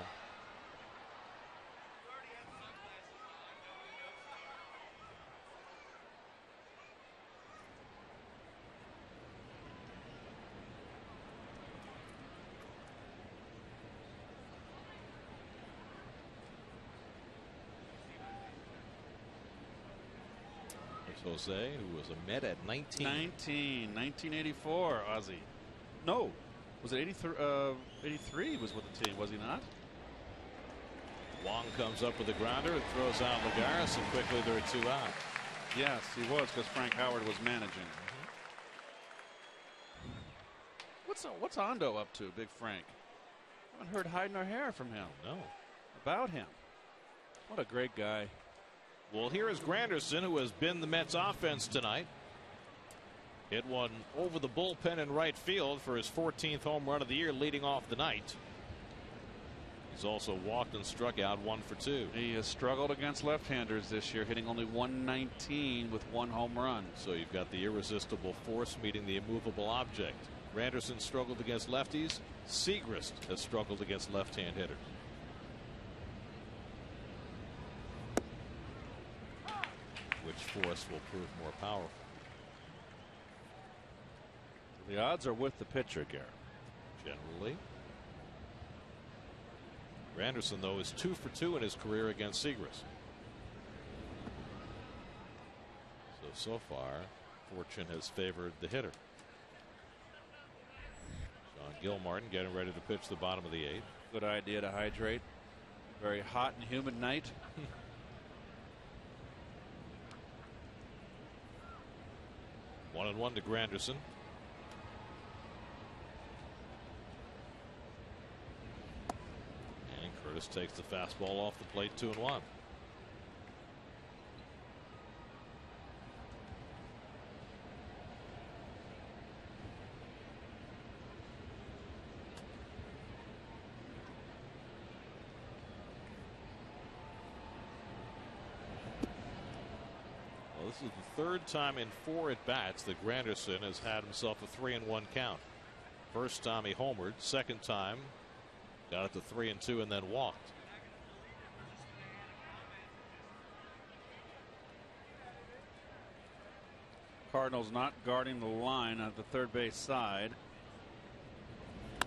Jose, who was a Met at 19. 1984, Ozzie. No. Was it 83? 83 was with the team, was he not? Wong comes up with a grounder and throws out Lagares, and quickly there are 2 out. Yes, he was, because Frank Howard was managing. What's Hondo up to, Big Frank? I haven't heard hide nor hair from him. No. About him. What a great guy. Well, here is Granderson, who has been the Mets offense tonight. Hit one over the bullpen in right field for his 14th home run of the year, leading off the night. He's also walked and struck out 1 for 2. He has struggled against left-handers this year, hitting only 119 with 1 home run. So you've got the irresistible force meeting the immovable object. Granderson struggled against lefties. Segrist has struggled against left-hand hitters. Which force will prove more powerful? The odds are with the pitcher, Garrett. Generally. Granderson, though, is 2 for 2 in his career against Segrist. So far, fortune has favored the hitter. Gil Martin getting ready to pitch the bottom of the 8th. Good idea to hydrate. Very hot and humid night. 1-1 to Granderson. And Curtis takes the fastball off the plate, 2-1. This is the third time in 4 at-bats that Granderson has had himself a 3-1 count. First time he homered, second time got it to 3-2 and then walked. Cardinals not guarding the line at the third base side.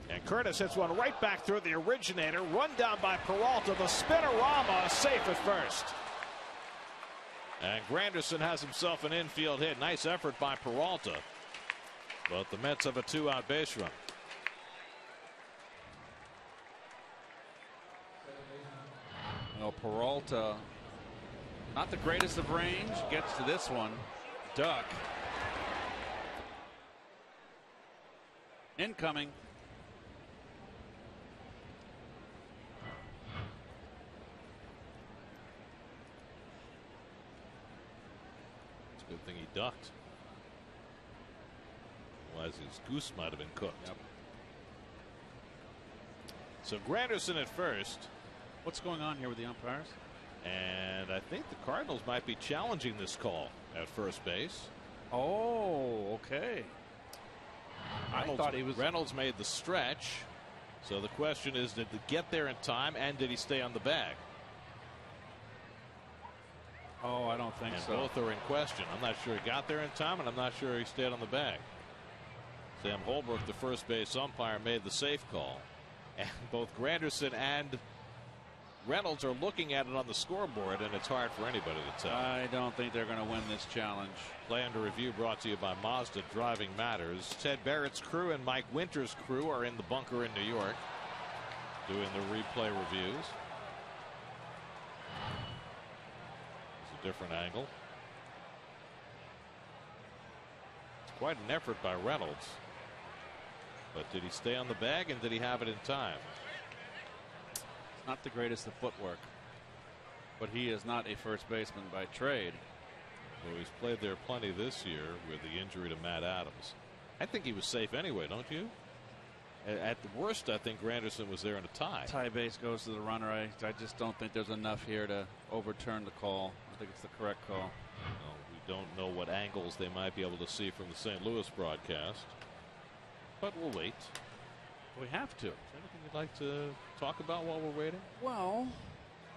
And Curtis hits one right back through the originator. Run down by Peralta. The spinorama safe at first. And Granderson has himself an infield hit. Nice effort by Peralta. But the Mets have a 2-out base run. Well, Peralta, not the greatest of range, gets to this one. Duck. Incoming. Good thing he ducked. Otherwise his goose might have been cooked. Yep. So Granderson at first. What's going on here with the umpires? And I think the Cardinals might be challenging this call at first base. Oh, okay. I thought he was. Reynolds made the stretch. So the question is, did he get there in time and did he stay on the bag? Oh, I don't think and so. Both are in question. I'm not sure he got there in time, and I'm not sure he stayed on the bag. Sam Holbrook, the first base umpire, made the safe call. And both Granderson and Reynolds are looking at it on the scoreboard, and it's hard for anybody to tell. I don't think they're going to win this challenge. Play Under Review brought to you by Mazda Driving Matters. Ted Barrett's crew and Mike Winter's crew are in the bunker in New York doing the replay reviews. Different angle. It's quite an effort by Reynolds. But did he stay on the bag and did he have it in time? It's not the greatest of footwork, but he is not a first baseman by trade. Well, he's played there plenty this year with the injury to Matt Adams. I think he was safe anyway, don't you? At the worst, I think Granderson was there in a tie. Tie base goes to the runner. I just don't think there's enough here to overturn the call. I think it's the correct call. Well, we don't know what angles they might be able to see from the St. Louis broadcast, but we'll wait. We have to. Is there anything you'd like to talk about while we're waiting? Well,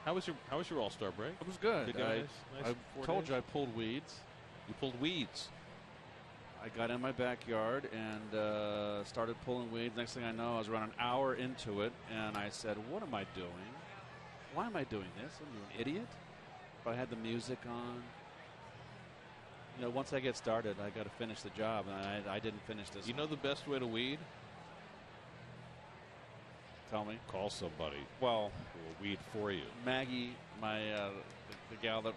how was your All-Star break? It was good. Did you have a nice I told you I pulled weeds. You pulled weeds. I got in my backyard and started pulling weeds. Next thing I know, I was around an hour into it, and I said, "What am I doing? Why am I doing this? Am I an idiot?" But I had the music on. You know, once I get started, I got to finish the job, and I didn't finish this. You know the best way to weed? Tell me. Call somebody. Well, who will weed for you. Maggie, my the gal that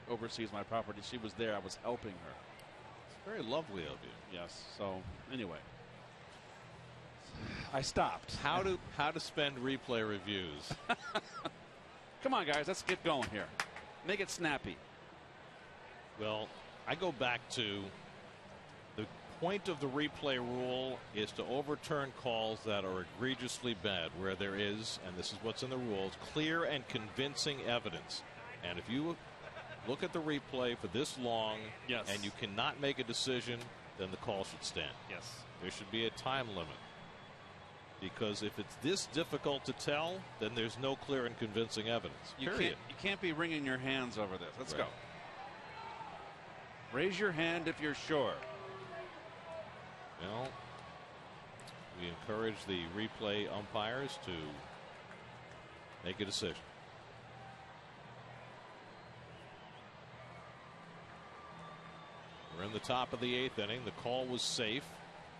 oversees my property, she was there. I was helping her. Very lovely of you. Yes. So anyway, I stopped. How to spend replay reviews? Come on, guys. Let's get going here. Make it snappy. Well, I go back to the point of the replay rule is to overturn calls that are egregiously bad, where there is, and this is what's in the rules, clear and convincing evidence. And if you look at the replay for this long, yes, and you cannot make a decision, then the call should stand. Yes. There should be a time limit. Because if it's this difficult to tell, then there's no clear and convincing evidence. You can't be wringing your hands over this. Let's go. Raise your hand if you're sure. Well, we encourage the replay umpires to make a decision. We're in the top of the 8th inning. The call was safe.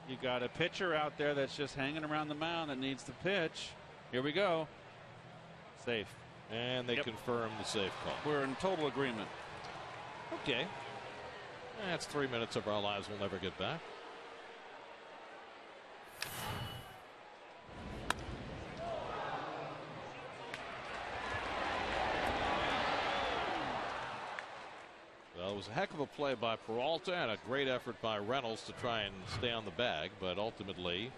You got a pitcher out there that's just hanging around the mound that needs to pitch. Here we go. Safe. And they confirm the safe call. We're in total agreement. Okay. That's 3 minutes of our lives we'll never get back. Well, it was a heck of a play by Peralta and a great effort by Reynolds to try and stay on the bag, but ultimately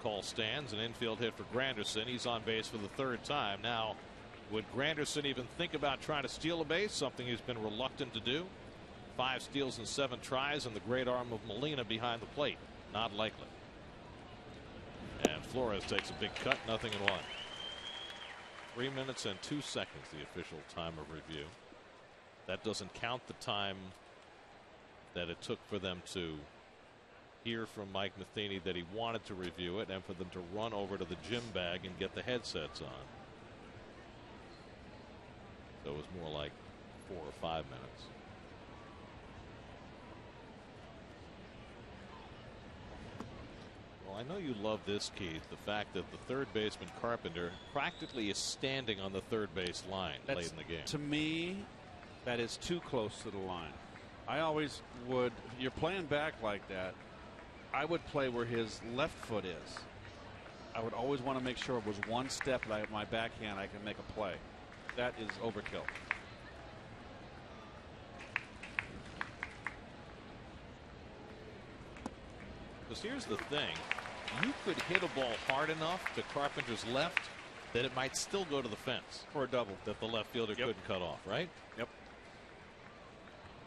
call stands. An infield hit for Granderson. He's on base for the third time. Now, would Granderson even think about trying to steal a base, something he's been reluctant to do? 5 steals and 7 tries, and the great arm of Molina behind the plate. Not likely. And Flores takes a big cut, 0-1. 3 minutes and 2 seconds, the official time of review. That doesn't count the time that it took for them to hear from Mike Matheny that he wanted to review it, and for them to run over to the gym bag and get the headsets on. So it was more like 4 or 5 minutes. Well, I know you love this, Keith, the fact that the third baseman Carpenter practically is standing on the third base line late in the game. To me, that is too close to the line. I always would, if you're playing back like that, I would play where his left foot is. I would always want to make sure it was one step that my backhand I can make a play. That is overkill. Because here's the thing. You could hit a ball hard enough to Carpenter's left that it might still go to the fence. For a double. That the left fielder couldn't cut off, right? Yep.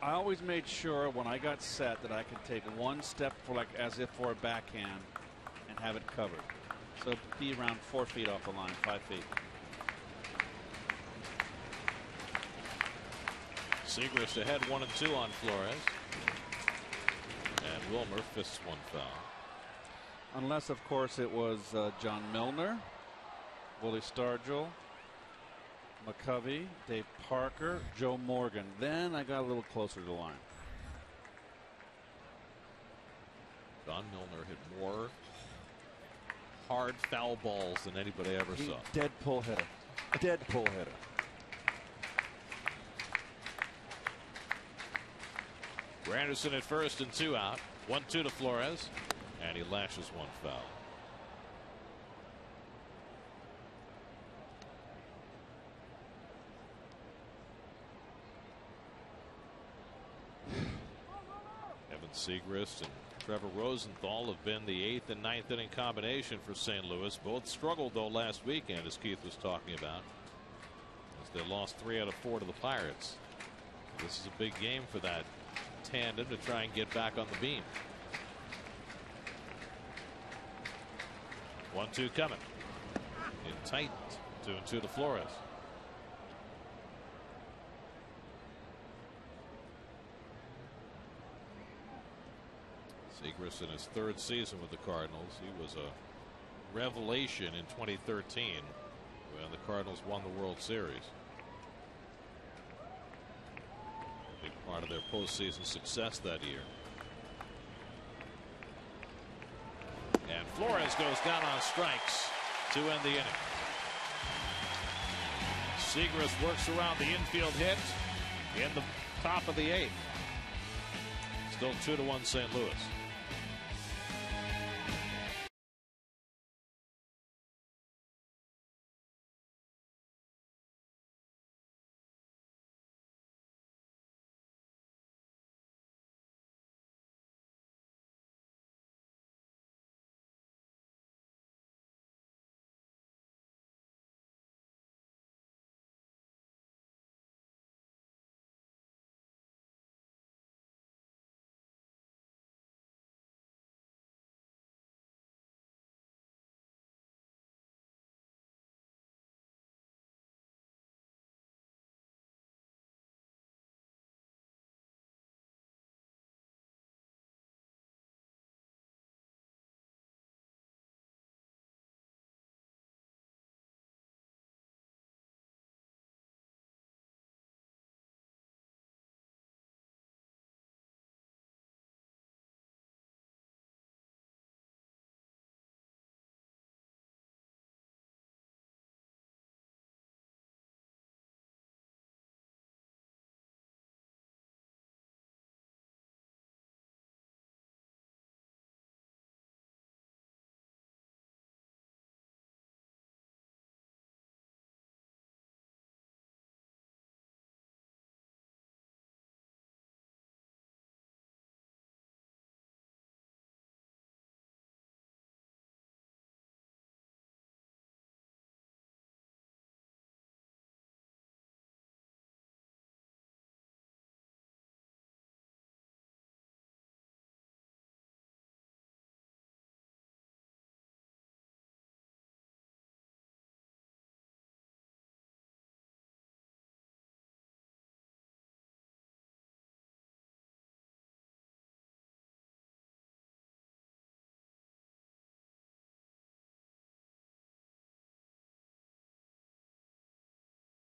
I always made sure when I got set that I could take one step for, like, as if for a backhand and have it covered. So be around 4 feet off the line, 5 feet. Segrist ahead 1-2 on Flores. And Wilmer fists one foul. Unless, of course, it was John Milner, Willie Stargell, McCovey, Dave Parker, Joe Morgan. Then I got a little closer to the line. John Milner hit more hard foul balls than anybody ever saw. Dead pull hitter. Dead pull hitter. Granderson at first and 2 out. 1-2 to Flores. And he lashes one foul. Evan Segrist and Trevor Rosenthal have been the 8th and 9th inning combination for St. Louis. Both struggled, though, last weekend, as Keith was talking about, as they lost 3 out of 4 to the Pirates. This is a big game for that tandem to try and get back on the beam. 1-2 coming. In tight. 2-2 to Flores. Segrist in his 3rd season with the Cardinals. He was a revelation in 2013 when the Cardinals won the World Series. A big part of their postseason success that year. And Flores goes down on strikes to end the inning. Segrist works around the infield hit in the top of the 8th. Still 2-1 St. Louis.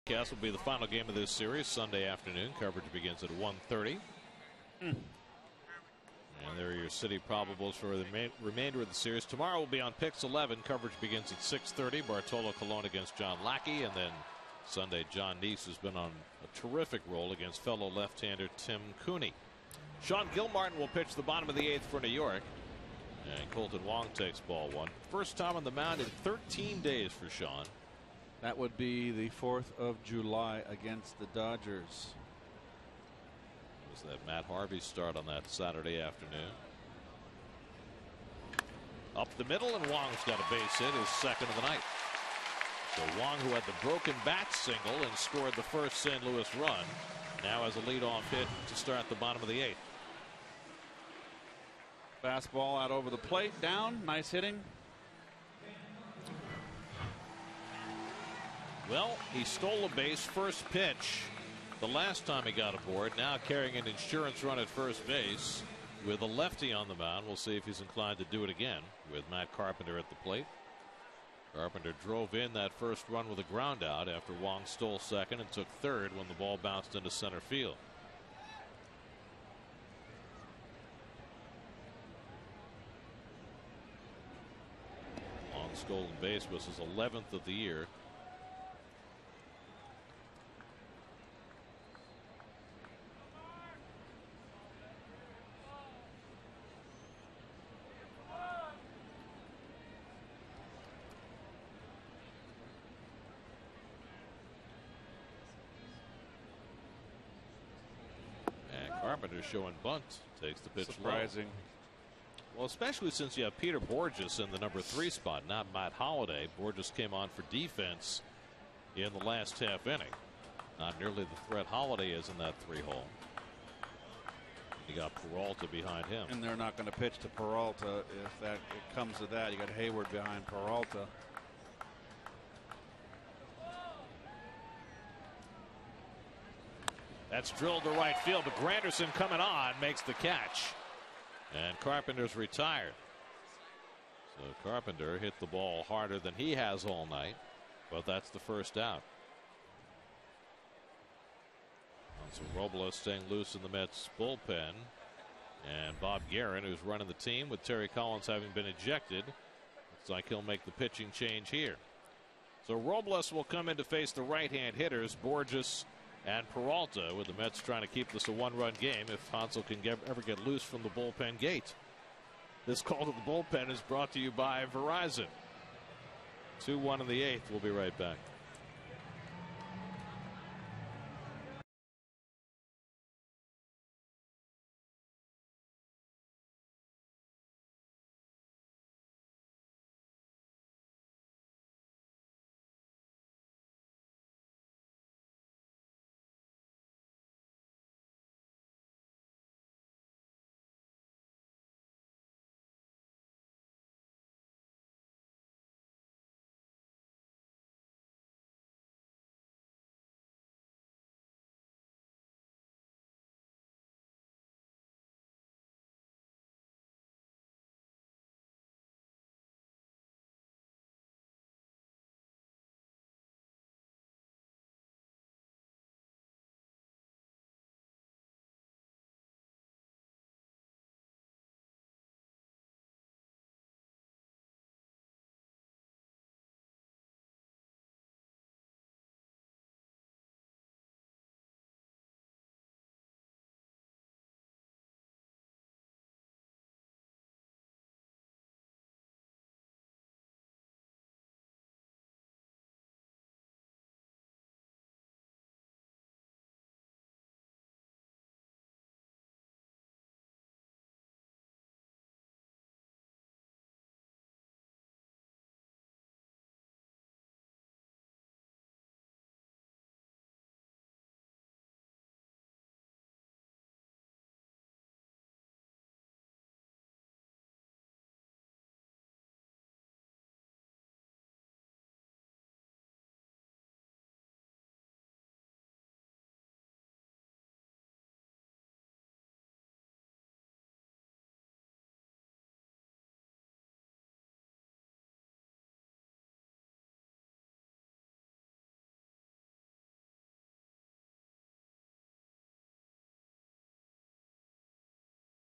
Broadcast will be the final game of this series Sunday afternoon. Coverage begins at 1:30. And there are your city probables for the remainder of the series. Tomorrow will be on Pix 11. Coverage begins at 6:30. Bartolo Colon against John Lackey. And then Sunday, John Neese has been on a terrific role against fellow left-hander Tim Cooney. Sean Gilmartin will pitch the bottom of the 8th for New York. And Colton Wong takes ball 1. First time on the mound in 13 days for Sean. That would be the 4th of July against the Dodgers. Was that Matt Harvey start on that Saturday afternoon? Up the middle, and Wong's got a base hit, his second of the night. So Wong, who had the broken bat single and scored the first St. Louis run, now has a leadoff hit to start the bottom of the 8th. Fastball out over the plate, down, nice hitting. Well, he stole a base first pitch the last time he got aboard. Now carrying an insurance run at first base with a lefty on the mound. We'll see if he's inclined to do it again with Matt Carpenter at the plate. Carpenter drove in that first run with a ground out after Wong stole second and took third when the ball bounced into center field. Wong's stolen base was his 11th of the year. Carpenter showing bunt, takes the pitch surprising. Low. Well, especially since you have Peter Borges in the number 3 spot, not Matt Holliday. Borges came on for defense in the last half inning. Not nearly the threat Holliday is in that 3 hole. You got Peralta behind him. And they're not going to pitch to Peralta if it comes to that. You got Hayward behind Peralta. That's drilled to right field, but Granderson coming on makes the catch. And Carpenter's retired. So Carpenter hit the ball harder than he has all night, but that's the first out. So Robles staying loose in the Mets bullpen. And Bob Guerin, who's running the team with Terry Collins having been ejected, looks like he'll make the pitching change here. So Robles will come in to face the right-hand hitters, Borges and Peralta, with the Mets trying to keep this a 1-run game if Hansel can ever get loose from the bullpen gate. This call to the bullpen is brought to you by Verizon. 2-1 in the 8th. We'll be right back.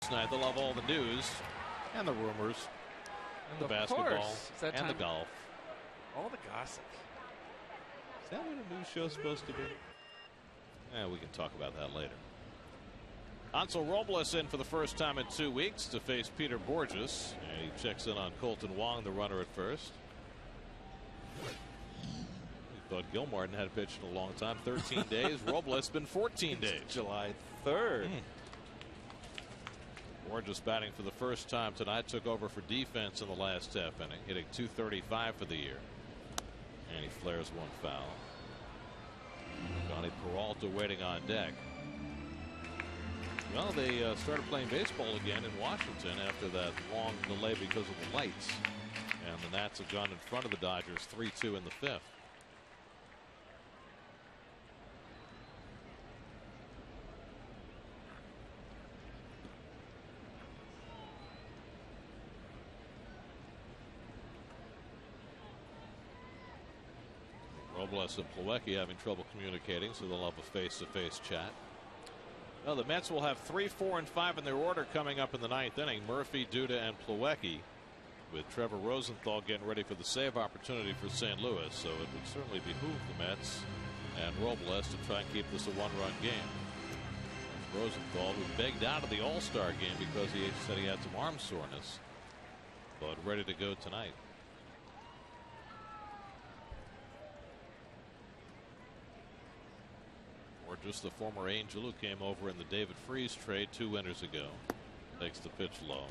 Tonight they'll have all the news and the rumors and the basketball and the golf. All the gossip. Is that what a news show's supposed to be? Yeah, we can talk about that later. Hansel Robles in for the first time in 2 weeks to face Peter Borges. And he checks in on Colton Wong, the runner at first. We thought Gilmartin had pitched in a long time. 13 days. Robles been 14 days. July 3rd. Borges batting for the first time tonight. Took over for defense in the last half inning. Hitting .235 for the year. And he flares one foul. Johnny Peralta waiting on deck. Well, they started playing baseball again in Washington after that long delay because of the lights. And the Nats have gone in front of the Dodgers 3-2 in the fifth. Robles and Plawecki having trouble communicating, so they'll have a face-to-face chat. Well, the Mets will have 3, 4, and 5 in their order coming up in the ninth inning. Murphy, Duda, and Plawecki, with Trevor Rosenthal getting ready for the save opportunity for St. Louis. So it would certainly behoove the Mets and Robles to try and keep this a one-run game. Rosenthal, who begged out of the All-Star game because he said he had some arm soreness, but ready to go tonight. Just the former Angel who came over in the David Freese trade 2 winters ago. Takes the pitch low.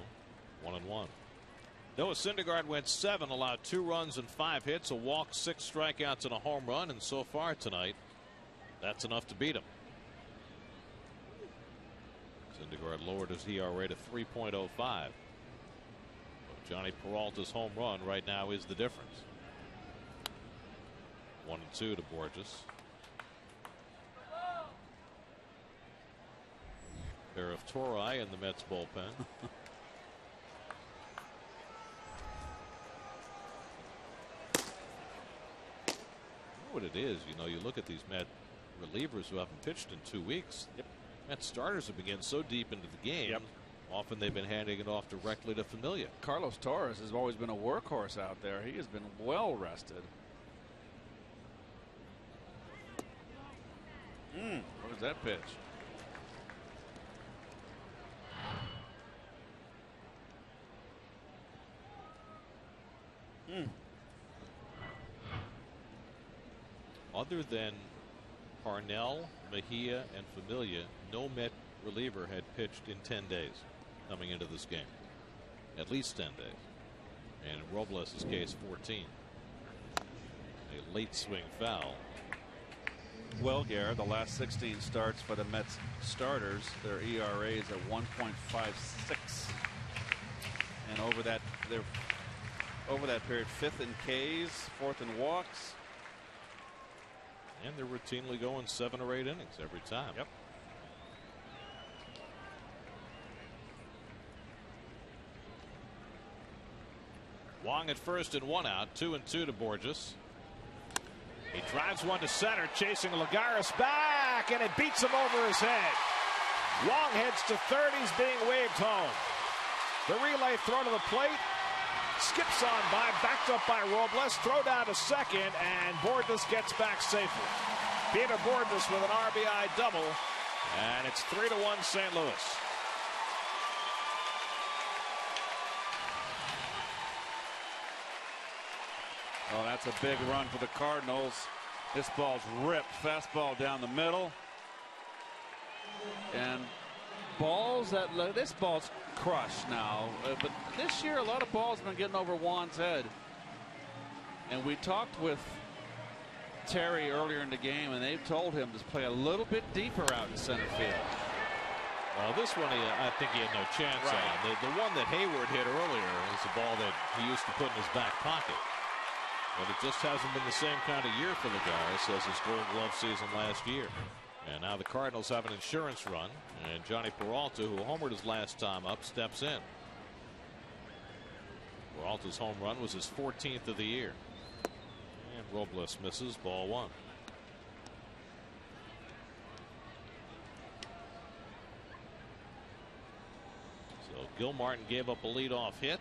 1-1. Noah Syndergaard went 7, allowed 2 runs and 5 hits, a walk, 6 strikeouts, and a home run. And so far tonight, that's enough to beat him. Syndergaard lowered his ERA to 3.05. But Johnny Peralta's home run right now is the difference. 1-2 to Borges. Pair of Tori in the Mets bullpen. What it is, you know, you look at these Met relievers who haven't pitched in 2 weeks. Met starters have been so deep into the game. Often they've been handing it off directly to Familia. Carlos Torres has always been a workhorse out there. He has been well rested. What is that pitch? Other than Parnell, Mejia, and Familia, no Met reliever had pitched in 10 days coming into this game. At least 10 days. And in Robles' case, 14. A late swing foul. Well, Garrett, the last 16 starts for the Mets starters, their ERA is at 1.56. And over that period, 5th in Ks, 4th in walks. And they're routinely going 7 or 8 innings every time. Wong at first and 1 out. 2-2 to Borges. He drives one to center, chasing Lagares back, and it beats him over his head. Wong heads to third. He's being waved home. The relay throw to the plate. Skips on by, backed up by Robles. Throw down to second, and Borges gets back safely. Peter Borges with an RBI double, and it's 3-1 St. Louis. Oh, that's a big run for the Cardinals. This ball's ripped. Fastball down the middle. And this ball's crushed now. But this year, a lot of balls have been getting over Juan's head. And we talked with Terry earlier in the game, and they've told him to play a little bit deeper out in center field. Well, this one, I think he had no chance on. The one that Hayward hit earlier is a ball that he used to put in his back pocket. But it just hasn't been the same kind of year for Lagares as his Gold Glove season last year. And now the Cardinals have an insurance run, and Johnny Peralta, who homered his last time up, steps in. Peralta's home run was his 14th of the year. And Robles misses, ball 1. Gilmartin gave up a leadoff hit.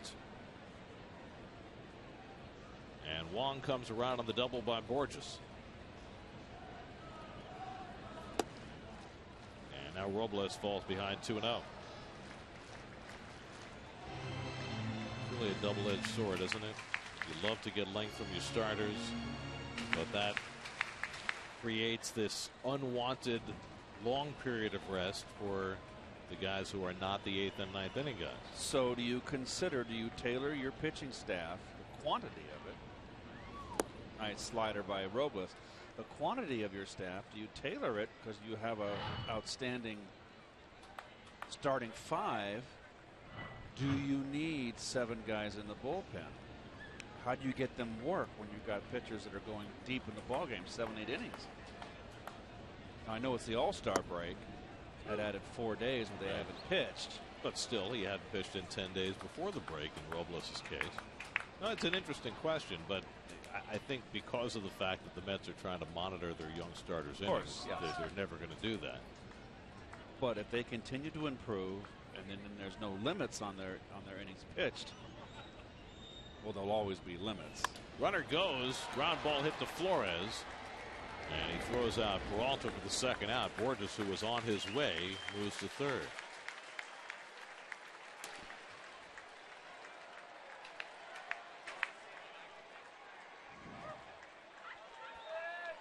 And Wong comes around on the double by Borges. And now Robles falls behind 2-0. Really a double-edged sword, isn't it? You love to get length from your starters, but that creates this unwanted long period of rest for the guys who are not the 8th and 9th inning guys. So do you tailor your pitching staff, the quantity of it? Nice slider by Robles. The quantity of your staff, do you tailor it because you have a outstanding starting 5? Do you need 7 guys in the bullpen? How do you get them work when you've got pitchers that are going deep in the ballgame, 7, 8 innings? Now, I know it's the All-Star break that added 4 days where they haven't pitched. But still, he hadn't pitched in 10 days before the break in Robles' case. No, it's an interesting question, but I think because of the fact that the Mets are trying to monitor their young starters innings, yes. they're never going to do that. But if they continue to improve, and then there's no limits on their innings pitched, well, there'll always be limits. Runner goes, ground ball hit to Flores, and he throws out Peralta for the second out. Borges, who was on his way, moves to third.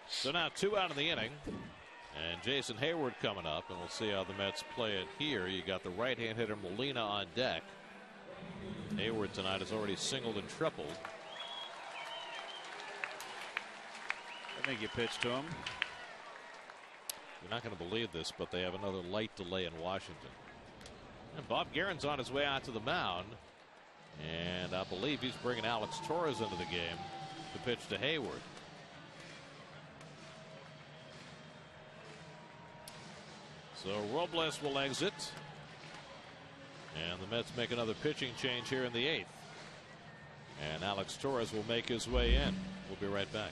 So now 2 out in the inning, and Jason Hayward coming up, and we'll see how the Mets play it here. You got the right-hand hitter Molina on deck. Hayward tonight has already singled and tripled. I think you pitch to him. You're not going to believe this, but they have another light delay in Washington. And Bob Guerin's on his way out to the mound, and I believe he's bringing Alex Torres into the game to pitch to Hayward. So Robles will exit, and the Mets make another pitching change here in the 8th. And Alex Torres will make his way in. We'll be right back.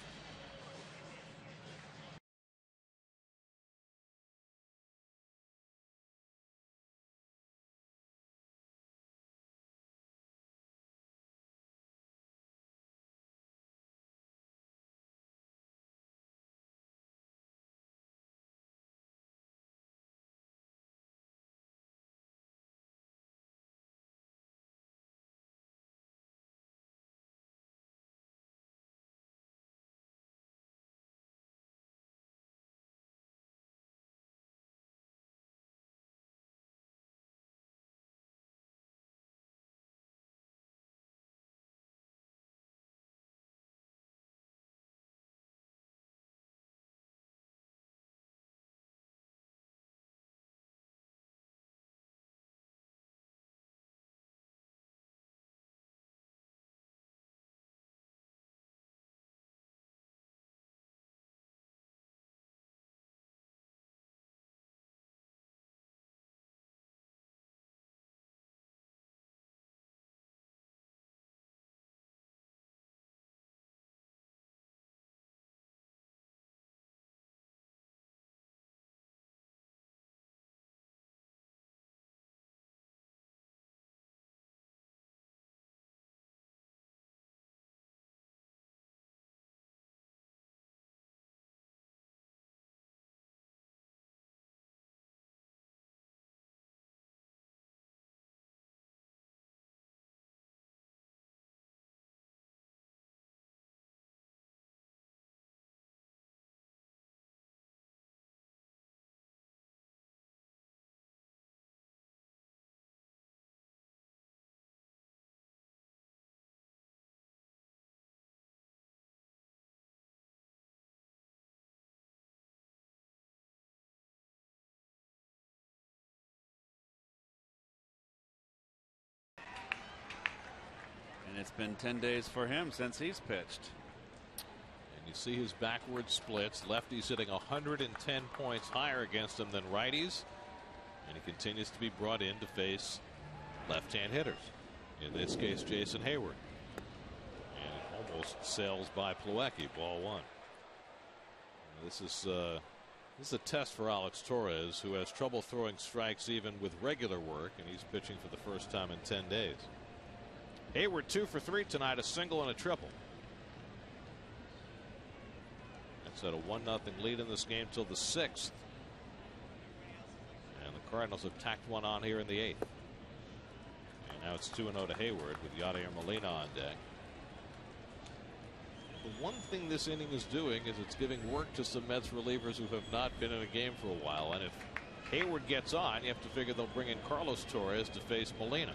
And it's been 10 days for him since he's pitched. And you see his backward splits. Lefties hitting 110 points higher against him than righties. And he continues to be brought in to face left-hand hitters. In this case, Jason Hayward. And it almost sails by Plawecki. Ball 1. This is This is a test for Alex Torres, who has trouble throwing strikes even with regular work, and he's pitching for the first time in 10 days. Hayward 2 for 3 tonight, a single and a triple. That's at a 1-0 lead in this game till the 6th. And the Cardinals have tacked one on here in the 8th. And now it's 2-0 to Hayward with Yadier Molina on deck. The one thing this inning is doing is it's giving work to some Mets relievers who have not been in a game for a while. And if Hayward gets on, you have to figure they'll bring in Carlos Torres to face Molina.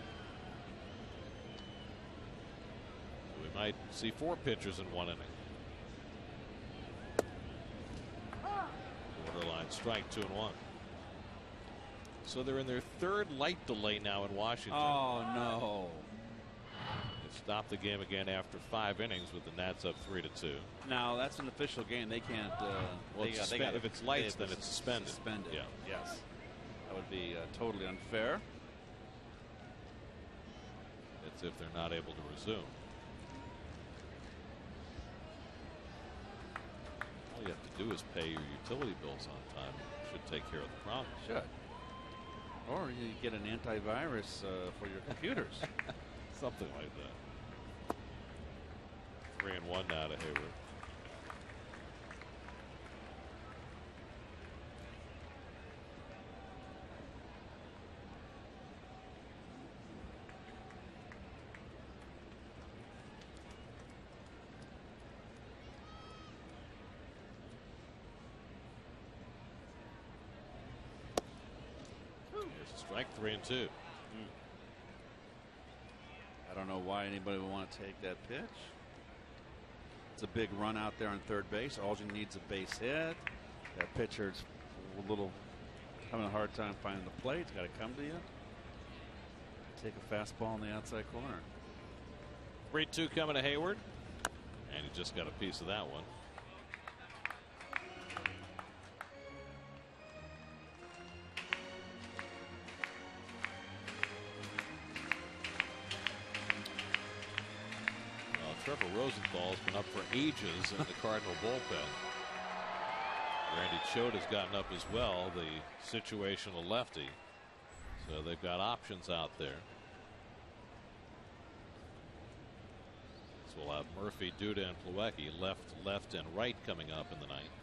So we might see 4 pitchers in one inning. Borderline strike, 2-1. So they're in their 3rd light delay now in Washington. Oh no. They stopped the game again after 5 innings with the Nats up 3-2. Now that's an official game. They can't. Well, if it's lights, then it's suspended. Yeah. Yes. That would be totally unfair. It's if they're not able to resume. All you have to do is pay your utility bills on time. It should take care of the problem. Should. Or you get an antivirus for your computers. Something like that. 3-1 now to Hayward. Strike 3-2. I don't know why anybody would want to take that pitch. It's a big run out there on third base. All you need is a base hit. That pitcher's a little having a hard time finding the plate. It's got to come to you. Take a fastball on the outside corner. 3-2 coming to Hayward. And he just got a piece of that one. Trevor Rosenthal's been up for ages in the Cardinal bullpen. Randy Choate has gotten up as well, the situational lefty. So they've got options out there. So we'll have Murphy, Duda, and Plawecki left, and right coming up in the 9th.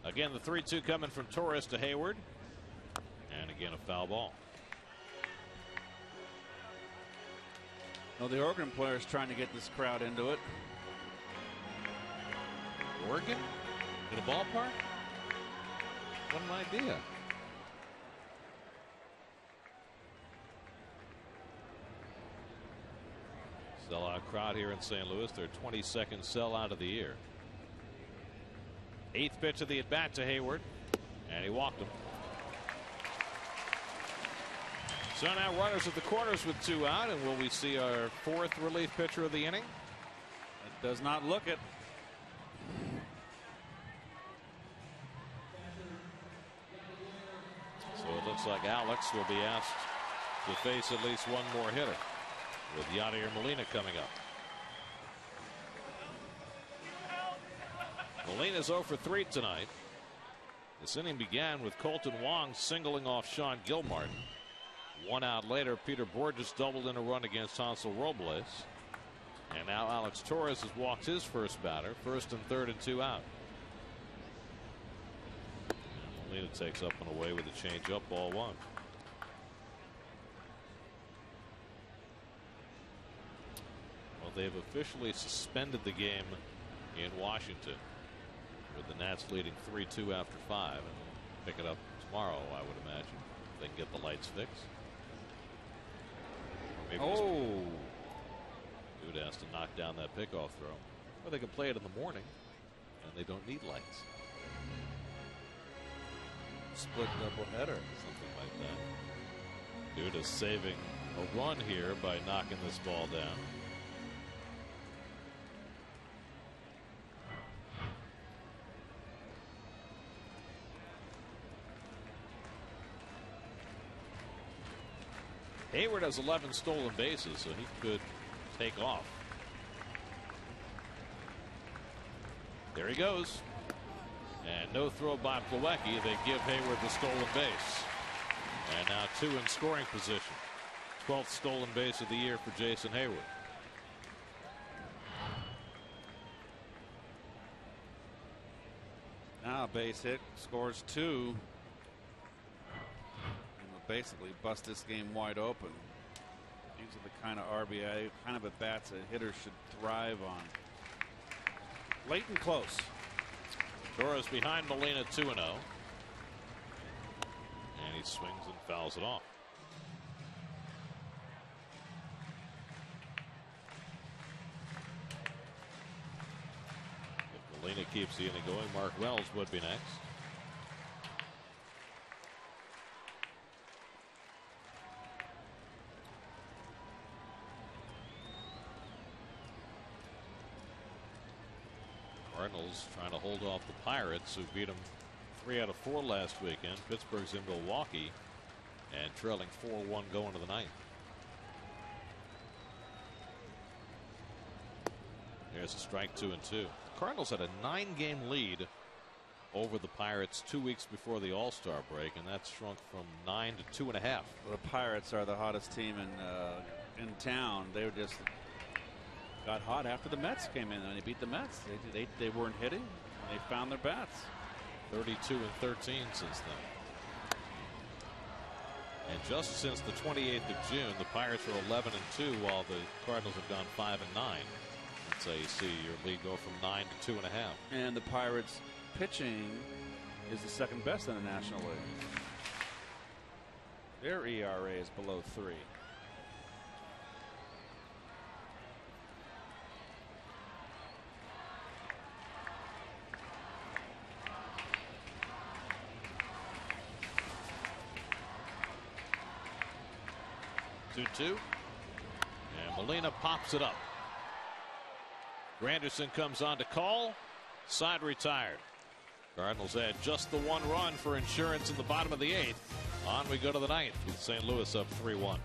Again, the 3-2 coming from Torres to Hayward. And again, a foul ball. Well, the Oregon players trying to get this crowd into it. Oregon? In a ballpark? What an idea. Sellout crowd here in St. Louis. Their 22nd sellout of the year. 8th pitch of the at-bat to Hayward. And he walked him. So now runners at the corners with 2 out, and will we see our 4th relief pitcher of the inning? It does not look it. So it looks like Alex will be asked to face at least one more hitter, with Yadier Molina coming up. Molina's 0 for 3 tonight. This inning began with Colton Wong singling off Sean Gilmartin. 1 out later, Peter Borges doubled in a run against Hansel Robles. And now Alex Torres has walked his first batter, 1st and 3rd and 2 out. And Molina takes up and away with a change-up, ball 1. Well, they've officially suspended the game in Washington, with the Nats leading 3-2 after 5, and pick it up tomorrow, I would imagine, if they can get the lights fixed. Maybe Dude has to knock down that pickoff throw. Or they can play it in the morning, and they don't need lights. Split doubleheader. Something like that. Dude is saving a run here by knocking this ball down. Hayward has 11 stolen bases, so he could take off. There he goes. And no throw by Plawecki. They give Hayward the stolen base. And now 2 in scoring position. 12th stolen base of the year for Jason Hayward. Now a base hit, scores 2. And will basically bust this game wide open. These are the kind of RBI, kind of at bats a hitter should thrive on. Late and close. Torres behind Molina 2-0. And he swings and fouls it off. If Molina keeps the inning going, Mark Reynolds would be next. Cardinals trying to hold off the Pirates, who beat them 3 out of 4 last weekend. Pittsburgh's in Milwaukee and trailing 4-1 going to the 9th. There's a strike, 2-2. The Cardinals had a 9-game lead over the Pirates 2 weeks before the All-Star break, and that's shrunk from 9 to 2.5. Well, the Pirates are the hottest team in town. They were just got hot after the Mets came in and they beat the Mets. They weren't hitting. They found their bats. 32 and 13 since then. And just since the 28th of June, the Pirates are 11 and 2, while the Cardinals have gone 5 and 9. That's how you see your lead go from 9 to 2.5. And the Pirates pitching is the second best in the National League. Their ERA is below 3. And Molina pops it up. Granderson comes on to call. Side retired. Cardinals had just the 1 run for insurance in the bottom of the 8th. On we go to the 9th with St. Louis up 3-1.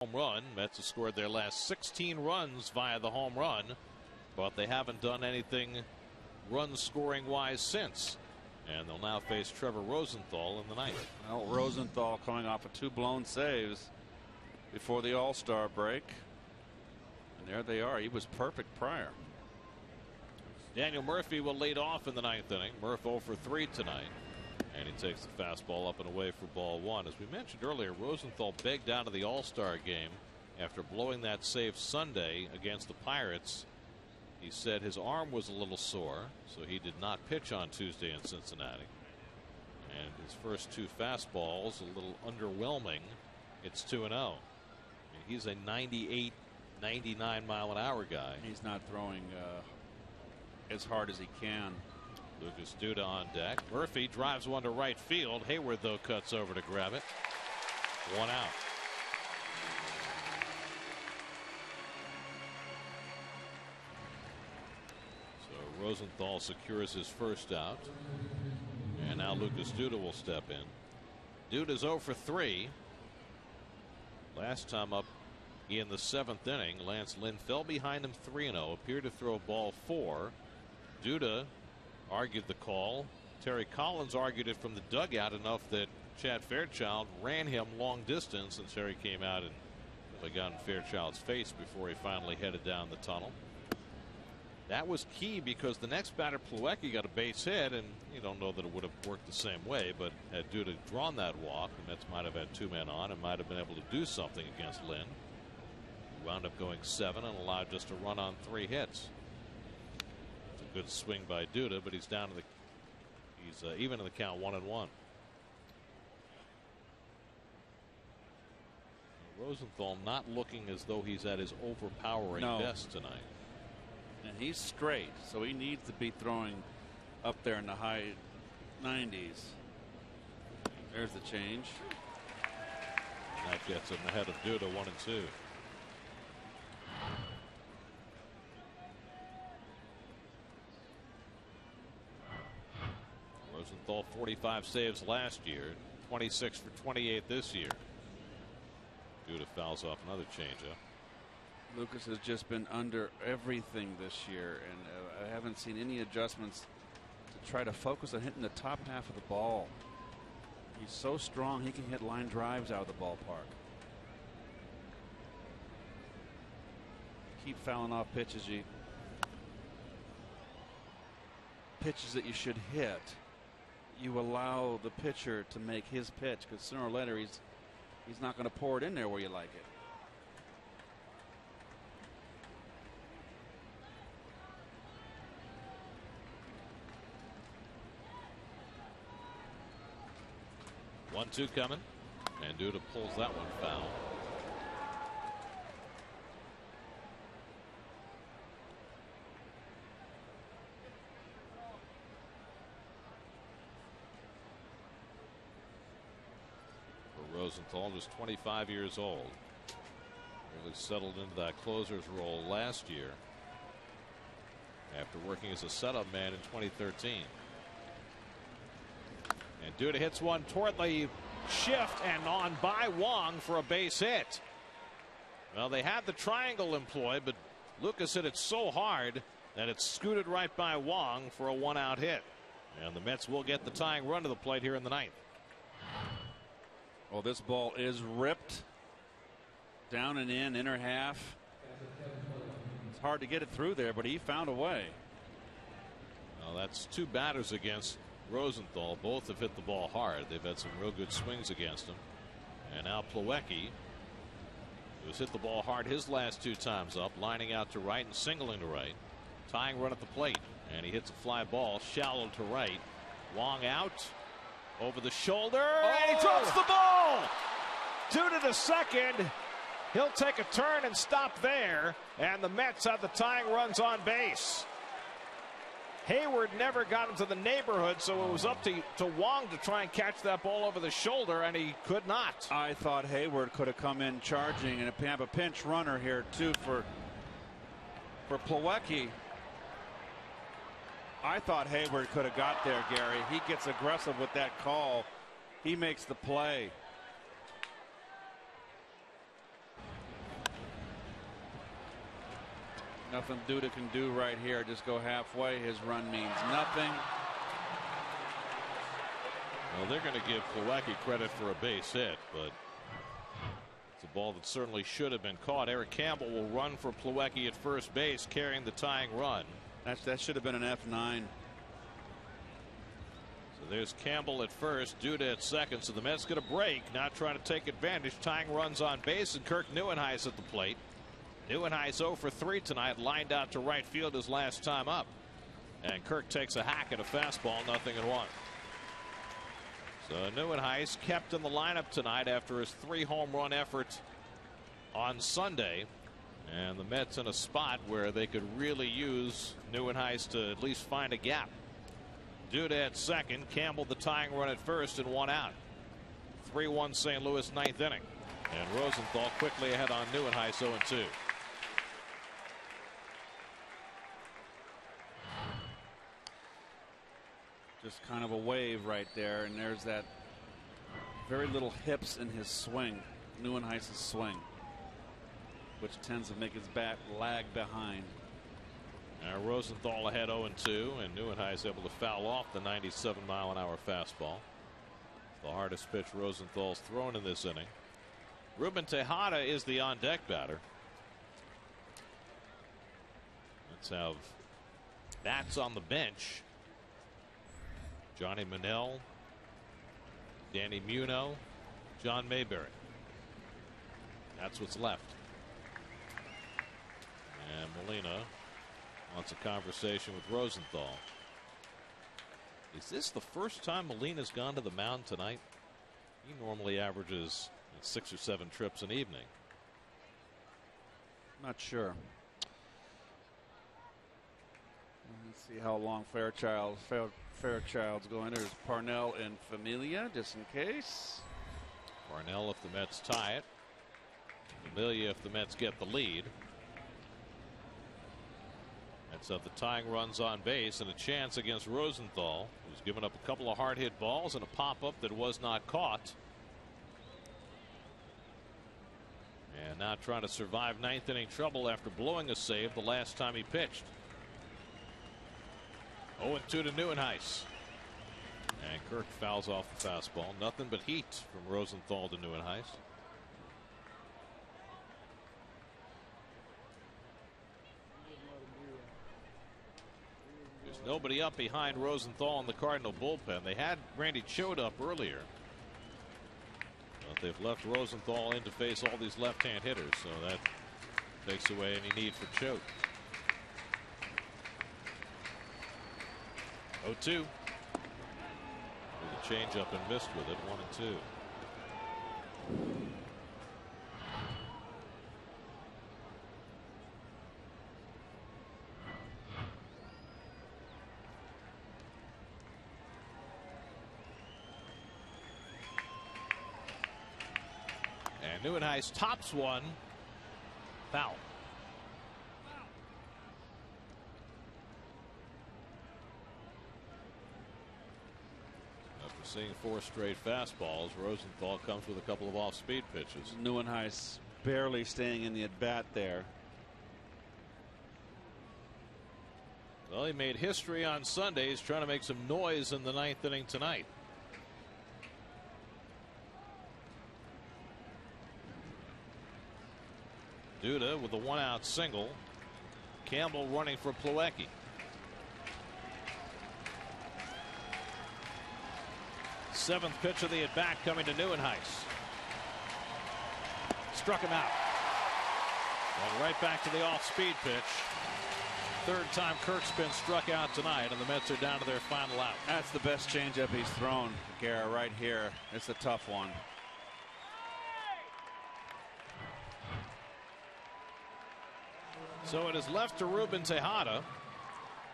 Home run. Mets have scored their last 16 runs via the home run, but they haven't done anything run scoring wise since. And they'll now face Trevor Rosenthal in the ninth. Well, Rosenthal coming off of 2 blown saves before the All-Star break. And there they are. He was perfect prior. Daniel Murphy will lead off in the ninth inning. Murph 0 for 3 tonight. And he takes the fastball up and away for ball 1. As we mentioned earlier, Rosenthal begged out of the All-Star game after blowing that save Sunday against the Pirates. He said his arm was a little sore, so he did not pitch on Tuesday in Cincinnati. And his first 2 fastballs a little underwhelming. It's 2-0. I mean, he's a 98, 99 mile an hour guy. He's not throwing as hard as he can. Lucas Duda on deck. Murphy drives one to right field. Hayward, though, cuts over to grab it. 1 out. So Rosenthal secures his first out. And now Lucas Duda will step in. Duda's 0 for 3. Last time up in the 7th inning, Lance Lynn fell behind him 3-0. Appeared to throw ball 4. Duda argued the call. Terry Collins argued it from the dugout enough that Chad Fairchild ran him long distance, and Terry came out and really got in Fairchild's face before he finally headed down the tunnel. That was key because the next batter, Plawecki, got a base hit, and you don't know that it would have worked the same way, but had Duda drawn that walk, the Mets might have had 2 men on and might have been able to do something against Lynn. He wound up going 7 and allowed just a run on 3 hits. Good swing by Duda, but he's down to the. He's even in the count 1-1. Rosenthal not looking as though he's at his overpowering best tonight. And he's straight, so he needs to be throwing up there in the high 90s. There's the change. And that gets him ahead of Duda 1-2. Rosenthal 45 saves last year, 26 for 28 this year. Duda fouls off another changeup. Lucas has just been under everything this year, and I haven't seen any adjustments to try to focus on hitting the top half of the ball. He's so strong, he can hit line drives out of the ballpark. Keep fouling off pitches that you should hit. You allow the pitcher to make his pitch, because sooner or later he's not going to pour it in there where you like it. One, 2 coming, and Duda pulls that one foul. Rosenthal, just 25 years old. Really settled into that closer's role last year after working as a setup man in 2013. And Duda hits one toward the shift and on by Wong for a base hit. Well, they had the triangle employed, but Lucas hit it so hard that it scooted right by Wong for a 1-out hit. And the Mets will get the tying run to the plate here in the 9th. Well, this ball is ripped down and in, inner half. It's hard to get it through there, but he found a way. Well, that's 2 batters against Rosenthal. Both have hit the ball hard. They've had some real good swings against him. And now Plawecki, who's hit the ball hard his last 2 times up, lining out to right and singling to right. Tying run at the plate. And he hits a fly ball, shallow to right. Wong out. Over the shoulder, and he drops the ball. Duda to second. He'll take a turn and stop there, and the Mets have the tying runs on base. Hayward never got into the neighborhood, so it was up to Wong to try and catch that ball over the shoulder, and he could not. I thought Hayward could have come in charging, and have a pinch runner here too for Plawecki. I thought Hayward could have got there, Gary. He gets aggressive with that call. He makes the play. Nothing Duda can do right here. Just go halfway. His run means nothing. Well, they're going to give Plawecki credit for a base hit, but it's a ball that certainly should have been caught. Eric Campbell will run for Plawecki at first base, carrying the tying run. That should have been an F9. So there's Campbell at first, Duda at second. So the Mets get a break, now trying to take advantage. Tying runs on base, and Kirk Neuenhuis at the plate. Neuenhuis 0 for 3 tonight, lined out to right field his last time up. And Kirk takes a hack at a fastball, 0-1. So Neuenhuis kept in the lineup tonight after his 3 home run effort on Sunday. And the Mets in a spot where they could really use Neuenhuis to at least find a gap. Duda at second, Campbell the tying run at first, and 1 out. 3-1 St. Louis, 9th inning. And Rosenthal quickly ahead on Neuenhuis, 0-2. Just kind of a wave right there, and there's that very little hips in his swing, Neuenhuis's swing, which tends to make his bat lag behind. Now Rosenthal ahead 0-2, and Neuenhuis able to foul off the 97-mile-an-hour fastball. The hardest pitch Rosenthal's thrown in this inning. Ruben Tejada is the on-deck batter. Let's have bats on the bench. Johnny Manel, Danny Muno, John Mayberry. That's what's left. And Molina wants a conversation with Rosenthal. Is this the first time Molina's gone to the mound tonight? He normally averages 6 or 7 trips an evening. Not sure. Let's see how long Fairchild's going. There's Parnell and Familia, just in case. Parnell if the Mets tie it. Familia if the Mets get the lead. Mets have the tying runs on base and a chance against Rosenthal, who's given up a couple of hard hit balls and a pop-up that was not caught. And now trying to survive 9th inning trouble after blowing a save the last time he pitched. 0-2 to Neuenhuis. And Kirk fouls off the fastball. Nothing but heat from Rosenthal to Neuenhuis. There's nobody up behind Rosenthal in the Cardinal bullpen. They had Randy Choate up earlier, but they've left Rosenthal in to face all these left-hand hitters, so that takes away any need for Choate. 0-2. With a changeup and missed with it. 1-2. And Neuenhuis tops one. Foul. Seeing 4 straight fastballs, Rosenthal comes with a couple of off-speed pitches. Neuenhuis barely staying in the at-bat there. Well, he made history on Sundays trying to make some noise in the 9th inning tonight. Duda with a 1-out single. Campbell running for Plawecki. Seventh pitch of the at-bat coming to Neuenhuis. Struck him out. And right back to the off-speed pitch. Third time Kirk's been struck out tonight, and the Mets are down to their final out. That's the best changeup he's thrown, Guerra, right here. It's a tough one. So it is left to Ruben Tejada.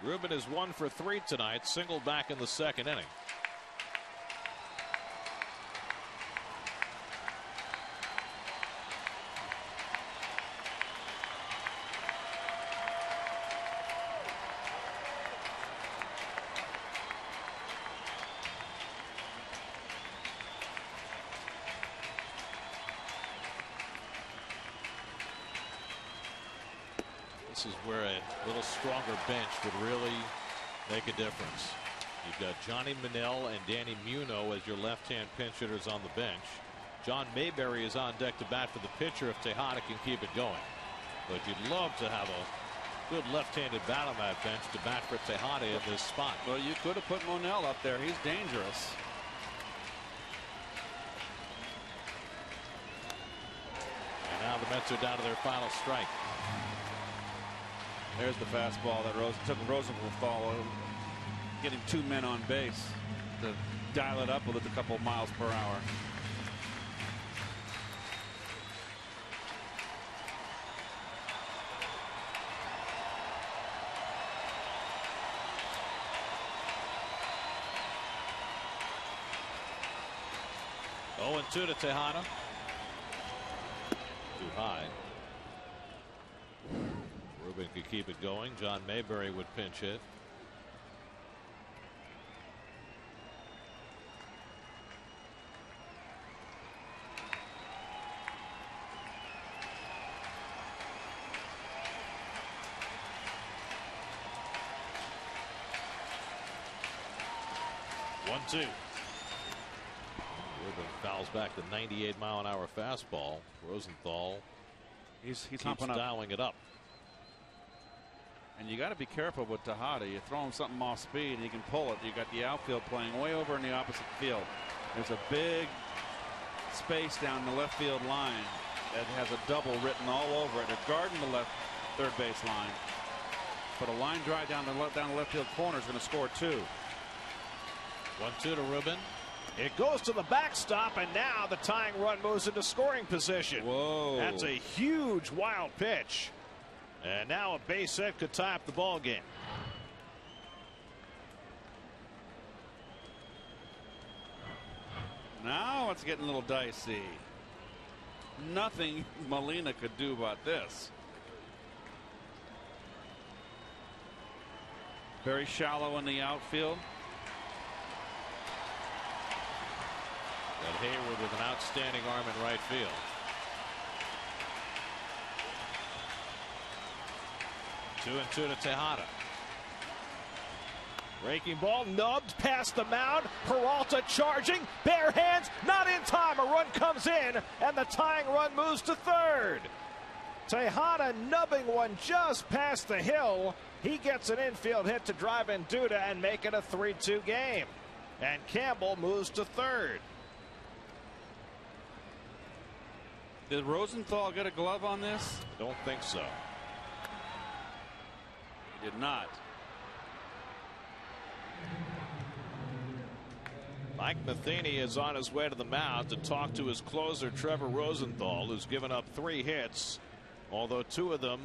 Ruben is 1 for 3 tonight, singled back in the 2nd inning. This is where a little stronger bench would really make a difference. You've got Johnny Manel and Danny Muno as your left-hand pinch hitters on the bench. John Mayberry is on deck to bat for the pitcher if Tejada can keep it going. But you'd love to have a good left-handed bat on that bench to bat for Tejada in this spot. Well, you could have put Monel up there. He's dangerous. And now the Mets are down to their final strike. There's the fastball that took Rosenthal, getting 2 men on base to dial it up with it a couple miles per hour. Oh, and 2 to Tejada. Too high. Ruben could keep it going. John Mayberry would pinch hit. One, 2. Ruben fouls back the 98-mile-an-hour fastball. Rosenthal He's keeps humping up. dialing it up. And you got to be careful with Tejada. You throw him something off speed and he can pull it. You got the outfield playing way over in the opposite field. There's a big space down the left field line that has a double written all over it. They're guarding the left third base line. But a line drive down the left field corner is going to score 2. 1-2 to Ruben. It goes to the backstop, and now the tying run moves into scoring position. Whoa. That's a huge wild pitch. And now a base hit could tie up the ball game. Now it's getting a little dicey. Nothing Molina could do about this. Very shallow in the outfield. And Hayward with an outstanding arm in right field. Two and 2 to Tejada. Breaking ball, nubbed past the mound. Peralta charging, bare hands, not in time. A run comes in, and the tying run moves to third. Tejada nubbing one just past the hill. He gets an infield hit to drive in Duda and make it a 3-2 game. And Campbell moves to third. Did Rosenthal get a glove on this? Don't think so. He did not. Mike Matheny is on his way to the mound to talk to his closer Trevor Rosenthal, who's given up 3 hits, although 2 of them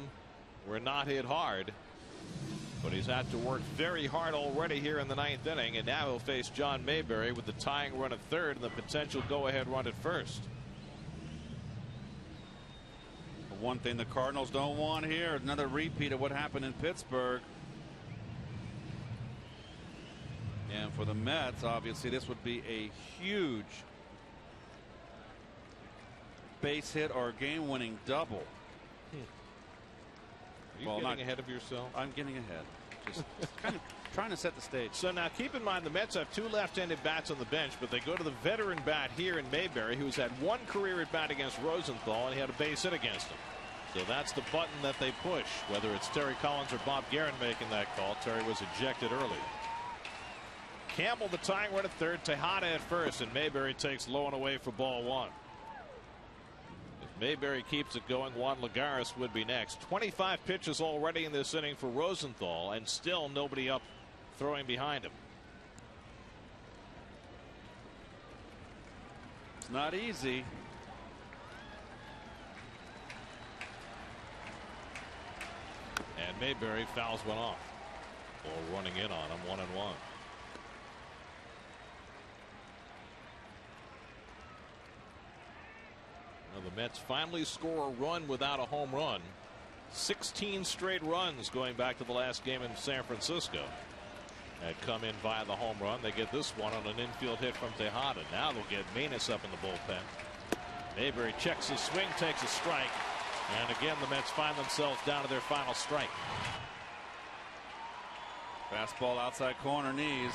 were not hit hard. But he's had to work very hard already here in the 9th inning, and now he'll face John Mayberry with the tying run at third and the potential go-ahead run at first. One thing the Cardinals don't want here is another repeat of what happened in Pittsburgh. And for the Mets, obviously, this would be a huge base hit or game-winning double. Are you getting ahead of yourself? I'm getting ahead. Just kind of trying to set the stage. So now keep in mind the Mets have 2 left-handed bats on the bench, but they go to the veteran bat here in Mayberry, who's had 1 career at bat against Rosenthal, and he had a base hit against him. So that's the button that they push, whether it's Terry Collins or Bob Guerin making that call. Terry was ejected early. Campbell the tying run at third, Tejada at first, and Mayberry takes low and away for ball 1. If Mayberry keeps it going, Juan Lagares would be next. 25 pitches already in this inning for Rosenthal, and still nobody up throwing behind him. It's not easy. And Mayberry fouls one off. Ball running in on him, 1-1. Now the Mets finally score a run without a home run. 16 straight runs going back to the last game in San Francisco. Had come in via the home run. They get this one on an infield hit from Tejada. Now they'll get Manus up in the bullpen. Mayberry checks his swing, takes a strike. And again, the Mets find themselves down to their final strike. Fastball outside corner, knees.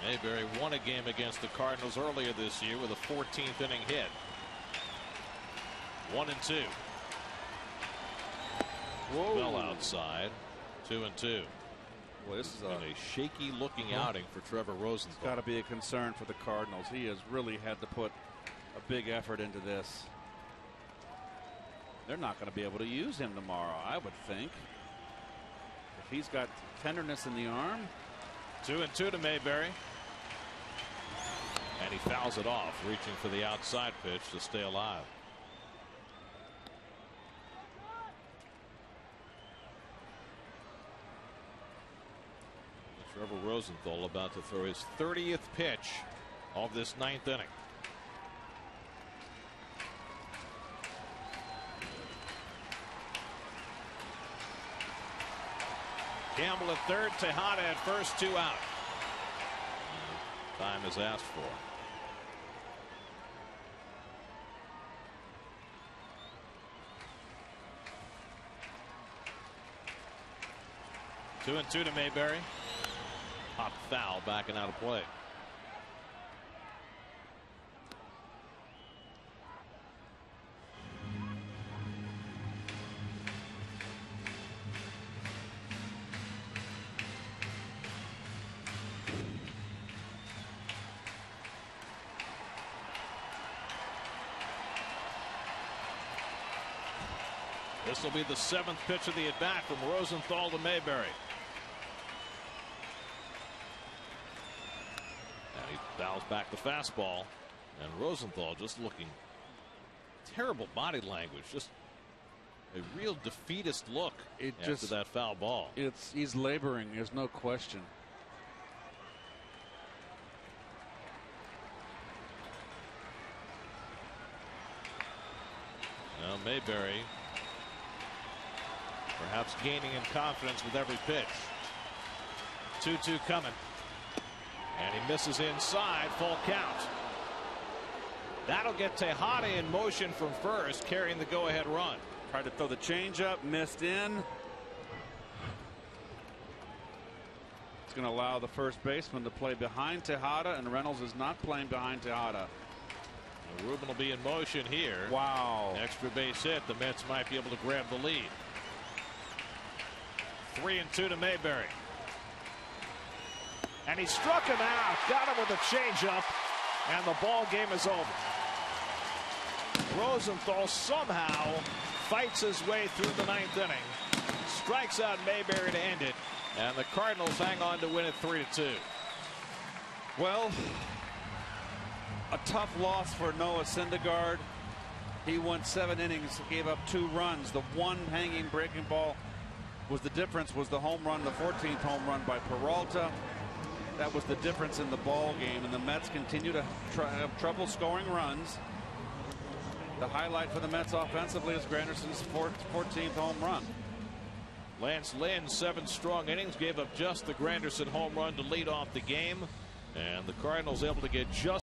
Mayberry won a game against the Cardinals earlier this year with a 14th inning hit. 1-2. Whoa. Well outside. 2-2. Well, this is a shaky looking outing for Trevor Rosenthal. Got to be a concern for the Cardinals. He has really had to put a big effort into this. They're not going to be able to use him tomorrow, I would think. If he's got tenderness in the arm. 2-2 to Mayberry. And he fouls it off, reaching for the outside pitch to stay alive. Trevor Rosenthal about to throw his 30th pitch of this 9th inning. Campbell at third, Tejada at first, 2 out. Time is asked for. Two and 2 to Mayberry. Hot foul, backing out of play. This will be the 7th pitch of the at bat from Rosenthal to Mayberry. And he fouls back the fastball. And Rosenthal just looking terrible body language. Just a real defeatist look after that foul ball. He's laboring. There's no question. Now Mayberry perhaps gaining in confidence with every pitch. 2-2 coming. And he misses inside, full count. That'll get Tejada in motion from first, carrying the go-ahead run. Tried to throw the changeup, missed in. It's going to allow the first baseman to play behind Tejada, and Reynolds is not playing behind Tejada. Ruben will be in motion here. Wow. Extra base hit. The Mets might be able to grab the lead. 3-2 to Mayberry. And he struck him out. Got him with a changeup. And the ball game is over. Rosenthal somehow fights his way through the 9th inning. Strikes out Mayberry to end it. And the Cardinals hang on to win it 3-2. Well, a tough loss for Noah Syndergaard. He won 7 innings, gave up 2 runs. The one hanging breaking ball was the difference, was the home run, the 14th home run by Peralta. That was the difference in the ball game, and the Mets continue to have trouble scoring runs. The highlight for the Mets offensively is Granderson's 14th home run. Lance Lynn, 7 strong innings, gave up just the Granderson home run to lead off the game, and the Cardinals able to get just